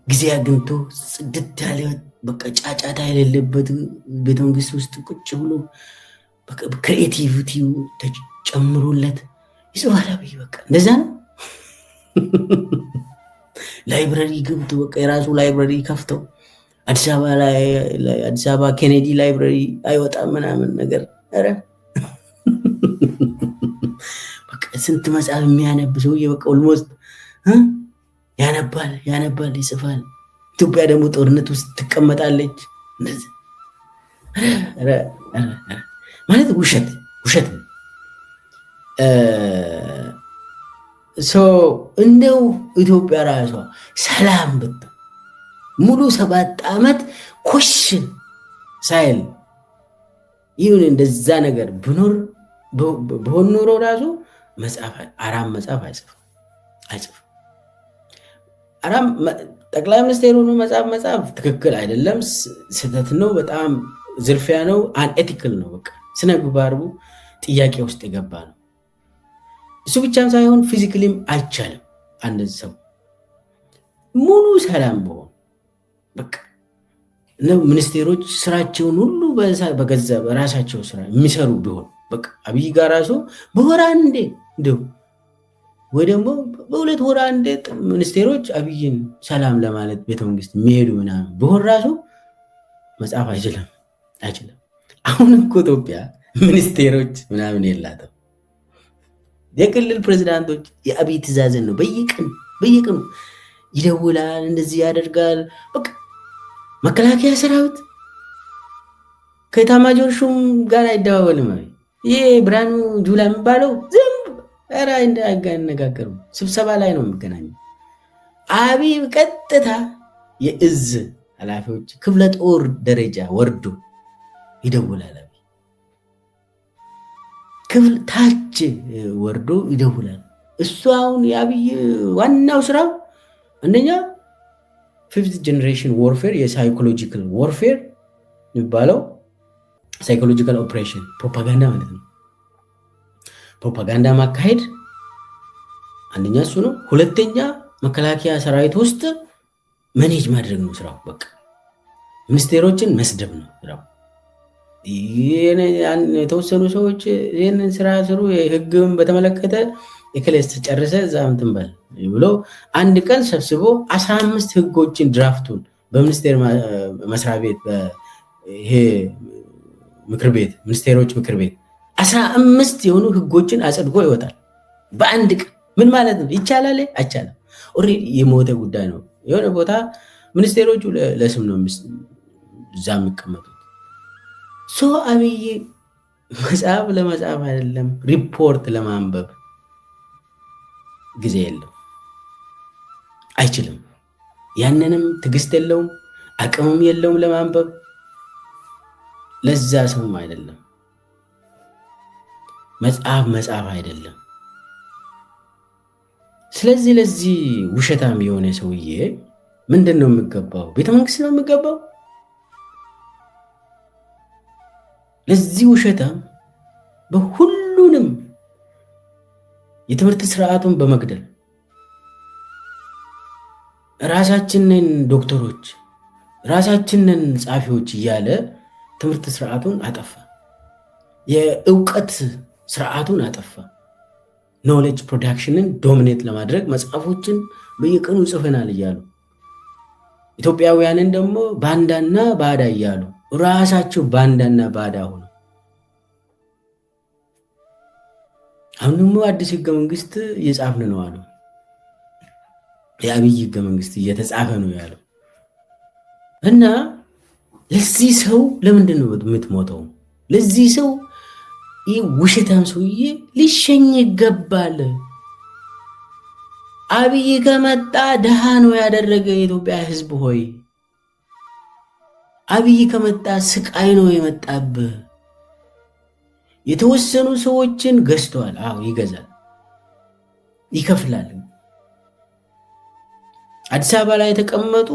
ጊዜ አግኝቶ ጽድት ያለ በቃ ጫጫታ የሌለበት ቤተመንግስት ውስጥ ቁጭ ብሎ ክሬቲቪቲው ተጨምሮለት ይጽፋል። አብይ በቃ እንደዛ ነው። ላይብረሪ ገብቶ በቃ የራሱ ላይብረሪ ከፍተው አዲስ አበባ ኬኔዲ ላይብረሪ አይወጣም ምናምን ነገር። ኧረ በቃ ስንት መጽሐፍ የሚያነብ ሰውዬ በቃ ኦልሞስት ያነባል፣ ይጽፋል። ኢትዮጵያ ደግሞ ጦርነት ውስጥ ትቀመጣለች። እንደዚህ ማለት ውሸት እንደው ኢትዮጵያ ራሷ ሰላም ብትሆን ሙሉ 7 ዓመት ኮሽን ሳይል ይሁን እንደዛ ነገር ብኖር በሆን ኖሮ ራሱ 4 መጽሐፍ አይጽፍም። ጠቅላይ ሚኒስቴር ሆኖ መጽሐፍ ትክክል አይደለም፣ ስህተት ነው፣ በጣም ዝርፊያ ነው፣ አንኤቲክል ነው። በቃ ስነ ምግባሩ ጥያቄ ውስጥ የገባ ነው። እሱ ብቻም ሳይሆን ፊዚካሊም አይቻልም። አንድ ሰው ሙሉ ሰላም በሆን በቃ ሚኒስቴሮች ስራቸውን ሁሉ በገዛ በራሳቸው ስራ የሚሰሩ ቢሆን በቃ አብይ ጋር ራሱ በወር አንዴ እንደው ወይ ደግሞ በሁለት ወር አንዴ ሚኒስቴሮች አብይን ሰላም ለማለት ቤተመንግስት የሚሄዱ ምናምን ቢሆን ራሱ መጻፍ አይችልም። አሁን እኮ ኢትዮጵያ ሚኒስቴሮች ምናምን የላትም። የክልል ፕሬዝዳንቶች የአብይ ትእዛዝን ነው በየቀኑ ይደውላል፣ እንደዚህ ያደርጋል። በቃ መከላከያ ሰራዊት ከኤታማዦር ሹም ጋር አይደዋወልም። ይሄ ብርሃኑ ጁላ የሚባለው ዝም ራ እንዳያነጋገሩ ስብሰባ ላይ ነው የሚገናኘው። አብይ ቀጥታ የእዝ ኃላፊዎች ክፍለ ጦር ደረጃ ወርዶ ይደውላል። ክፍል ታች ወርዶ ይደውላል። እሱ አሁን የአብይ ዋናው ስራው አንደኛ ፊፍት ጀነሬሽን ዋርፌር የሳይኮሎጂካል ዋርፌር የሚባለው ሳይኮሎጂካል ኦፕሬሽን ፕሮፓጋንዳ ማለት ነው። ፕሮፓጋንዳ ማካሄድ አንደኛ እሱ ነው። ሁለተኛ መከላከያ ሰራዊት ውስጥ መኔጅ ማድረግ ነው ስራው። በቃ ሚኒስቴሮችን መስደብ ነው ስራው። የተወሰኑ ሰዎች ይህንን ስራ ስሩ፣ ህግም በተመለከተ የክሌስ ጨርሰ እዛም ትንበል ብሎ አንድ ቀን ሰብስቦ 15 ህጎችን ድራፍቱን በሚኒስቴር መስሪያ ቤት ይሄ ምክር ቤት ሚኒስቴሮች ምክር ቤት 15 የሆኑ ህጎችን አጽድጎ ይወጣል በአንድ ቀን። ምን ማለት ነው? ይቻላል? አይቻልም። ኦልሬዲ የሞተ ጉዳይ ነው። የሆነ ቦታ ሚኒስቴሮቹ ለስም ነው እዛ የሚቀመጡት። አብይ መጽሐፍ ለመጽሐፍ አይደለም ሪፖርት ለማንበብ ጊዜ የለው፣ አይችልም። ያንንም ትዕግስት የለውም፣ አቅምም የለውም ለማንበብ። ለዛ ሰውም አይደለም መጽሐፍ አይደለም። ስለዚህ ለዚህ ውሸታም የሆነ ሰውዬ ምንድን ነው የሚገባው? ቤተመንግስት ነው የሚገባው። ለዚህ ውሸታም በሁሉንም የትምህርት ስርዓቱን በመግደል ራሳችንን ዶክተሮች ራሳችንን ጻፊዎች እያለ ትምህርት ስርዓቱን አጠፋ። የእውቀት ስርዓቱን አጠፋ። ኖሌጅ ፕሮዳክሽንን ዶሚኔት ለማድረግ መጽሐፎችን በየቀኑ ጽፈናል እያሉ ኢትዮጵያውያንን ደግሞ ባንዳና ባዳ እያሉ ራሳቸው ባንዳና ባዳ ሆነ። አሁን ደግሞ አዲስ ህገ መንግስት እየጻፍን ነው አሉ። የአብይ ህገ መንግስት እየተጻፈ ነው ያለው እና ለዚህ ሰው ለምንድን ነው የምትሞተው? ለዚህ ሰው ይህ ውሸታም ሰውዬ ሊሸኝ ይገባል። አብይ ከመጣ ድሃ ነው ያደረገ የኢትዮጵያ ህዝብ ሆይ፣ አብይ ከመጣ ስቃይ ነው የመጣብህ። የተወሰኑ ሰዎችን ገዝተዋል። አዎ ይገዛል፣ ይከፍላል። አዲስ አበባ ላይ የተቀመጡ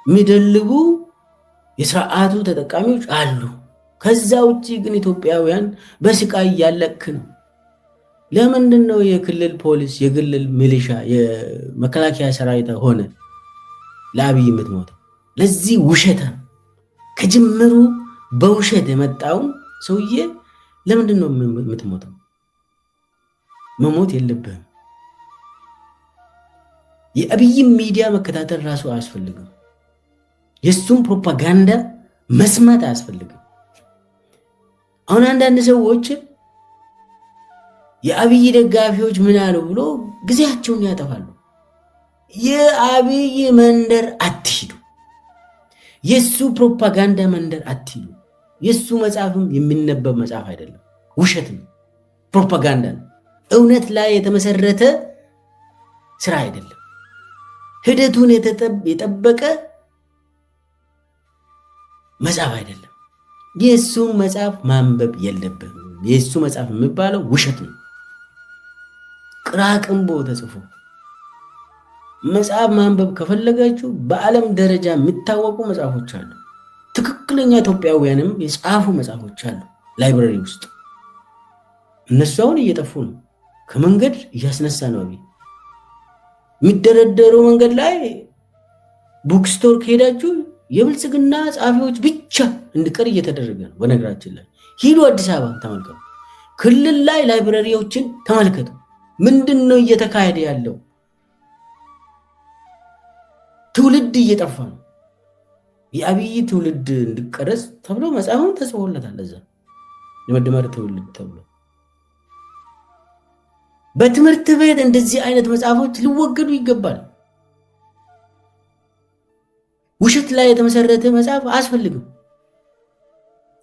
የሚደልቡ የስርዓቱ ተጠቃሚዎች አሉ። ከዛ ውጭ ግን ኢትዮጵያውያን በስቃይ ያለክ ነው። ለምንድን ነው የክልል ፖሊስ፣ የክልል ሚሊሻ፣ የመከላከያ ሰራዊት ሆነ ለአብይ የምትሞተው? ለዚህ ውሸታም ከጅምሩ በውሸት የመጣውን ሰውዬ ለምንድን ነው የምትሞተው? መሞት የለብህም። የአብይም ሚዲያ መከታተል ራሱ አያስፈልግም። የሱም ፕሮፓጋንዳ መስማት አያስፈልግም። አሁን አንዳንድ ሰዎች የአብይ ደጋፊዎች ምን አሉ ብሎ ጊዜያቸውን ያጠፋሉ። የአብይ መንደር አትሂዱ፣ የሱ ፕሮፓጋንዳ መንደር አትሂዱ። የሱ መጽሐፍም የሚነበብ መጽሐፍ አይደለም፣ ውሸት ነው፣ ፕሮፓጋንዳ ነው። እውነት ላይ የተመሰረተ ስራ አይደለም። ሂደቱን የጠበቀ መጽሐፍ አይደለም። የሱ መጽሐፍ ማንበብ የለብህም። የሱ መጽሐፍ የሚባለው ውሸት ነው፣ ቅራቅንቦ ተጽፎ። መጽሐፍ ማንበብ ከፈለጋችሁ በዓለም ደረጃ የሚታወቁ መጽሐፎች አሉ። ትክክለኛ ኢትዮጵያውያንም የጻፉ መጽሐፎች አሉ ላይብረሪ ውስጥ። እነሱ አሁን እየጠፉ ነው። ከመንገድ እያስነሳ ነው። አብይ የሚደረደረው መንገድ ላይ ቡክስቶር ከሄዳችሁ የብልጽግና ጸሐፊዎች ብቻ እንዲቀር እየተደረገ ነው። በነገራችን ላይ ሂዱ አዲስ አበባ ተመልከቱ። ክልል ላይ ላይብረሪዎችን ተመልከቱ። ምንድን ነው እየተካሄደ ያለው? ትውልድ እየጠፋ ነው። የአብይ ትውልድ እንዲቀረጽ ተብሎ መጽሐፉን ተጽፎለታል። እዛ የመደመር ትውልድ ተብሎ በትምህርት ቤት እንደዚህ አይነት መጽሐፎች ሊወገዱ ይገባል። ውሸት ላይ የተመሰረተ መጽሐፍ አያስፈልግም።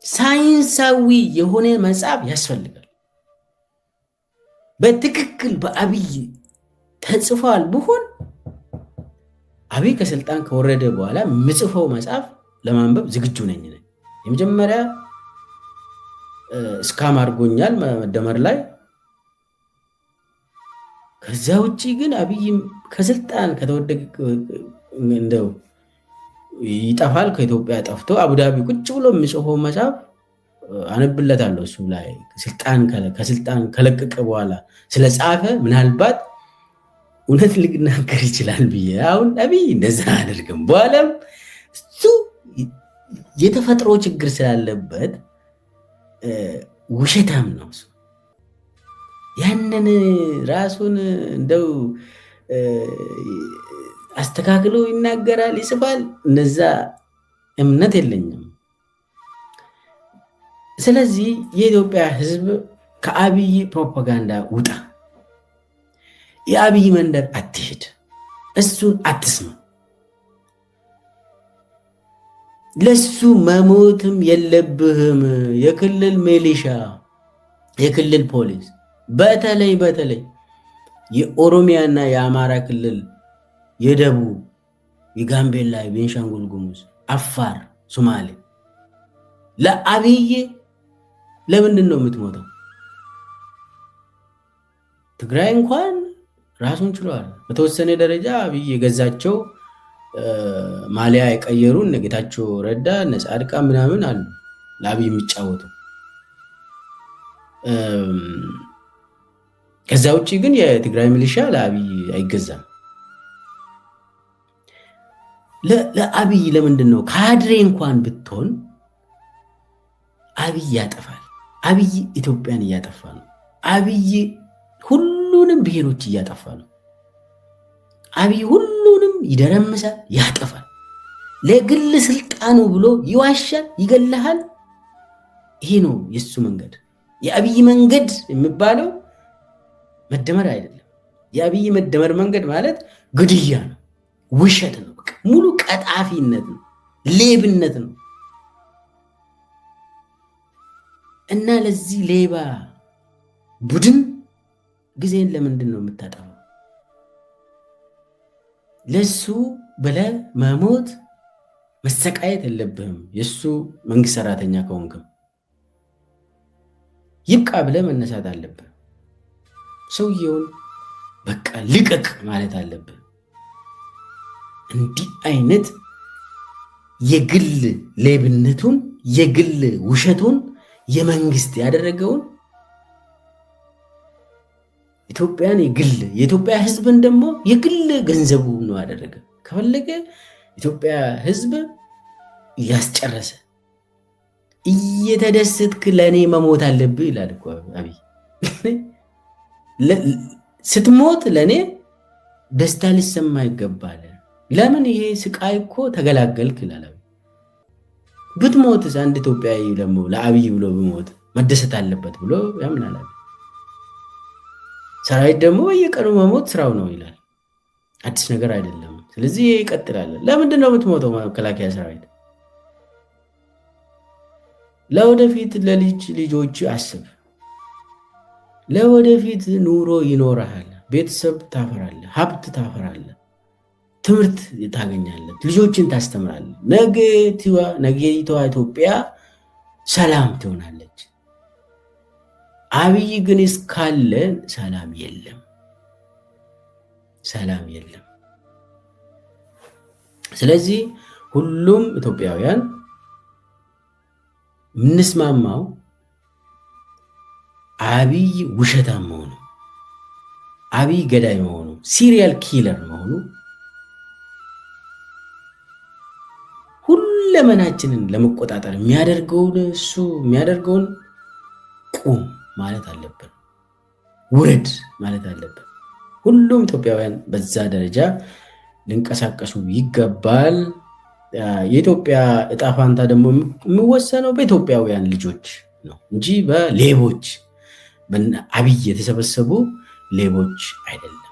ሳይንሳዊ የሆነ መጽሐፍ ያስፈልጋል። በትክክል በአብይ ተጽፏል ቢሆን አብይ ከስልጣን ከወረደ በኋላ ምጽፈው መጽሐፍ ለማንበብ ዝግጁ ነኝ። የመጀመሪያ እስካም አድርጎኛል መደመር ላይ። ከዛ ውጪ ግን አብይ ከስልጣን ከተወደደ እንደው ይጠፋል፣ ከኢትዮጵያ ጠፍቶ አቡዳቢ ቁጭ ብሎ የሚጽፈው መጽሐፍ አነብለታለሁ። እሱ ላይ ከስልጣን ከለቀቀ በኋላ ስለጻፈ ምናልባት እውነት ሊናገር ይችላል ብዬ። አሁን አብይ እንደዛ አደርግም። በኋላም እሱ የተፈጥሮ ችግር ስላለበት ውሸታም ነው። ያንን ራሱን እንደው አስተካክሎ ይናገራል፣ ይጽፋል። እነዛ እምነት የለኝም። ስለዚህ የኢትዮጵያ ሕዝብ ከአብይ ፕሮፓጋንዳ ውጣ። የአብይ መንደር አትሄድ፣ እሱን አትስማ። ለሱ መሞትም የለብህም። የክልል ሚሊሻ፣ የክልል ፖሊስ፣ በተለይ የኦሮሚያና የአማራ ክልል፣ የደቡብ፣ የጋምቤላ፣ የቤንሻንጉል ጉሙዝ፣ አፋር፣ ሶማሌ ለአብይ ለምንድን ነው የምትሞተው? ትግራይ እንኳን ራሱን ችሏል። በተወሰነ ደረጃ አብይ የገዛቸው ማሊያ የቀየሩ እነ ጌታቸው ረዳ እነ ጻድቃን ምናምን አሉ ለአብይ የሚጫወቱ። ከዛ ውጭ ግን የትግራይ ሚሊሻ ለአብይ አይገዛም። ለአብይ ለምንድን ነው ካድሬ እንኳን ብትሆን አብይ ያጠፋል። አብይ ኢትዮጵያን እያጠፋ ነው። አብይ ሁሉንም ብሔሮች እያጠፋ ነው። አብይ ሁሉንም ይደረምሳል፣ ያጠፋል። ለግል ስልጣኑ ብሎ ይዋሻል፣ ይገልሃል። ይሄ ነው የሱ መንገድ። የአብይ መንገድ የሚባለው መደመር አይደለም። የአብይ መደመር መንገድ ማለት ግድያ ነው፣ ውሸት ነው፣ ሙሉ ቀጣፊነት ነው፣ ሌብነት ነው። እና ለዚህ ሌባ ቡድን ጊዜን ለምንድን ነው የምታጠፋው? ለሱ ብለህ መሞት መሰቃየት የለብህም። የሱ መንግስት ሰራተኛ ከሆንክም ይብቃ ብለህ መነሳት አለብህ። ሰውየውን በቃ ልቀቅ ማለት አለብህ። እንዲህ አይነት የግል ሌብነቱን የግል ውሸቱን የመንግስት ያደረገውን ኢትዮጵያን የኢትዮጵያ ህዝብን ደግሞ የግል ገንዘቡ ነው ያደረገ። ከፈለገ ኢትዮጵያ ህዝብ እያስጨረሰ እየተደሰትክ ለእኔ መሞት አለብህ ይላል እኮ አብይ። ስትሞት ለእኔ ደስታ ሊሰማ ይገባል። ለምን ይሄ ስቃይ እኮ ተገላገልክ ይላል። ብትሞትስ አንድ ኢትዮጵያዊ ደግሞ ለአብይ ብሎ ብሞት መደሰት አለበት ብሎ ያምናል። ሰራዊት ደግሞ በየቀኑ መሞት ስራው ነው ይላል። አዲስ ነገር አይደለም። ስለዚህ ይቀጥላል። ለምንድን ነው የምትሞተው? መከላከያ ሰራዊት ለወደፊት ለልጅ ልጆች አስብ። ለወደፊት ኑሮ ይኖርሃል፣ ቤተሰብ ታፈራለህ፣ ሀብት ታፈራለህ፣ ትምህርት ታገኛለህ፣ ልጆችን ታስተምራለህ። ነገይቷ ኢትዮጵያ ሰላም ትሆናለች። አብይ ግን እስካለ ሰላም የለም፣ ሰላም የለም። ስለዚህ ሁሉም ኢትዮጵያውያን የምንስማማው አብይ ውሸታም መሆኑ አብይ ገዳይ መሆኑ ሲሪያል ኪለር መሆኑ ሁለመናችንን ለመቆጣጠር የሚያደርገውን ቁም ማለት አለብን፣ ውረድ ማለት አለብን። ሁሉም ኢትዮጵያውያን በዛ ደረጃ ሊንቀሳቀሱ ይገባል። የኢትዮጵያ እጣ ፋንታ ደግሞ የሚወሰነው በኢትዮጵያውያን ልጆች ነው እንጂ በሌቦች አብይ የተሰበሰቡ ሌቦች አይደለም።